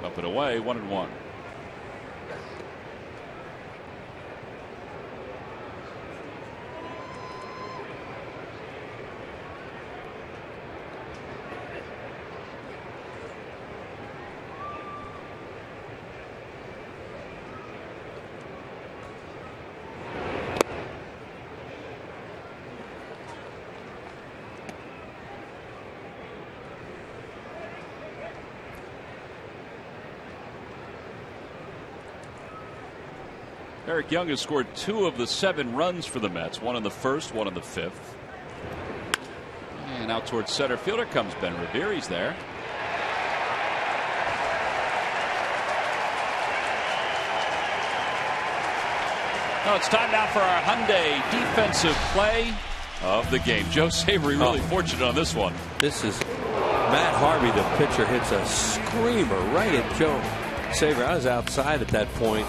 Up and away, 1-1. Eric Young has scored 2 of the 7 runs for the Mets, 1 in the first, 1 in the 5th. And out towards center field, here comes Ben Revere. He's there. Well, it's time now for our Hyundai defensive play of the game. Joe Savory really fortunate on this one. This is Matt Harvey, the pitcher, hits a screamer right at Joe Savory. I was outside at that point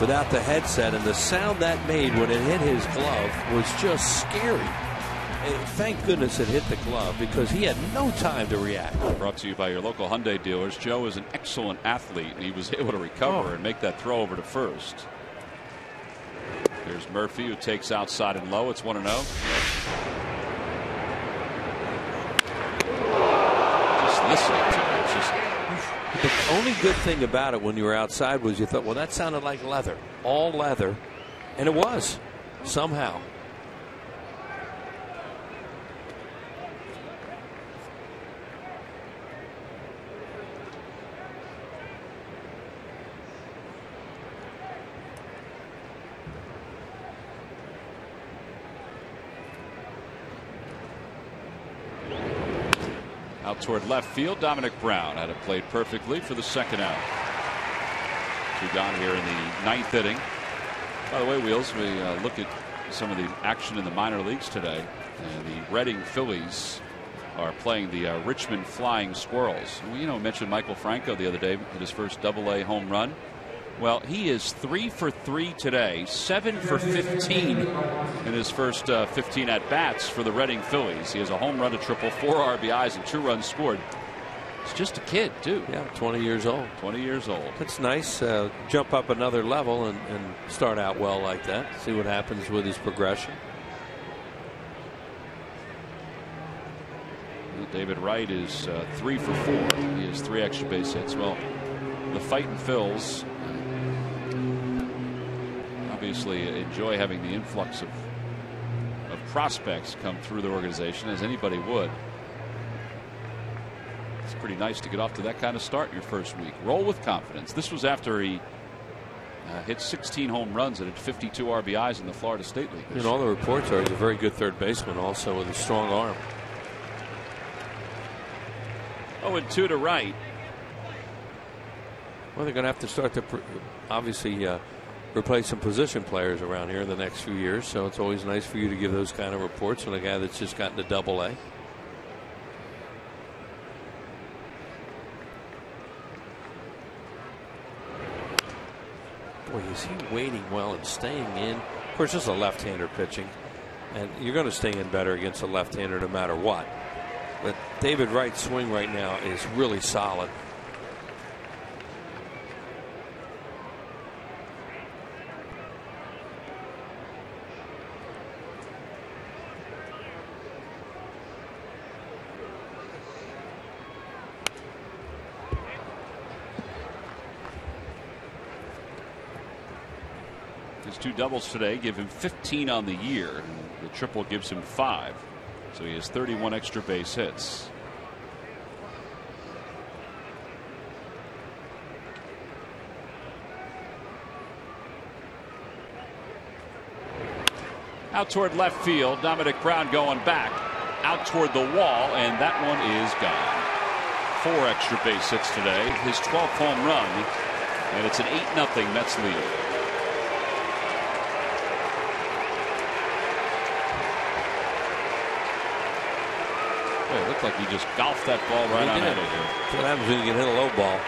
without the headset, and the sound that made when it hit his glove was just scary. And thank goodness it hit the glove because he had no time to react. Brought to you by your local Hyundai dealers. Joe is an excellent athlete, and he was able to recover and make that throw over to first. Here's Murphy, who takes outside and low. It's 1-0. Just listening to it. It's just... The only good thing about it when you were outside was you thought, well, that sounded like leather. All leather. And it was. Somehow. Out toward left field, Dominic Brown had it played perfectly for the second out. 2 gone here in the 9th inning. By the way, Wheels, we look at some of the action in the minor leagues today. And the Reading Phillies are playing the Richmond Flying Squirrels. We mentioned Michael Franco the other day hit his first Double-A home run. Well, he is 3 for 3 today, 7 for 15 in his first 15 at-bats for the Reading Phillies. He has a home run, a triple, 4 RBIs, and 2 runs scored. He's just a kid, too. Yeah, 20 years old. 20 years old. That's nice. Jump up another level and start out well like that. See what happens with his progression. David Wright is 3 for 4. He has 3 extra base hits. Well, the Fightin' Phils obviously enjoy having the influx of prospects come through the organization, as anybody would. It's pretty nice to get off to that kind of start in your first week. Roll with confidence. This was after he hit 16 home runs and had 52 RBIs in the Florida State League. And all the reports are he's a very good third baseman, also with a strong arm. 0-2 to Wright. Well, they're going to have to start to obviously replace some position players around here in the next few years. So it's always nice for you to give those kind of reports from a guy that's just gotten to Double-A. Boy, is he waiting well and staying in. Of course, this is a left-hander pitching, and you're going to stay in better against a left-hander no matter what. But David Wright's swing right now is really solid. His 2 doubles today give him 15 on the year. The triple gives him 5. So he has 31 extra base hits. Out toward left field, Dominic Brown going back out toward the wall, and that one is gone. 4 extra base hits today, his 12th home run, and it's an 8-0 Mets lead. It looked like he just golfed that ball right on out of here. That's what happens when you can hit a low ball.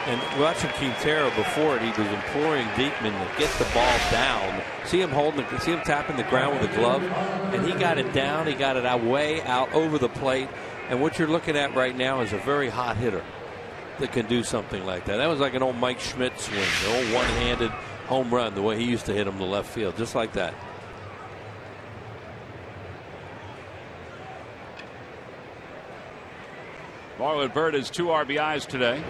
And watching Quintero before it, he was imploring Diekman to get the ball down. See him see him tapping the ground with a glove, and he got it down. He got it way out over the plate. And what you're looking at right now is a very hot hitter that can do something like that. That was like an old Mike Schmidt swing, the old one-handed home run, the way he used to hit him to left field, just like that. Marlon Byrd has 2 RBIs today.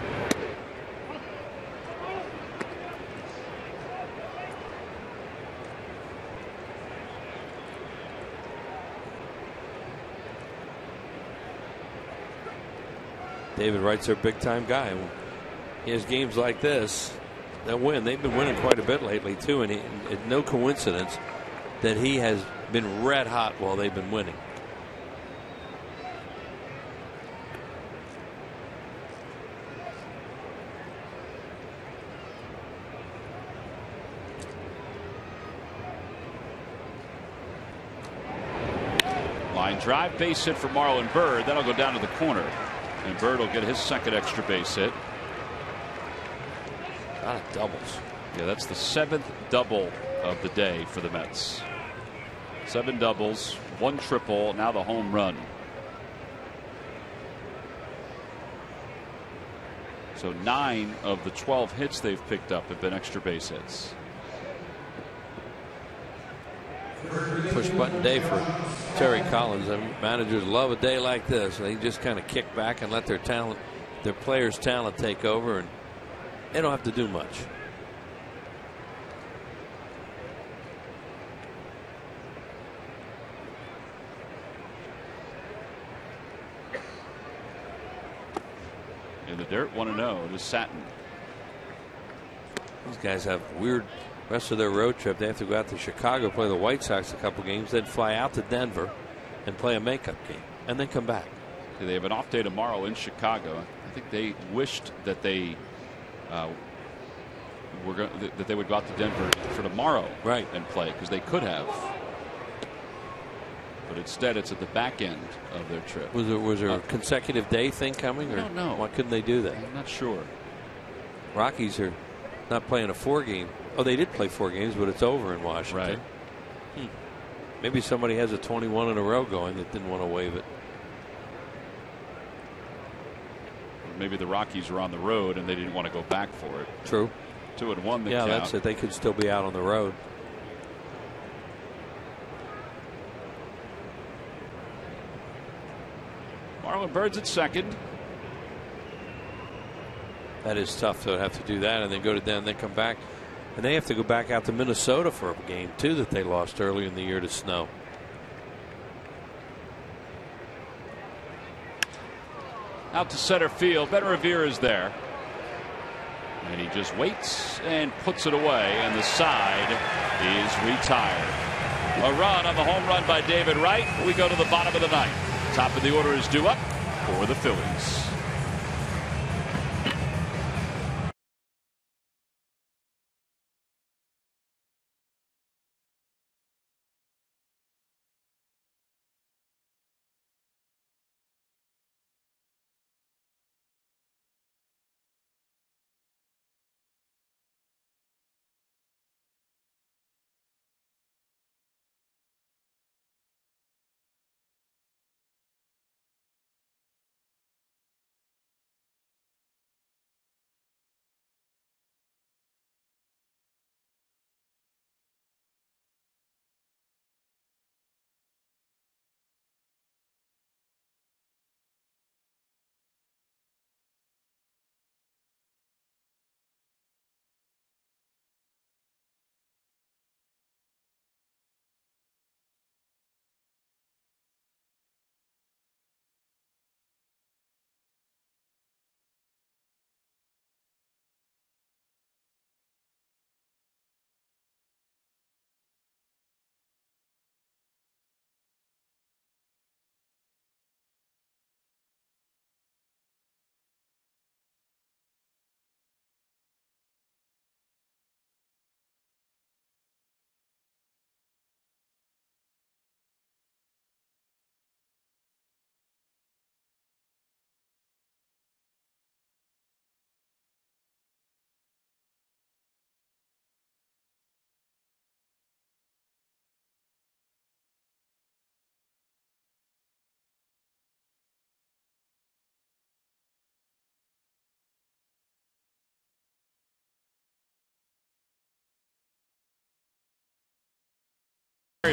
David Wright's their big time guy. He has games like this. that win. They've been winning quite a bit lately too, and no coincidence that he has been red hot while they've been winning. Line drive, base hit for Marlon Byrd. That'll go down to the corner, and Byrd will get his second extra base hit. A lot of doubles. Yeah, that's the 7th double of the day for the Mets. 7 doubles, 1 triple, now the home run. So 9 of the 12 hits they've picked up have been extra base hits. Push button day for Terry Collins. I mean, managers love a day like this. They just kind of kick back and let their players' talent take over, and they don't have to do much. In the dirt, 1-0 to Satin. These guys have weird rest of their road trip. They have to go out to Chicago, play the White Sox a couple games, then fly out to Denver and play a makeup game, and then come back. They have an off day tomorrow in Chicago. I think they wished that they that they would go out to Denver for tomorrow, right, and play, because they could have. But instead, it's at the back end of their trip. Was there a consecutive day thing coming? Or I don't know. Why couldn't they do that? I'm not sure. Rockies are not playing a 4-game. Oh, they did play 4 games, but it's over in Washington. Right. Maybe somebody has a 21 in a row going that didn't want to waive it. Maybe the Rockies were on the road and they didn't want to go back for it. True. 2-1 the yeah, count. that's it. They could still be out on the road. Marlon Byrd's at second. That is tough to have to do that and then go to Den and then come back. And they have to go back out to Minnesota for a game too that they lost early in the year to snow. Out to center field. Benavides is there. And he just waits and puts it away, and the side is retired. A run on the home run by David Wright. We go to the bottom of the ninth. Top of the order is due up for the Phillies.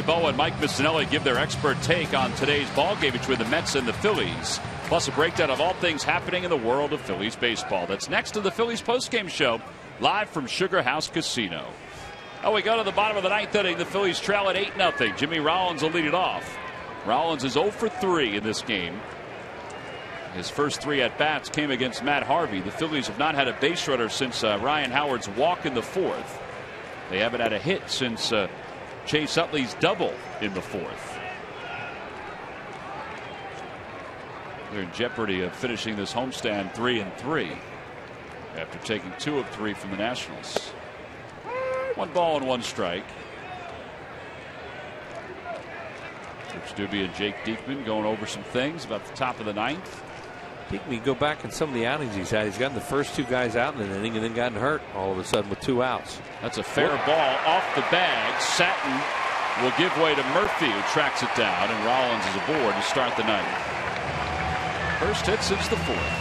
Bo and Mike Missinelli give their expert take on today's ball game between the Mets and the Phillies, plus a breakdown of all things happening in the world of Phillies baseball. That's next to the Phillies postgame show, live from Sugar House Casino. Oh, we go to the bottom of the ninth inning. The Phillies trail at 8-0. Jimmy Rollins will lead it off. Rollins is 0 for 3 in this game. His first 3 at-bats came against Matt Harvey. The Phillies have not had a base runner since Ryan Howard's walk in the 4th. They haven't had a hit since Chase Utley's double in the 4th. They're in jeopardy of finishing this homestand 3-3 after taking 2 of 3 from the Nationals. 1 ball and 1 strike. Rich Doobie and Jake Diekman going over some things about the top of the 9th. Diekman, go back in some of the outings he's had. He's gotten the first 2 guys out in an inning and then gotten hurt all of a sudden with 2 outs. That's a fair ball off the bag. Satin will give way to Murphy, who tracks it down, and Rollins is aboard to start the 9th. First hit since the 4th.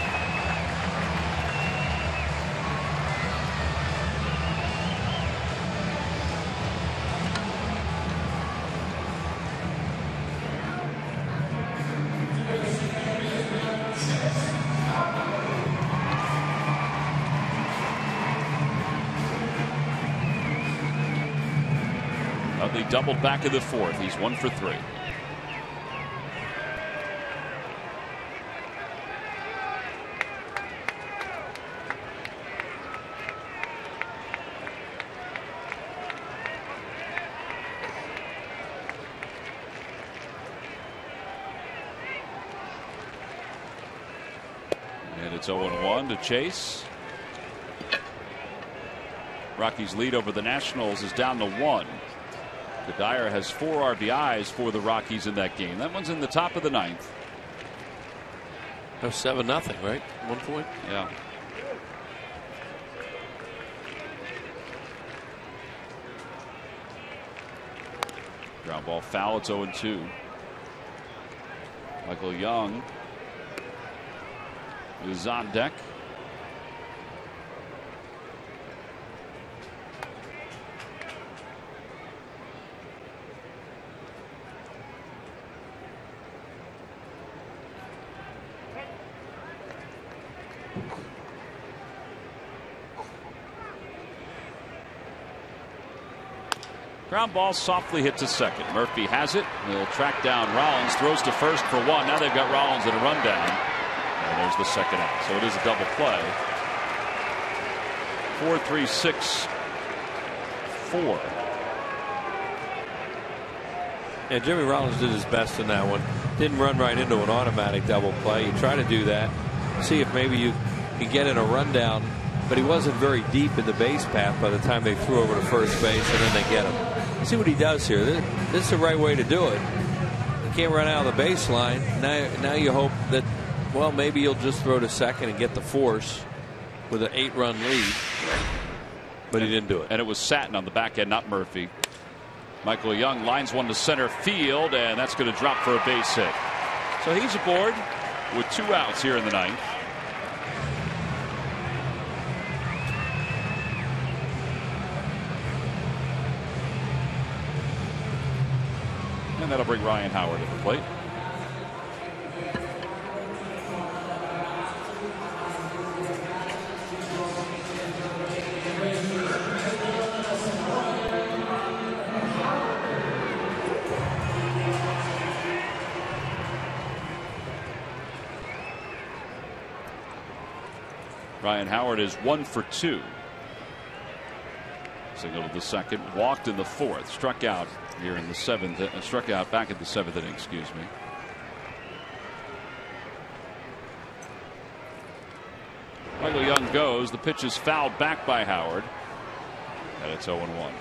Utley doubled back in the 4th. He's 1 for 3. And it's 0-1 to Chase. Rockies' lead over the Nationals is down to 1. Dyer has 4 RBIs for the Rockies in that game. That one's in the top of the 9th. That was 7-0, right? 1 point? Yeah. Ground ball foul. It's 0-2. Michael Young is on deck. Ground ball softly hit to second. Murphy has it. He'll track down Rollins. Throws to first for 1. Now they've got Rollins in a rundown. And there's the second out. So it is a double play. 4-3-6-4. Yeah, Jimmy Rollins did his best in that one. Didn't run right into an automatic double play. You try to do that. See if maybe you can get in a rundown. But he wasn't very deep in the base path by the time they threw over to first base, and then they get him. See what he does here. This is the right way to do it. You can't run out of the baseline. Now you hope that, well, maybe you'll just throw to second and get the force with an 8-run lead. But he didn't do it. And it was Satin on the back end, not Murphy. Michael Young lines one to center field, and that's going to drop for a base hit. So he's aboard with 2 outs here in the 9th. And that'll bring Ryan Howard to the plate. Ryan Howard is 1 for 2. Single to the second, walked in the 4th, struck out here in the 7th, struck out back at the 7th inning, excuse me. Michael Young goes. The pitch is fouled back by Howard, and it's 0-1.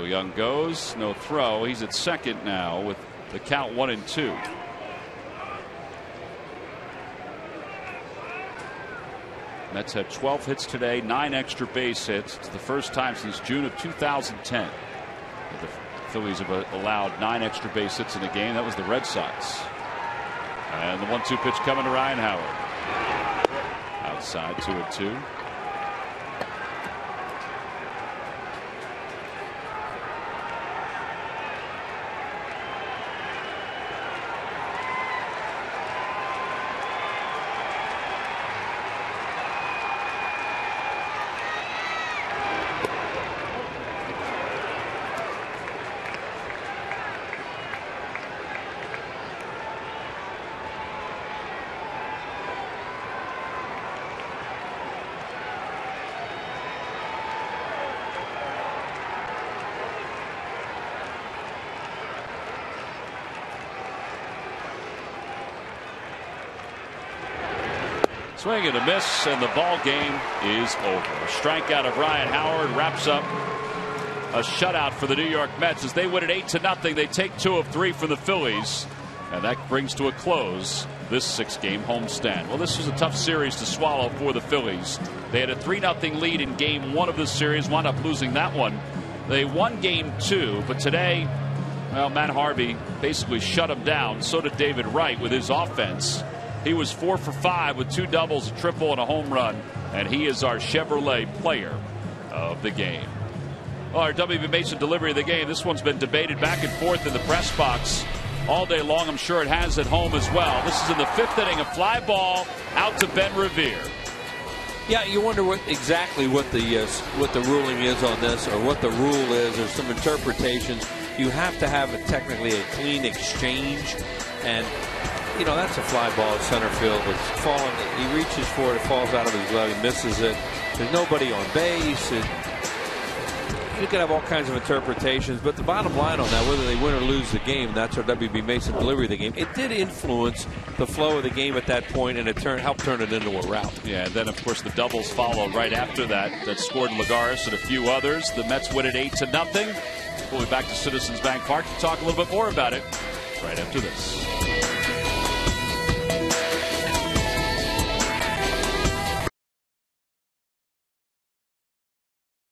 Young goes, no throw. He's at second now with the count 1-2. Mets had 12 hits today, 9 extra base hits. It's the first time since June of 2010 that the Phillies have allowed 9 extra base hits in a game. That was the Red Sox. And the 1-2 pitch coming to Ryan Howard. Outside, 2-2. Swing and a miss, and the ball game is over. A strikeout of Ryan Howard wraps up a shutout for the New York Mets as they win it 8-0. They take 2 of 3 from the Phillies, and that brings to a close this 6-game homestand. Well, this was a tough series to swallow for the Phillies. They had a 3-0 lead in Game 1 of the series, wound up losing that one. They won Game 2, but today, well, Matt Harvey basically shut them down. So did David Wright with his offense. He was 4 for 5 with 2 doubles, a triple, and a home run, and he is our Chevrolet player of the game. Well, our W.B. Mason delivery of the game, this one's been debated back and forth in the press box all day long. I'm sure it has at home as well. This is in the 5th inning, a fly ball out to Ben Revere. Yeah, you wonder exactly what the ruling is on this, or what the rule is. There's some interpretations. You have to have technically a clean exchange, and you know, that's a fly ball at center field. It's falling. He reaches for it. It falls out of his glove. He misses it. There's nobody on base. You can have all kinds of interpretations, but the bottom line on that, whether they win or lose the game, that's our W.B. Mason delivery of the game. It did influence the flow of the game at that point, and it helped turn it into a rout. Yeah, and then, of course, the doubles follow right after that scored Lagares and a few others. The Mets win it 8-0. We'll be back to Citizens Bank Park to talk a little bit more about it right after this.